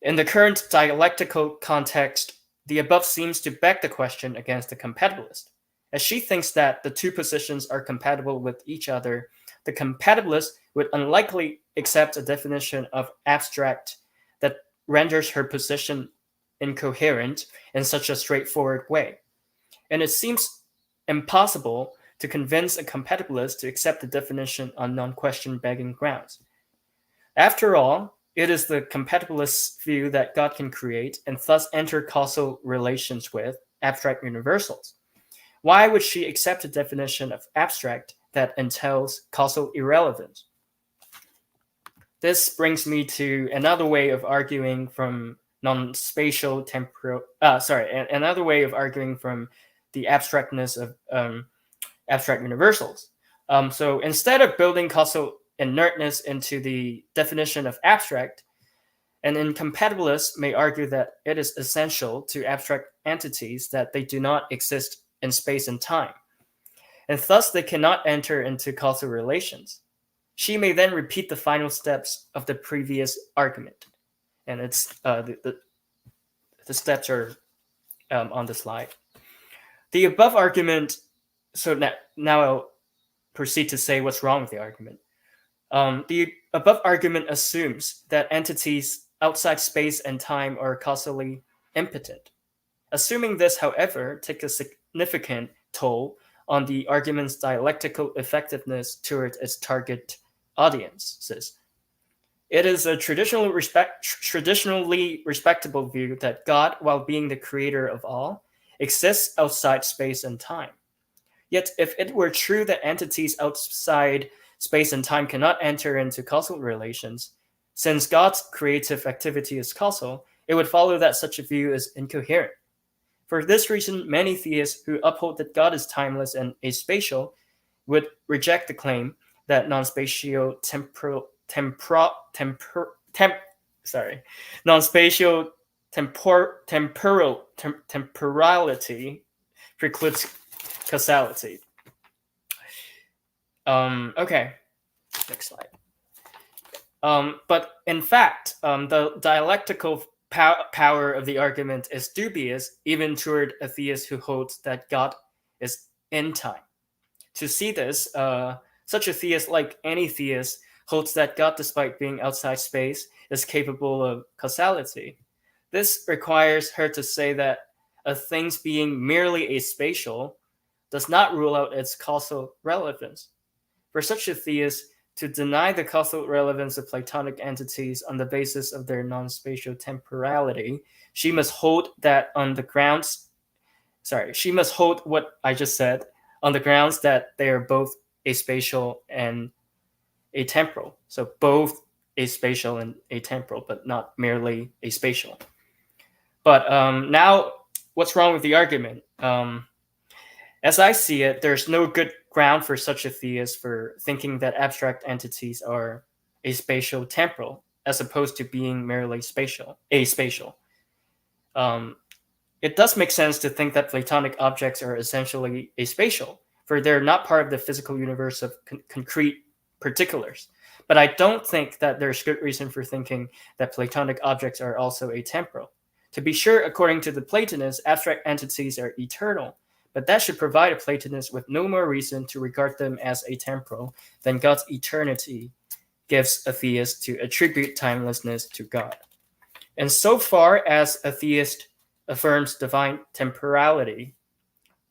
In the current dialectical context, the above seems to beg the question against the compatibilist. As she thinks that the two positions are compatible with each other, the compatibilist would unlikely accept a definition of abstract that renders her position incoherent in such a straightforward way. And it seems impossible to convince a compatibilist to accept the definition on non-question begging grounds. After all, it is the compatibilist's view that God can create and thus enter causal relations with abstract universals. Why would she accept a definition of abstract that entails causal irrelevance? This brings me to another way of arguing from non-spatial temporal. Another way of arguing from the abstractness of abstract universals. So instead of building causal inertness into the definition of abstract, an incompatibilist may argue that it is essential to abstract entities that they do not exist in space and time, and thus they cannot enter into causal relations. She may then repeat the final steps of the previous argument, and it's the steps are on the slide. The above argument. So now I'll proceed to say what's wrong with the argument. The above argument assumes that entities outside space and time are causally impotent. Assuming this, however, takes a significant toll on the argument's dialectical effectiveness toward its target audiences. It is a traditionally respectable view that God, while being the creator of all, exists outside space and time. Yet, if it were true that entities outside space and time cannot enter into causal relations, since God's creative activity is causal, it would follow that such a view is incoherent. For this reason, many theists who uphold that God is timeless and aspatial would reject the claim that non-spatial temporality precludes causality. Okay, next slide. But in fact, the dialectical power of the argument is dubious even toward a theist who holds that God is in time. To see this, such a theist, like any theist, holds that God, despite being outside space, is capable of causality. This requires her to say that a thing's being merely aspatial does not rule out its causal relevance. For such a theist, to deny the causal relevance of Platonic entities on the basis of their non-spatial temporality, she must hold that on the grounds. She must hold what I just said on the grounds that they are both aspatial and atemporal. So both aspatial and atemporal, but not merely aspatial. But now, what's wrong with the argument? As I see it, there's no good ground for such a theist for thinking that abstract entities are aspatial temporal, as opposed to being merely aspatial. It does make sense to think that Platonic objects are essentially aspatial, for they're not part of the physical universe of concrete particulars. But I don't think that there's good reason for thinking that Platonic objects are also atemporal. To be sure, according to the Platonists, abstract entities are eternal, but that should provide a Platonist with no more reason to regard them as atemporal than God's eternity gives a theist to attribute timelessness to God. And so far as a theist affirms divine temporality,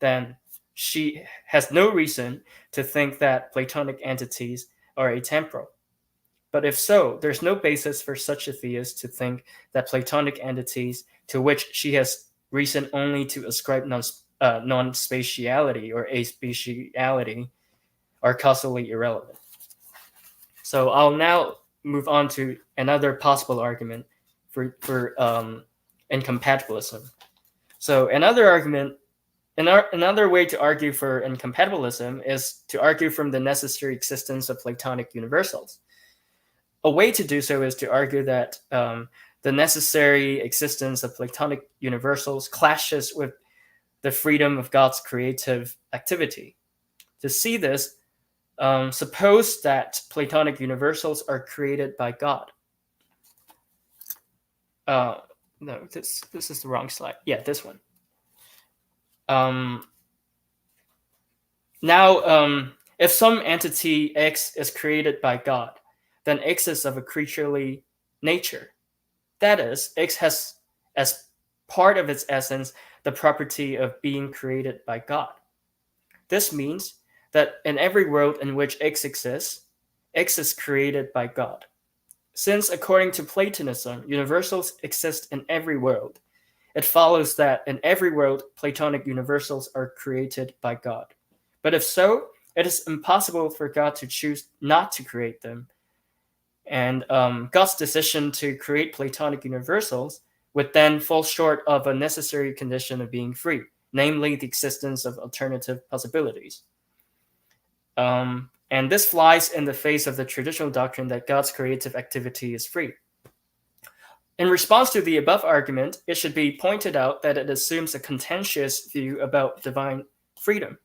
then she has no reason to think that Platonic entities are atemporal. But if so, there's no basis for such a theist to think that Platonic entities, to which she has reason only to ascribe non-spatiality or aspatiality, are causally irrelevant. So I'll now move on to another possible argument for incompatibilism. So another way to argue for incompatibilism is to argue from the necessary existence of Platonic universals. A way to do so is to argue that the necessary existence of Platonic universals clashes with the freedom of God's creative activity. To see this, suppose that Platonic universals are created by God. No, this is the wrong slide. Yeah, this one. Now, if some entity X is created by God, then X is of a creaturely nature. That is, X has as part of its essence the property of being created by God. This means that in every world in which X exists, X is created by God. Since, according to Platonism, universals exist in every world, it follows that in every world, Platonic universals are created by God. But if so, it is impossible for God to choose not to create them. And God's decision to create Platonic universals would then fall short of a necessary condition of being free, namely the existence of alternative possibilities. And this flies in the face of the traditional doctrine that God's creative activity is free. In response to the above argument, it should be pointed out that it assumes a contentious view about divine freedom.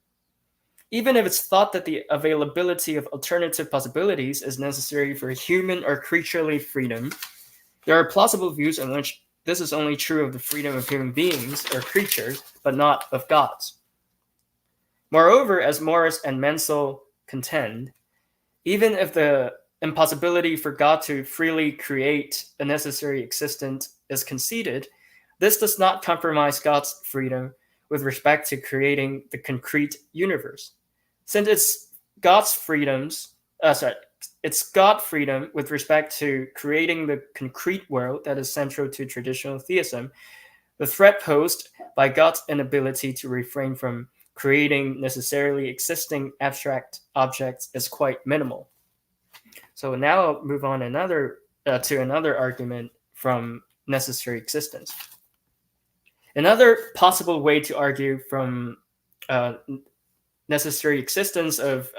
Even if it's thought that the availability of alternative possibilities is necessary for human or creaturely freedom, there are plausible views in which this is only true of the freedom of human beings or creatures, but not of gods. Moreover, as Morris and Menzel contend, even if the impossibility for God to freely create a necessary existent is conceded, This does not compromise God's freedom with respect to creating the concrete universe, since it's God freedom with respect to creating the concrete world that is central to traditional theism. The threat posed by God's inability to refrain from creating necessarily existing abstract objects is quite minimal. So now I'll move on to another argument from necessary existence. Another possible way to argue from necessary existence of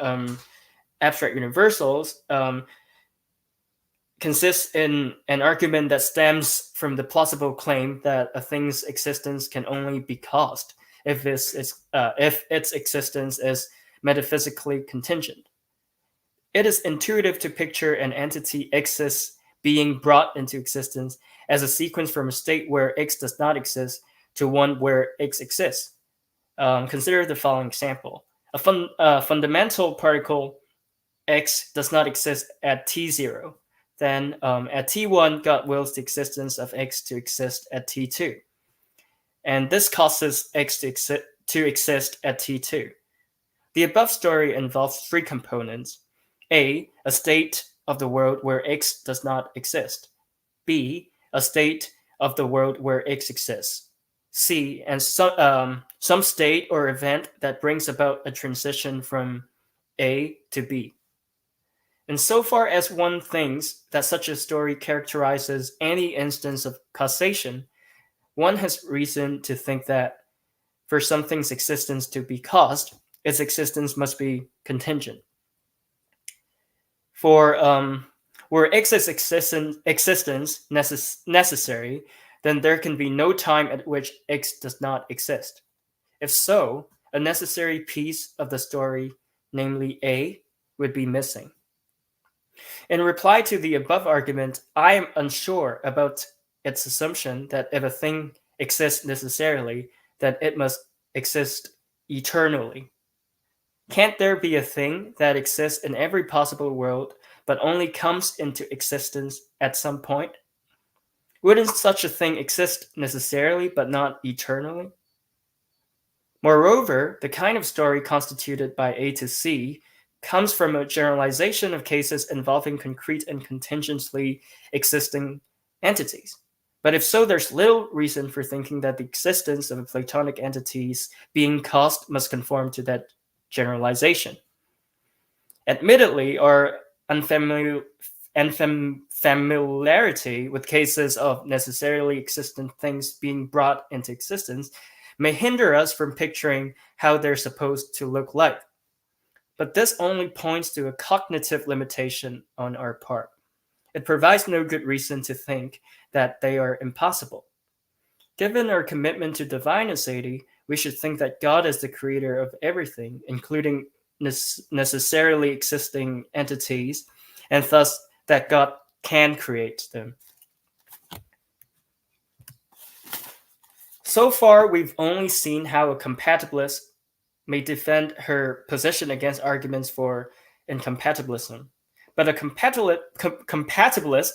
abstract universals consists in an argument that stems from the plausible claim that a thing's existence can only be caused if its existence is metaphysically contingent. It is intuitive to picture an entity X being brought into existence as a sequence from a state where X does not exist to one where X exists. Consider the following example. A fundamental particle X does not exist at t0. Then at t1, God wills the existence of X to exist at t2. And this causes X to exist at t2. The above story involves three components. A state of the world where X does not exist. B, a state of the world where X exists. C, and some state or event that brings about a transition from A to B. And so far as one thinks that such a story characterizes any instance of causation, one has reason to think that for something's existence to be caused, its existence must be contingent. For were X's existence necessary, then there can be no time at which X does not exist. If so, a necessary piece of the story, namely A, would be missing. In reply to the above argument, I am unsure about its assumption that if a thing exists necessarily, then it must exist eternally. Can't there be a thing that exists in every possible world, but only comes into existence at some point? Wouldn't such a thing exist necessarily, but not eternally? Moreover, the kind of story constituted by A to C comes from a generalization of cases involving concrete and contingently existing entities. But if so, there's little reason for thinking that the existence of Platonic entities being caused must conform to that generalization. Admittedly, our unfamiliarity with cases of necessarily existent things being brought into existence may hinder us from picturing how they're supposed to look like. But this only points to a cognitive limitation on our part. It provides no good reason to think that they are impossible. Given our commitment to divine aseity, we should think that God is the creator of everything, including necessarily existing entities, and thus that God can create them. So far, we've only seen how a compatibilist may defend her position against arguments for incompatibilism. But a compatibilist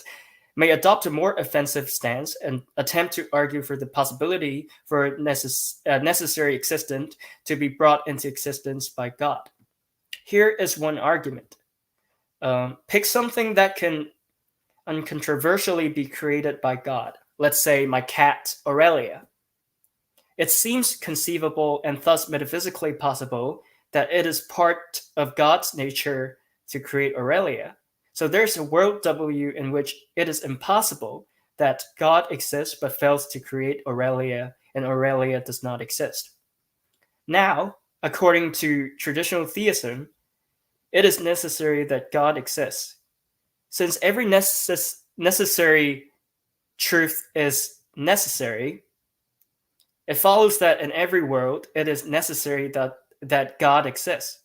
may adopt a more offensive stance and attempt to argue for the possibility for a necessary existent to be brought into existence by God. Here is one argument. Pick something that can uncontroversially be created by God. Let's say my cat, Aurelia. It seems conceivable and thus metaphysically possible that it is part of God's nature to create Aurelia. So there's a world W in which it is impossible that God exists but fails to create Aurelia, and Aurelia does not exist. Now, according to traditional theism, it is necessary that God exists. Since every necessary truth is necessary, it follows that in every world, it is necessary that God exists.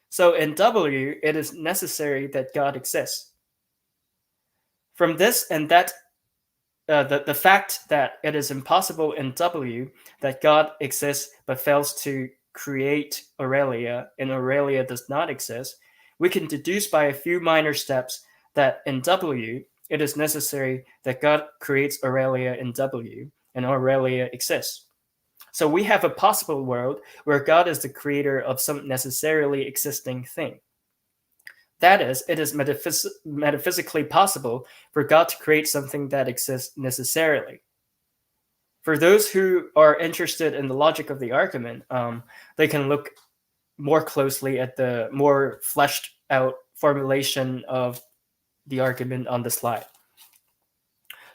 So in W, it is necessary that God exists. From this and that, the fact that it is impossible in W that God exists but fails to create Aurelia, and Aurelia does not exist, we can deduce by a few minor steps that in W, it is necessary that God creates Aurelia in W, and Aurelia exists. So we have a possible world where God is the creator of some necessarily existing thing. That is, it is metaphysically possible for God to create something that exists necessarily. For those who are interested in the logic of the argument, they can look more closely at the more fleshed out formulation of the argument on the slide.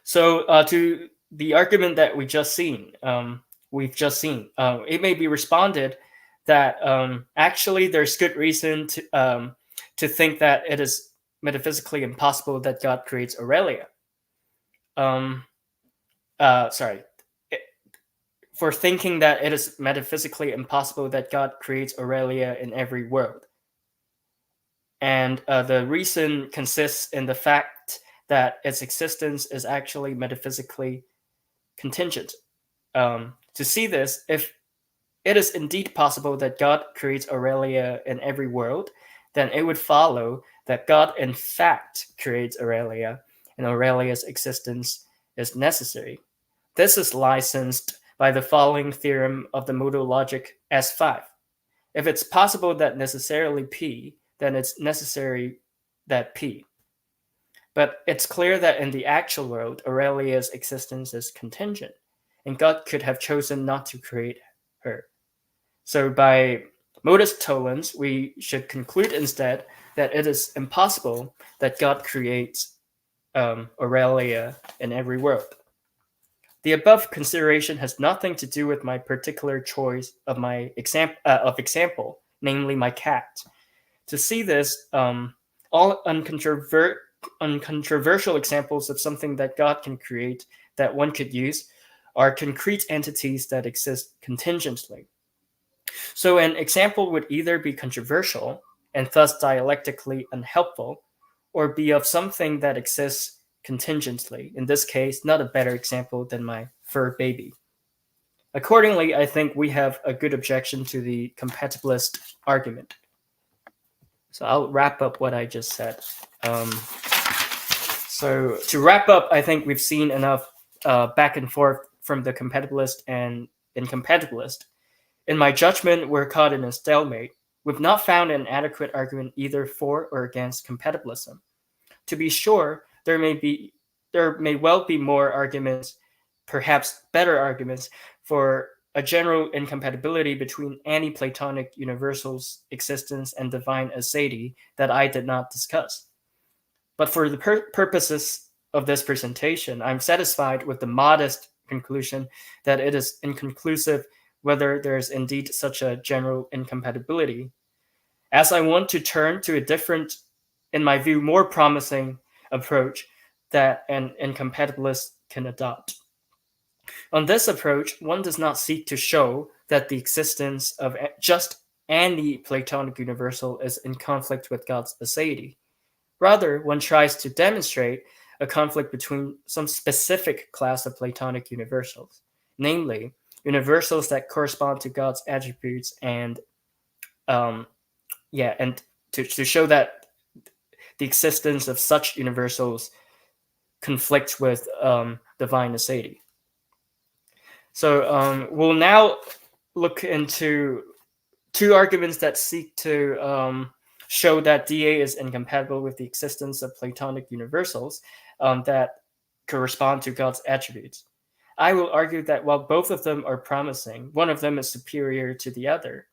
So to the argument that we've just seen, it may be responded that actually there's good reason to think that it is metaphysically impossible that God creates Aurelia. For thinking that it is metaphysically impossible that God creates Aurelia in every world. And the reason consists in the fact that its existence is actually metaphysically contingent. To see this, if it is indeed possible that God creates Aurelia in every world, then it would follow that God in fact creates Aurelia, and Aurelia's existence is necessary. This is licensed by the following theorem of the modal logic S5. If it's possible that necessarily P, then it's necessary that P. But it's clear that in the actual world, Aurelia's existence is contingent, and God could have chosen not to create her. So by modus tollens, we should conclude instead that it is impossible that God creates Aurelia in every world. The above consideration has nothing to do with my particular choice of my example, namely my cat. To see this, all uncontroversial examples of something that God can create that one could use are concrete entities that exist contingently. So an example would either be controversial and thus dialectically unhelpful, or be of something that exists contingently. In this case, not a better example than my fur baby. Accordingly, I think we have a good objection to the compatibilist argument. So I'll wrap up what I just said. So to wrap up, I think we've seen enough back and forth from the compatibilist and incompatibilist. In my judgment, we're caught in a stalemate. We've not found an adequate argument either for or against compatibilism. To be sure, there may well be more arguments, perhaps better arguments, for a general incompatibility between anti-Platonic universals' existence and divine aseity that I did not discuss. But for the purposes of this presentation, I'm satisfied with the modest conclusion that it is inconclusive whether there is indeed such a general incompatibility, as I want to turn to a different, in my view, more promising approach that an incompatibilist can adopt. On this approach, one does not seek to show that the existence of just any Platonic universal is in conflict with God's aseity. Rather, one tries to demonstrate a conflict between some specific class of Platonic universals, namely, universals that correspond to God's attributes and to show that the existence of such universals conflicts with divine aseity. So we'll now look into two arguments that seek to show that DA is incompatible with the existence of Platonic universals that correspond to God's attributes. I will argue that while both of them are promising, one of them is superior to the other.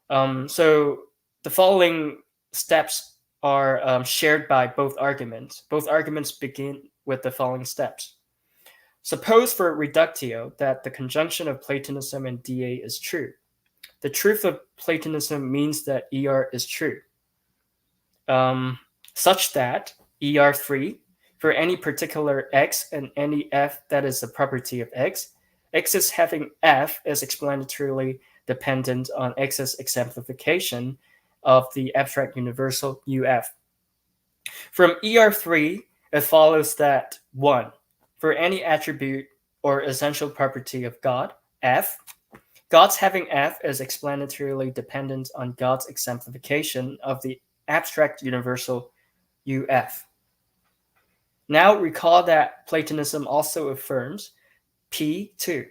So the following steps are shared by both arguments. Both arguments begin with the following steps. Suppose for reductio that the conjunction of Platonism and DA is true. The truth of Platonism means that ER is true, such that ER3, for any particular x and any f that is a property of x, x's having f is explanatorily dependent on x's exemplification of the abstract universal UF. From ER3, it follows that 1. For any attribute or essential property of God, f, God's having f is explanatorily dependent on God's exemplification of the abstract universal UF. Now recall that Platonism also affirms P2.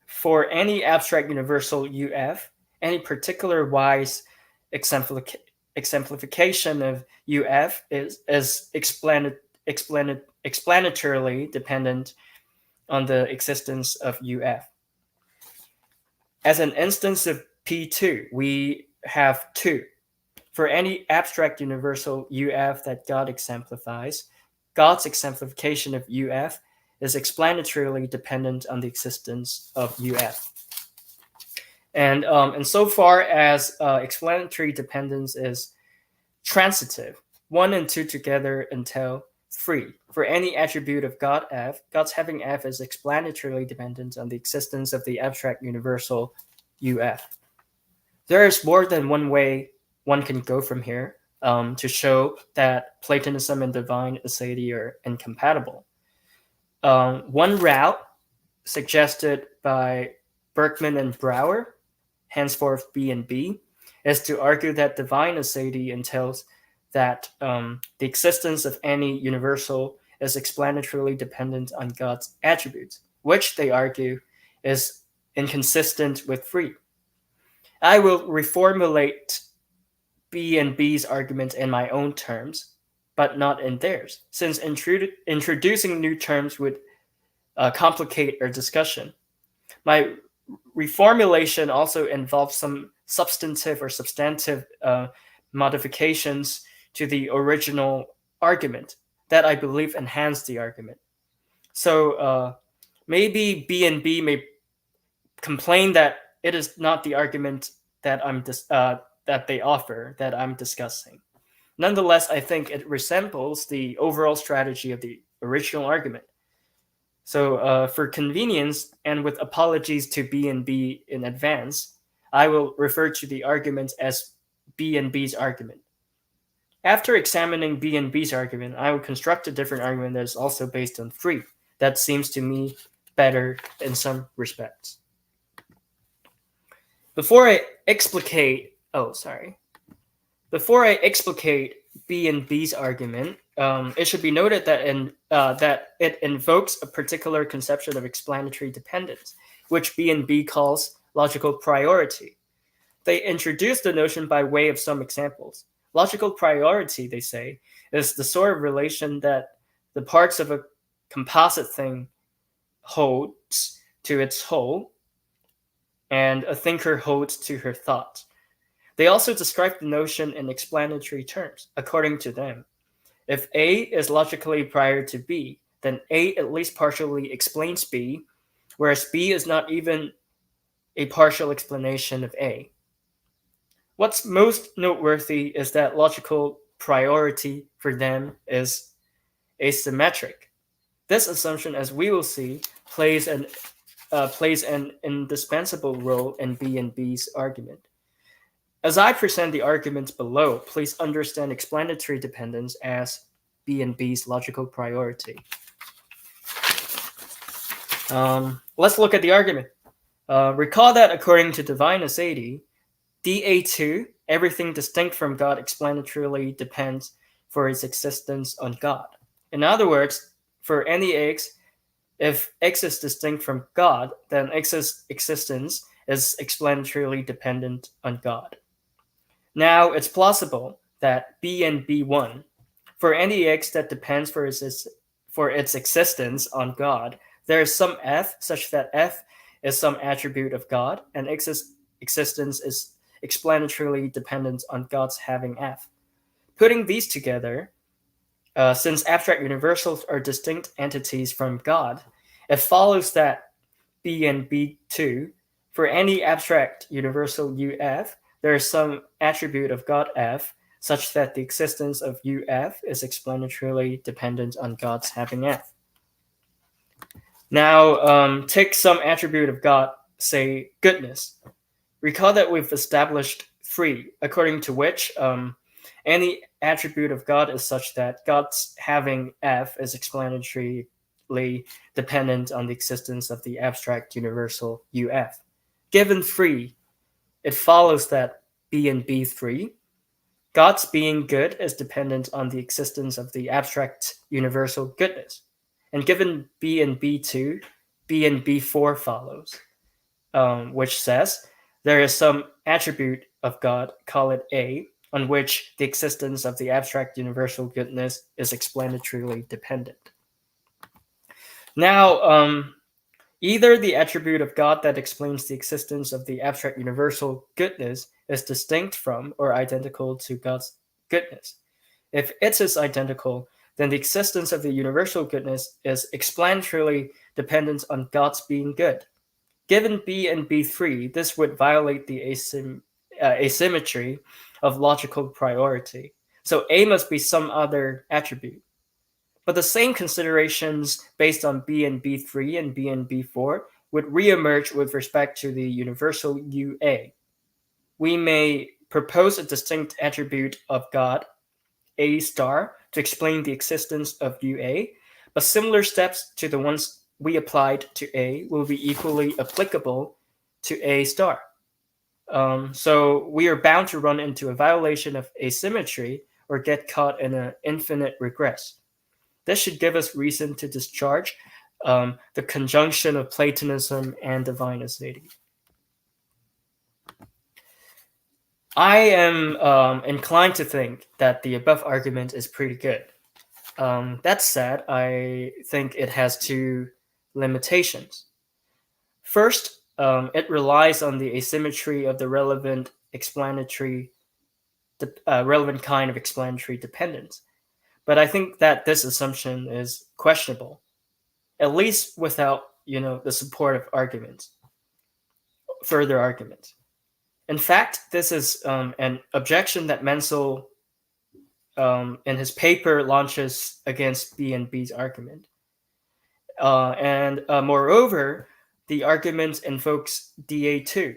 For any abstract universal UF, any particular wise exemplification of UF is explanatorily dependent on the existence of UF. As an instance of P2, we have 2. For any abstract universal UF that God exemplifies, God's exemplification of UF is explanatorily dependent on the existence of UF. And insofar as explanatory dependence is transitive, 1 and 2 together entail 3. For any attribute of God F, God's having F is explanatorily dependent on the existence of the abstract universal UF. There is more than one way one can go from here to show that Platonism and divine aseity are incompatible. One route suggested by Berkman and Brouwer, henceforth B and B, is to argue that divine aseity entails that the existence of any universal is explanatorily dependent on God's attributes, which they argue is inconsistent with free. I will reformulate B and B's argument in my own terms, but not in theirs, since introducing new terms would complicate our discussion. My reformulation also involves some substantive modifications to the original argument that I believe enhance the argument. So maybe B and B may complain that it is not the argument that that they offer that I'm discussing. Nonetheless, I think it resembles the overall strategy of the original argument. So for convenience and with apologies to B and B in advance, I will refer to the argument as B and B's argument. After examining B and B's argument, I will construct a different argument that is also based on free. That seems to me better in some respects. Before I explicate B and B's argument, it should be noted that it invokes a particular conception of explanatory dependence, which B and B calls logical priority. They introduce the notion by way of some examples. Logical priority, they say, is the sort of relation that the parts of a composite thing holds to its whole, and a thinker holds to her thought. They also describe the notion in explanatory terms. According to them, if A is logically prior to B, then A at least partially explains B, whereas B is not even a partial explanation of A. What's most noteworthy is that logical priority for them is asymmetric. This assumption, as we will see, plays an indispensable role in B and B's argument. As I present the arguments below, please understand explanatory dependence as B and B's logical priority. Let's look at the argument. Recall that according to divine aseity, DA2, everything distinct from God explanatorily depends for its existence on God. In other words, for any x, if x is distinct from God, then x's existence is explanatorily dependent on God. Now, it's plausible that B and B1, for any x that depends for its existence on God, there is some f such that f is some attribute of God, and x's existence is explanatorily dependent on God's having f. Putting these together, since abstract universals are distinct entities from God, it follows that B and B2, for any abstract universal UF, there is some attribute of God f such that the existence of UF is explanatorily dependent on God's having f. Now, take some attribute of God, say goodness. Recall that we've established three, according to which any attribute of God is such that God's having f is explanatorily dependent on the existence of the abstract universal UF. Given 3, it follows that B and B3, God's being good is dependent on the existence of the abstract universal goodness. And given B and B2, B and B4 follows, which says there is some attribute of God, call it A, on which the existence of the abstract universal goodness is explanatorily dependent. Now, either the attribute of God that explains the existence of the abstract universal goodness is distinct from or identical to God's goodness. If it is identical, then the existence of the universal goodness is explanatorily dependent on God's being good. Given B and B3, this would violate the asymmetry of logical priority. So A must be some other attribute. But the same considerations based on B and B3 and B and B4 would reemerge with respect to the universal UA. We may propose a distinct attribute of God, A star, to explain the existence of UA, but similar steps to the ones we applied to A will be equally applicable to A star. So we are bound to run into a violation of asymmetry or get caught in an infinite regress. This should give us reason to discharge the conjunction of Platonism and divine aseity. I am inclined to think that the above argument is pretty good. That said, I think it has two limitations. First, it relies on the asymmetry of the relevant kind of explanatory dependence. But I think that this assumption is questionable, at least without, the support of further arguments. In fact, this is an objection that Menzel, in his paper, launches against B and B's argument. And moreover, the argument invokes DA2,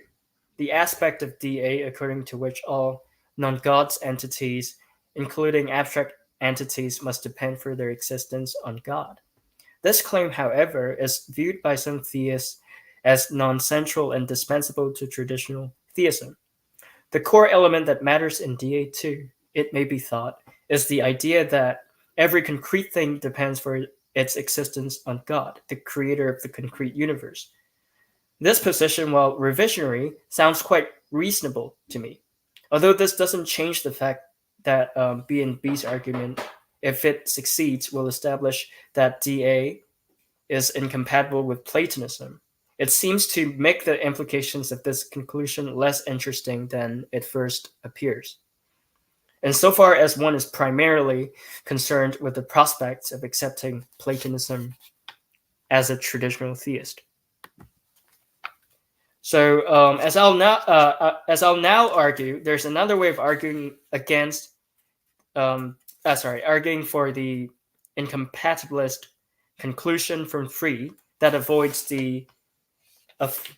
the aspect of DA according to which all non-God's entities, including abstract entities, must depend for their existence on God. This claim, however, is viewed by some theists as non-central and dispensable to traditional theism. The core element that matters in DA2, it may be thought, is the idea that every concrete thing depends for its existence on God, the creator of the concrete universe. This position, while revisionary, sounds quite reasonable to me, although this doesn't change the fact that B and B's argument, if it succeeds, will establish that DA is incompatible with Platonism. It seems to make the implications of this conclusion less interesting than it first appears. Insofar as one is primarily concerned with the prospects of accepting Platonism as a traditional theist. So, as I'll now argue, there's another way of arguing against, arguing for the incompatibilist conclusion from Free that avoids the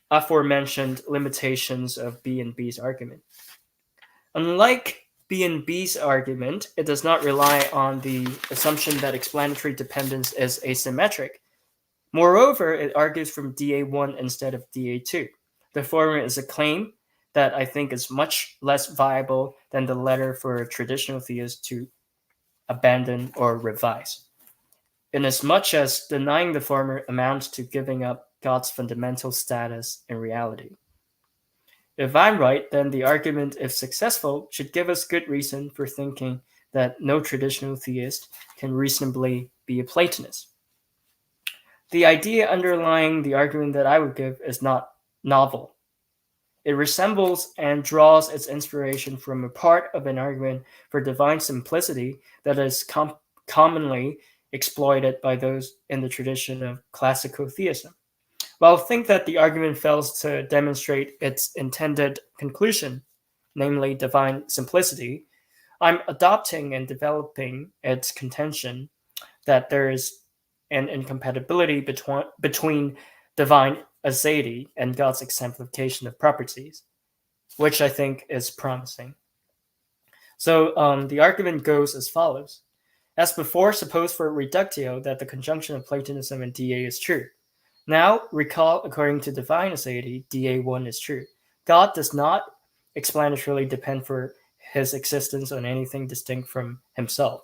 aforementioned limitations of B and B's argument. Unlike B and B's argument, it does not rely on the assumption that explanatory dependence is asymmetric. Moreover, it argues from DA1 instead of DA2. The former is a claim that I think is much less viable than the latter for a traditional theist to abandon or revise, inasmuch as denying the former amounts to giving up God's fundamental status in reality. If I'm right, then the argument, if successful, should give us good reason for thinking that no traditional theist can reasonably be a Platonist. The idea underlying the argument that I would give is not novel. It resembles and draws its inspiration from a part of an argument for divine simplicity that is commonly exploited by those in the tradition of classical theism. While I think that the argument fails to demonstrate its intended conclusion, namely divine simplicity, I'm adopting and developing its contention that there is an incompatibility between divine aseity and God's exemplification of properties, which I think is promising. So the argument goes as follows. As before, suppose for reductio that the conjunction of Platonism and DA is true. Now, recall, according to divine aseity, DA1 is true. God does not explanatorily depend for his existence on anything distinct from himself.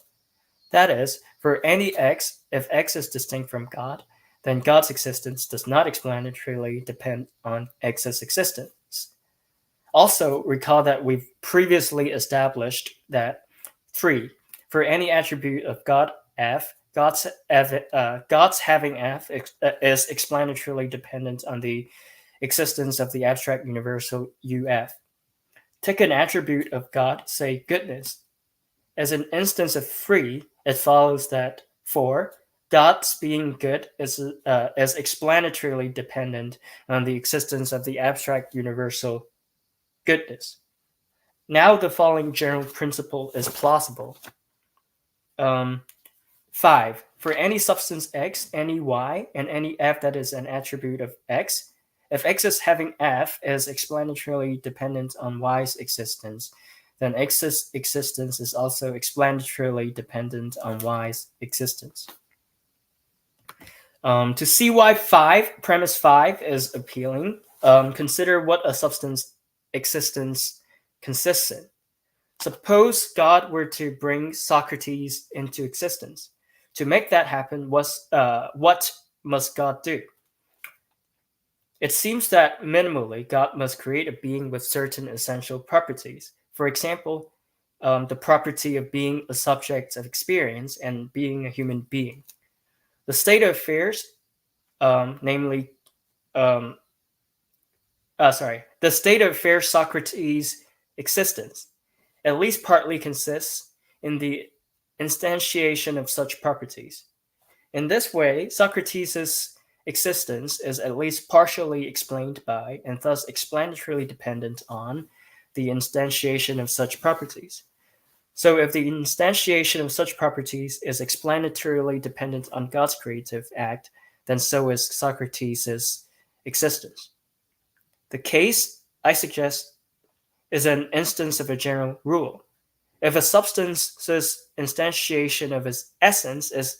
That is, for any x, if x is distinct from God, then God's existence does not explanatorily depend on X's existence. Also, recall that we've previously established that 3. For any attribute of God F, God's having F is explanatorily dependent on the existence of the abstract universal UF. Take an attribute of God, say goodness. As an instance of 3, it follows that 4. God's being good is explanatorily dependent on the existence of the abstract universal goodness. Now the following general principle is plausible. 5. For any substance X, any Y, and any F that is an attribute of X, if X's having F is explanatorily dependent on Y's existence, then X's existence is also explanatorily dependent on Y's existence. To see why premise 5 is appealing, consider what a substance existence consists in. Suppose God were to bring Socrates into existence. To make that happen, what must God do? It seems that minimally, God must create a being with certain essential properties. For example, the property of being a subject of experience and being a human being. The state of affairs, the state of affairs Socrates' existence, at least partly consists in the instantiation of such properties. In this way, Socrates' existence is at least partially explained by, and thus explanatorily dependent on, the instantiation of such properties. So if the instantiation of such properties is explanatorily dependent on God's creative act, then so is Socrates' existence. The case, I suggest, is an instance of a general rule. If a substance's instantiation of its essence is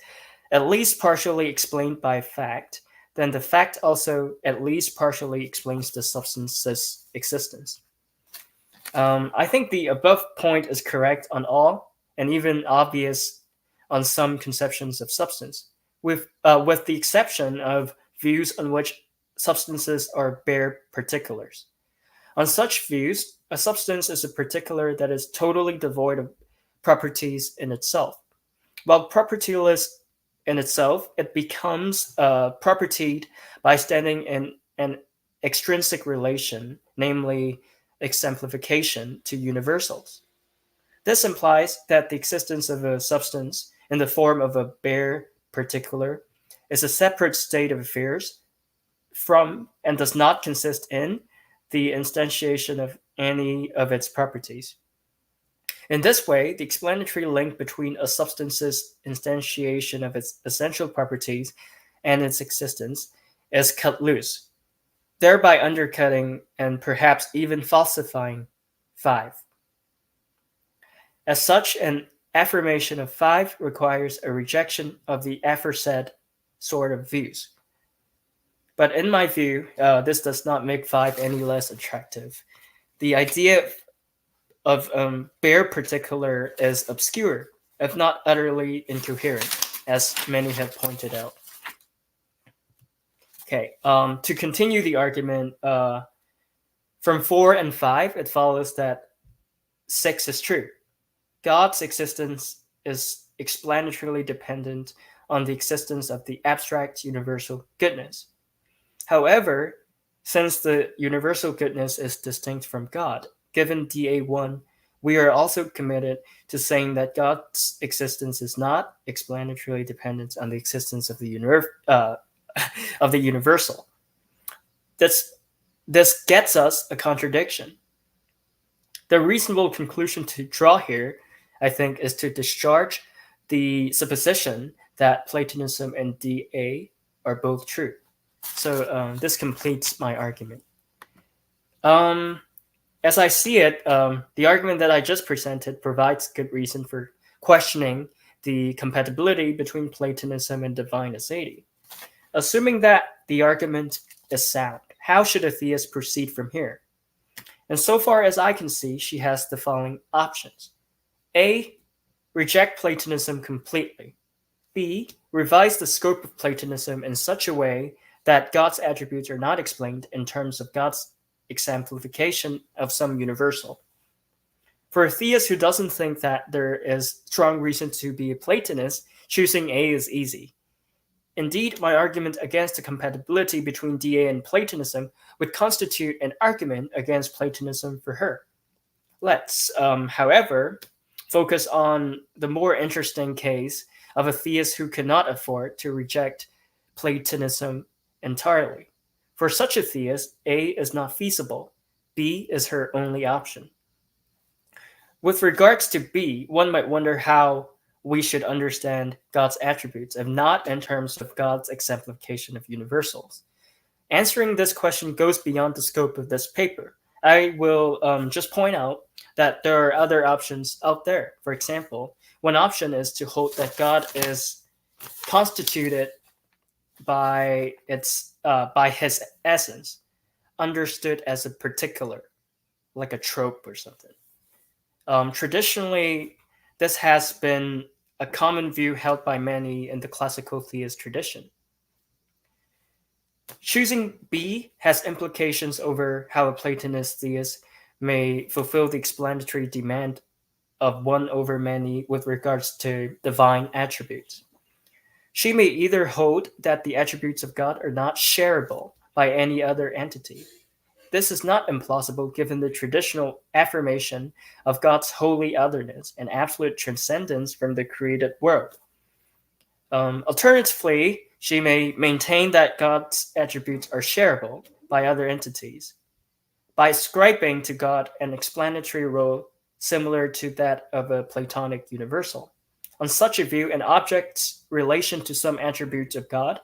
at least partially explained by fact, then the fact also at least partially explains the substance's existence. I think the above point is correct on all, and even obvious on some conceptions of substance, with the exception of views on which substances are bare particulars. On such views, a substance is a particular that is totally devoid of properties in itself. While propertyless in itself, it becomes propertied by standing in an extrinsic relation, namely exemplification, to universals. This implies that the existence of a substance in the form of a bare particular is a separate state of affairs from and does not consist in the instantiation of any of its properties. In this way, the explanatory link between a substance's instantiation of its essential properties and its existence is cut loose, thereby undercutting and perhaps even falsifying 5. As such, an affirmation of 5 requires a rejection of the aforesaid sort of views. But in my view, this does not make 5 any less attractive. The idea of bare particular is obscure, if not utterly incoherent, as many have pointed out. Okay, to continue the argument, from 4 and 5, it follows that 6 is true. God's existence is explanatorily dependent on the existence of the abstract universal goodness. However, since the universal goodness is distinct from God, given DA1, we are also committed to saying that God's existence is not explanatorily dependent on the existence of the universal. This gets us a contradiction. The reasonable conclusion to draw here, I think, is to discharge the supposition that Platonism and DA are both true. So this completes my argument. As I see it, the argument that I just presented provides good reason for questioning the compatibility between Platonism and divine aseity. Assuming that the argument is sound, how should a theist proceed from here? And so far as I can see, she has the following options. A, reject Platonism completely. B, revise the scope of Platonism in such a way that God's attributes are not explained in terms of God's exemplification of some universal. For a theist who doesn't think that there is strong reason to be a Platonist, choosing A is easy. Indeed, my argument against the compatibility between DA and Platonism would constitute an argument against Platonism for her. Let's, however, focus on the more interesting case of a theist who cannot afford to reject Platonism entirely. For such a theist, A is not feasible. B is her only option. With regards to B, one might wonder how we should understand God's attributes, if not in terms of God's exemplification of universals. Answering this question goes beyond the scope of this paper. I will just point out that there are other options out there. For example, one option is to hold that God is constituted by his essence, understood as a particular, like a trope or something. Traditionally, this has been a common view held by many in the classical theist tradition. Choosing B has implications over how a Platonist theist may fulfill the explanatory demand of one over many with regards to divine attributes. She may either hold that the attributes of God are not shareable by any other entity. This is not implausible given the traditional affirmation of God's holy otherness and absolute transcendence from the created world. Alternatively, she may maintain that God's attributes are shareable by other entities, by ascribing to God an explanatory role similar to that of a Platonic universal. On such a view, an object's relation to some attributes of God,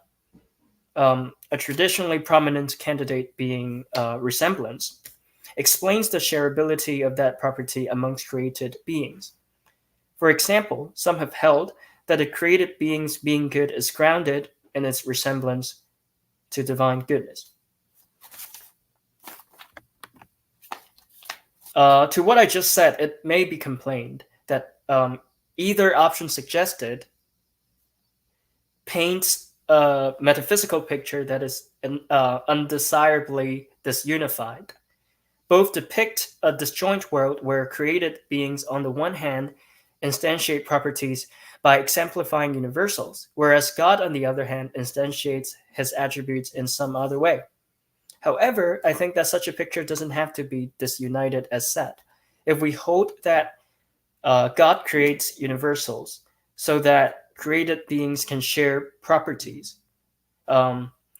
a traditionally prominent candidate being resemblance, explains the shareability of that property amongst created beings. For example, some have held that a created being's being good is grounded in its resemblance to divine goodness. To what I just said, it may be complained that either option suggested paints a metaphysical picture that is undesirably disunified. Both depict a disjoint world where created beings, on the one hand, instantiate properties by exemplifying universals, whereas God, on the other hand, instantiates his attributes in some other way. However, I think that such a picture doesn't have to be disunited as said. If we hold that God creates universals so that created beings can share properties,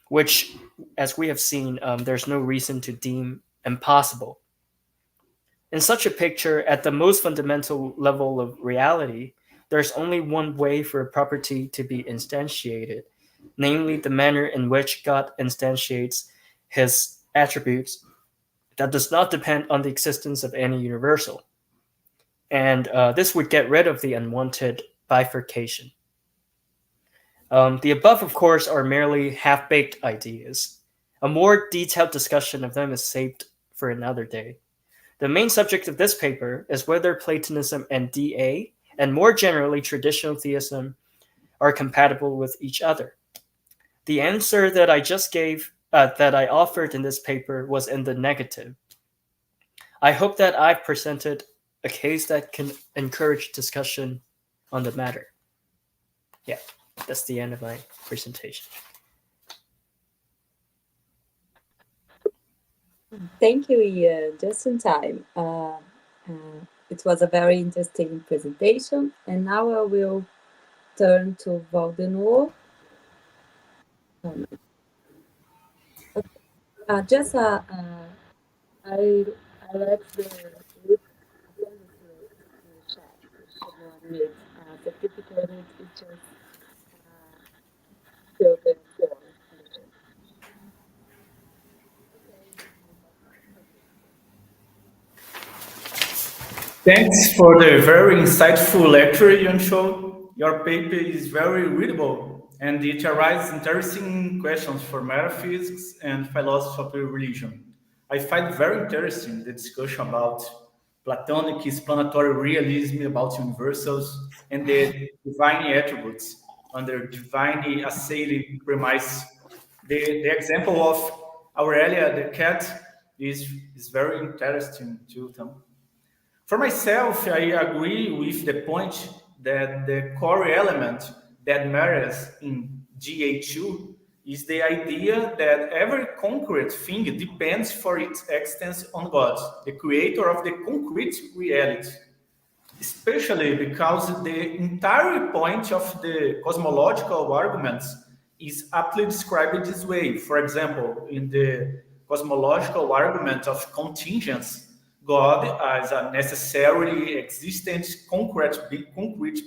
which, as we have seen, there's no reason to deem impossible. In such a picture, at the most fundamental level of reality, there's only one way for a property to be instantiated, namely the manner in which God instantiates his attributes that does not depend on the existence of any universal. And this would get rid of the unwanted bifurcation. The above, of course, are merely half-baked ideas. A more detailed discussion of them is saved for another day. The main subject of this paper is whether Platonism and DA, and more generally traditional theism, are compatible with each other. The answer that I just gave, that I offered in this paper, was in the negative. I hope that I've presented a case that can encourage discussion on the matter. Yeah, that's the end of my presentation. Thank you, Ian. Just in time. It was a very interesting presentation. And now I will turn to Valdenor. Just I let the chat. Someone made certificated. It just fill the form. Thanks for the very insightful lecture, Ian Cho. Your paper is very readable and it arises interesting questions for metaphysics and philosophy of religion. I find very interesting the discussion about Platonic explanatory realism about universals and the divine attributes. under divine aseity premise. The example of Aurelia the cat is very interesting to them. For myself, I agree with the point that the core element that matters in GA2 is the idea that every concrete thing depends for its extent on God, the creator of the concrete reality. Especially because the entire point of the cosmological arguments is aptly described this way. For example, in the cosmological argument of contingence, God, as a necessarily existent concrete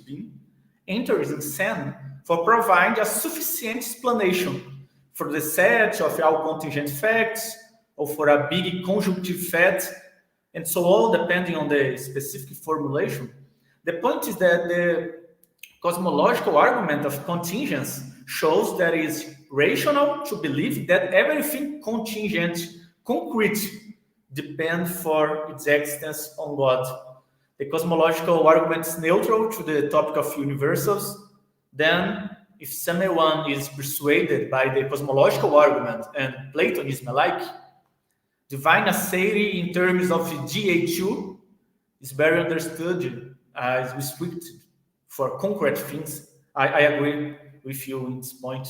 being, enters in scene for providing a sufficient explanation for the set of all contingent facts, or for a big conjunctive fact, and so on, depending on the specific formulation. The point is that the cosmological argument of contingence shows that it is rational to believe that everything contingent, concrete, depends for its existence on God. The cosmological argument is neutral to the topic of universals. Then, if someone is persuaded by the cosmological argument and Platonism alike, divine aseity in terms of GA2 is better understood as restricted for concrete things. I agree with you in this point.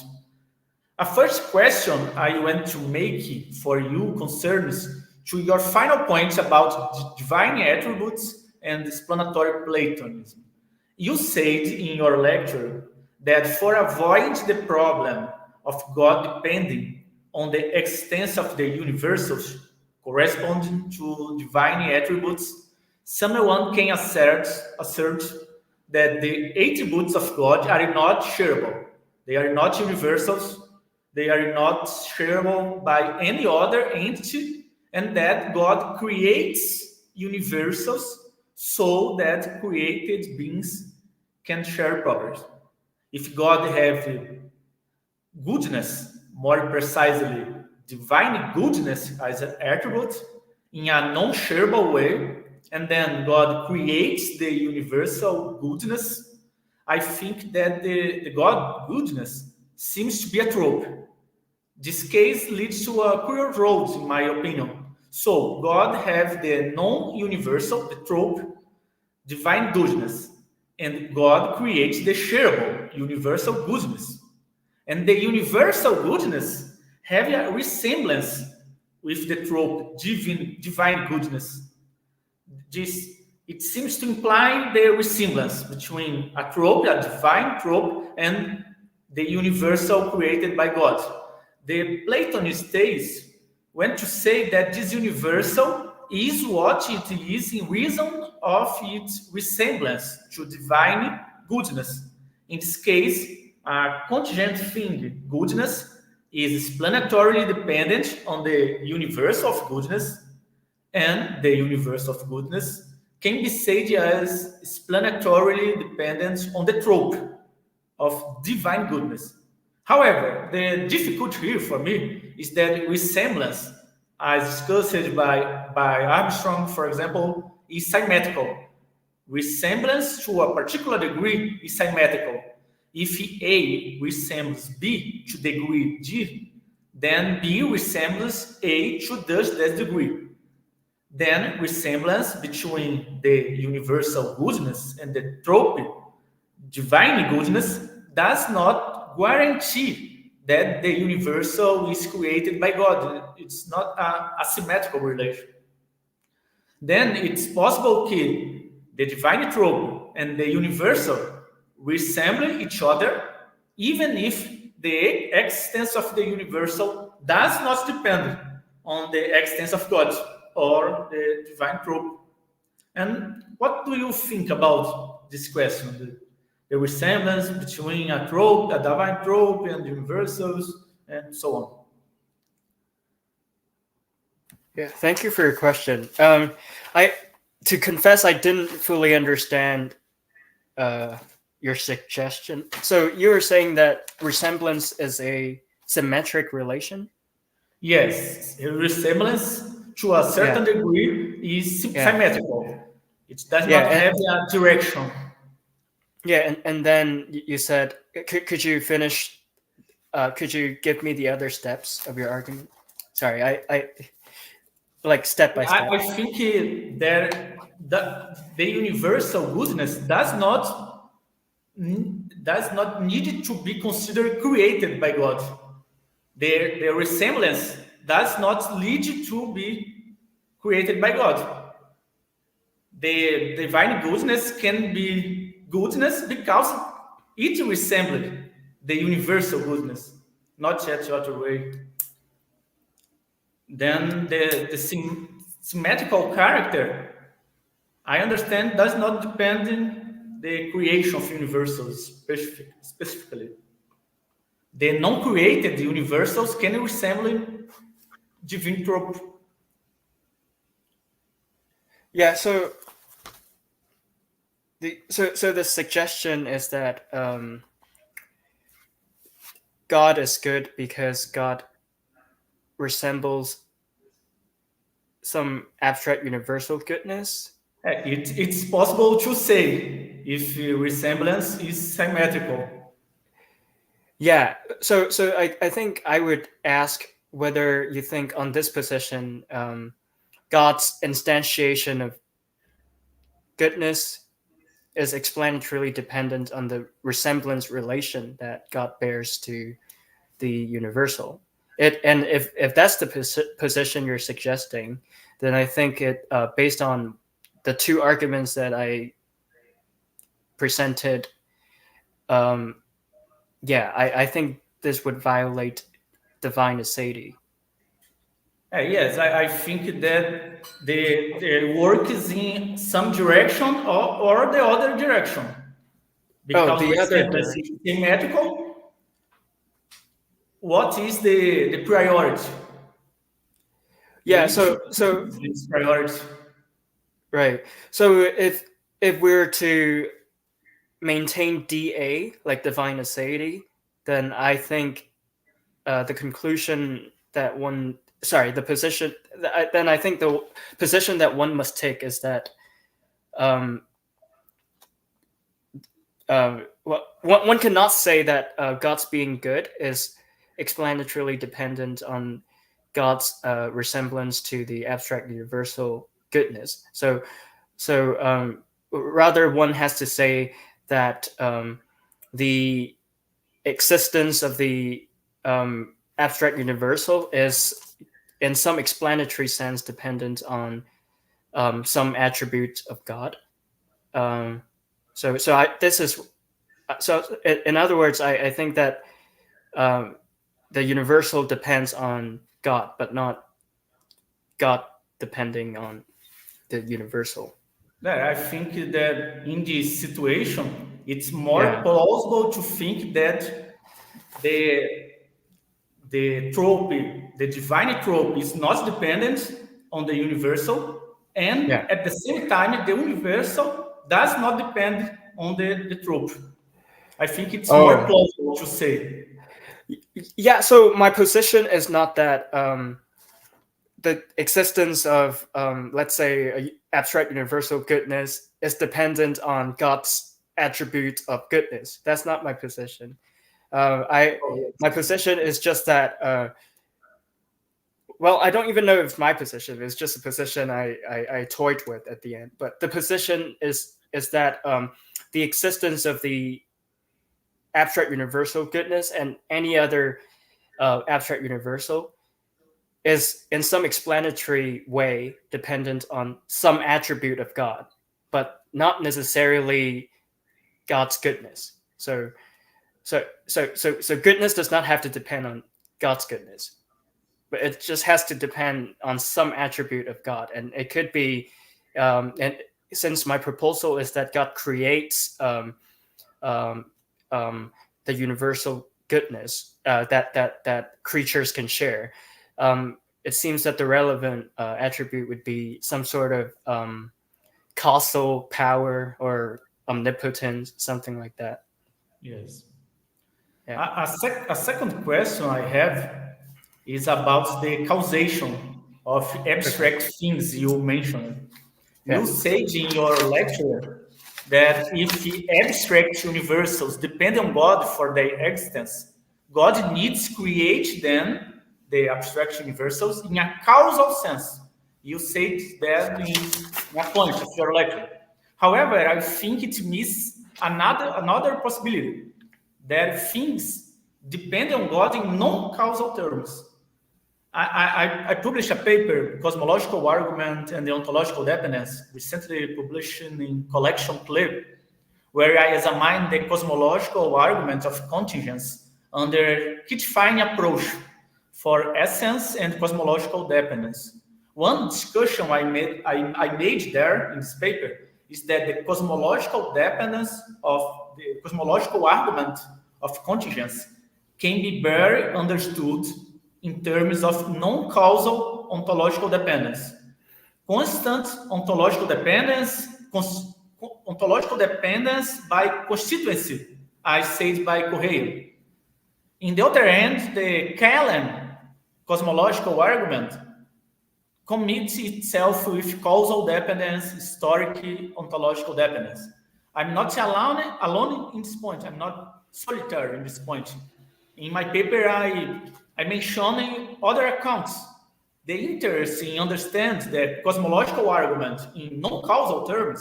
A first question I want to make for you concerns to your final point about divine attributes and explanatory Platonism. You said in your lecture that for avoid the problem of God depending on the extent of the universals corresponding to divine attributes, someone can assert that the attributes of God are not shareable. They are not universals. They are not shareable by any other entity, and that God creates universals so that created beings can share properties. If God have goodness, more precisely, divine goodness as an attribute in a non-shareable way, and then God creates the universal goodness, I think that the God goodness seems to be a trope. This case leads to a crossroads, in my opinion. So God have the non-universal, the trope, divine goodness, and God creates the shareable, universal goodness. And the universal goodness have a resemblance with the trope, divine goodness. It seems to imply the resemblance between a trope, a divine trope, and the universal created by God. The Platonist days went to say that this universal is what it is in reason of its resemblance to divine goodness. In this case, a contingent thing, goodness, is explanatorily dependent on the universe of goodness, and the universe of goodness can be said as explanatorily dependent on the trope of divine goodness. However, the difficulty here for me is that resemblance, as discussed by Armstrong, for example, is symmetrical. Resemblance to a particular degree is symmetrical. If A resembles B to degree D, then B resembles A to that degree. Then resemblance between the universal goodness and the trope, divine goodness, does not guarantee that the universal is created by God. It's not a symmetrical relation. Then it's possible that the divine trope and the universal resemble each other, even if the existence of the universal does not depend on the existence of God or the divine trope. And what do you think about this question? The resemblance between a trope, a divine trope, and universals, and so on. Yeah, thank you for your question. To confess, I didn't fully understand your suggestion. So you were saying that resemblance is a symmetric relation? Yes, a resemblance to a certain degree is symmetrical. It does not have a direction. Yeah, and then you said, could you finish? Could you give me the other steps of your argument? Sorry, I like step by step. I think the universal goodness does not need to be considered created by God. The resemblance does not lead to be created by God. The divine goodness can be goodness because it resembled the universal goodness, not yet the other way. Then the symmetrical character, I understand, does not depend on the creation of universals specifically. The non-created universals can resemble divine trope. Yeah, so the suggestion is that God is good because God resembles some abstract universal goodness. It's possible to say if resemblance is symmetrical. Yeah, so I think I would ask whether you think on this position, God's instantiation of goodness is explanatorily dependent on the resemblance relation that God bears to the universal. And if that's the position you're suggesting, then I think it based on the two arguments that I presented, I think this would violate divine aseity. Yes, I think that the work is in some direction or the other direction. Because the other resemblance is symmetrical, what is the priority? Yeah, so it's priority. Right. So if we're to maintain DA, like divine aseity, then I think the conclusion that one, sorry, the position, then I think the position that one must take is that one cannot say that God's being good is explanatorily dependent on God's resemblance to the abstract universal goodness. So rather, one has to say that the existence of the abstract universal is, in some explanatory sense, dependent on some attribute of God. In other words, I think that the universal depends on God, but not God depending on the universal. I think that in this situation, it's more plausible to think that the trope, the divine trope, is not dependent on the universal, and at the same time, the universal does not depend on the trope. I think it's more plausible to say. Yeah, so my position is not that the existence of, let's say, an abstract universal goodness is dependent on God's attribute of goodness. That's not my position. My position is just that, well, I don't even know if it's my position. It's just a position I toyed with at the end. But the position is that the existence of the abstract universal goodness and any other abstract universal is in some explanatory way dependent on some attribute of God, but not necessarily God's goodness. So goodness does not have to depend on God's goodness, but it just has to depend on some attribute of God. And it could be, and since my proposal is that God creates the universal goodness that creatures can share, it seems that the relevant attribute would be some sort of causal power or omnipotence, something like that. Yes. Yeah. A second question I have is about the causation of abstract things you mentioned. You said in your lecture that if the abstract universals depend on God for their existence, God needs to create then the abstract universals in a causal sense. You said that in a point of your lecture. However, I think it misses another possibility, that things depend on God in non-causal terms. I published a paper, Cosmological Argument and the Ontological Dependence, recently published in Collection Clip, where I examine the cosmological argument of contingence under Hitchfine approach for essence and cosmological dependence. One discussion I made there in this paper is that the cosmological dependence of the cosmological argument of contingence can be better understood in terms of non-causal ontological dependence. Constant ontological dependence, ontological dependence by constituency, as said by Correia. In the other end, the KLM cosmological argument commits itself with causal dependence, historic ontological dependence. I'm not alone in this point. I'm not solitary in this point. In my paper, I mention other accounts. The interest in understand the cosmological argument in non-causal terms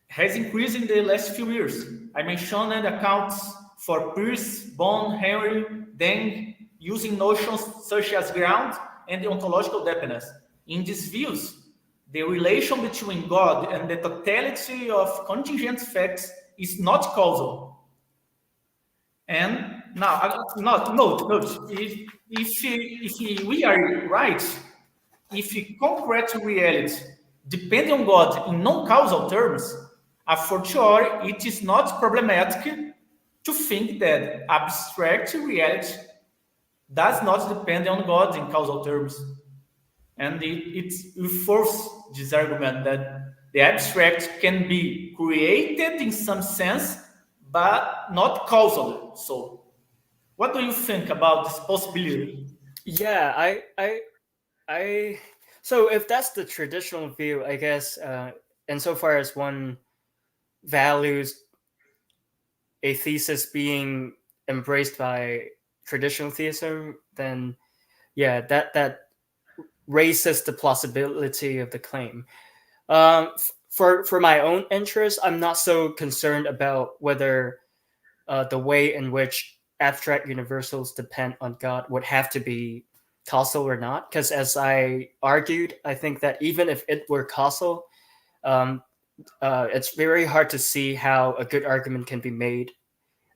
has increased in the last few years. I mentioned accounts for Peirce, Bohm, Henry, Deng, using notions such as ground and the ontological dependence. In these views, the relation between God and the totality of contingent facts is not causal. And now, note, if we are right, if concrete reality depends on God in non-causal terms, a fortiori it is not problematic to think that abstract reality does not depend on God in causal terms. And it reinforces this argument that the abstract can be created in some sense, but not causally. So, what do you think about this possibility? Yeah, so if that's the traditional view, I guess, insofar as one values a thesis being embraced by traditional theism, then yeah, that raises the plausibility of the claim. For my own interest, I'm not so concerned about whether the way in which abstract universals depend on God would have to be causal or not. Because as I argued, I think that even if it were causal, it's very hard to see how a good argument can be made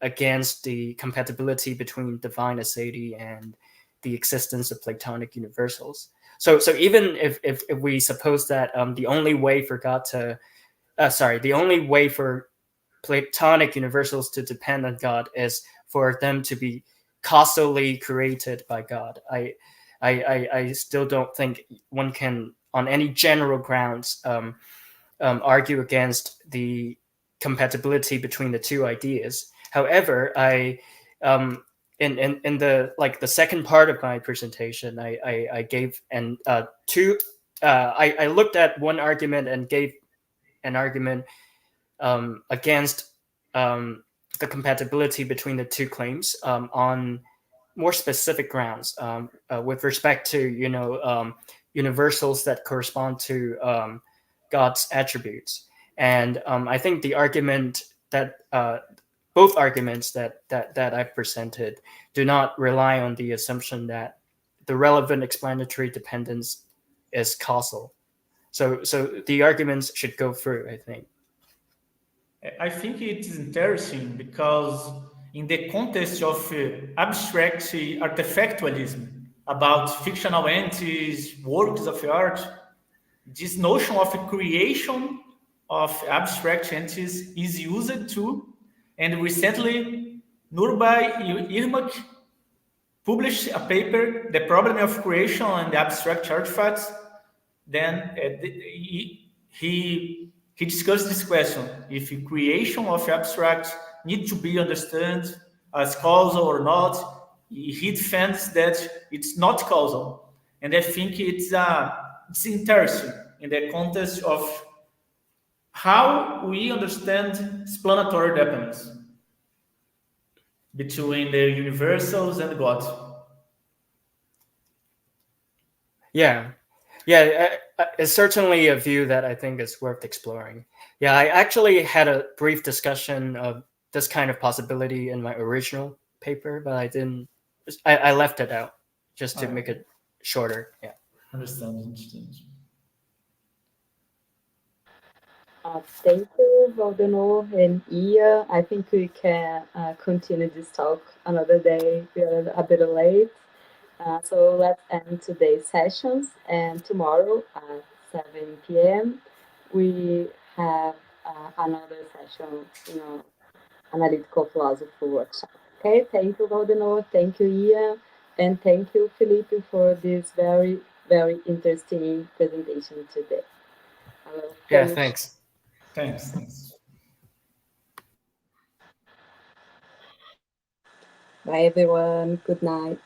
against the compatibility between divine aseity and the existence of Platonic universals. So even if we suppose that the only way for Platonic universals to depend on God is for them to be causally created by God, I still don't think one can, on any general grounds, argue against the compatibility between the two ideas. However, in the second part of my presentation, I gave I looked at one argument and gave an argument against the compatibility between the two claims on more specific grounds with respect to universals that correspond to God's attributes. And I think the argument that both arguments that I've presented do not rely on the assumption that the relevant explanatory dependence is causal. So the arguments should go through, I think. I think it is interesting because in the context of abstract artifactualism about fictional entities, works of art, this notion of creation of abstract entities is used too. And recently, Nurbay Irmak published a paper, The Problem of Creation and Abstract Artifacts. Then he discussed this question, if creation of abstract need to be understood as causal or not. He defends that it's not causal. And I think it's interesting in the context of how we understand explanatory dependence between the universals and God. Yeah, it's certainly a view that I think is worth exploring. Yeah, I actually had a brief discussion of this kind of possibility in my original paper, but I didn't. I left it out just to make it shorter. Yeah. Understand. Thank you, Valdemar and Ia. I think we can continue this talk another day. We are a bit late. So let's end today's sessions. And tomorrow at 7 p.m., we have another session, analytical philosophy workshop. Okay, thank you, Valdemar. Thank you, Ia. And thank you, Filipe, for this very, very interesting presentation today. Yeah, thanks. Thanks. Bye, everyone. Good night.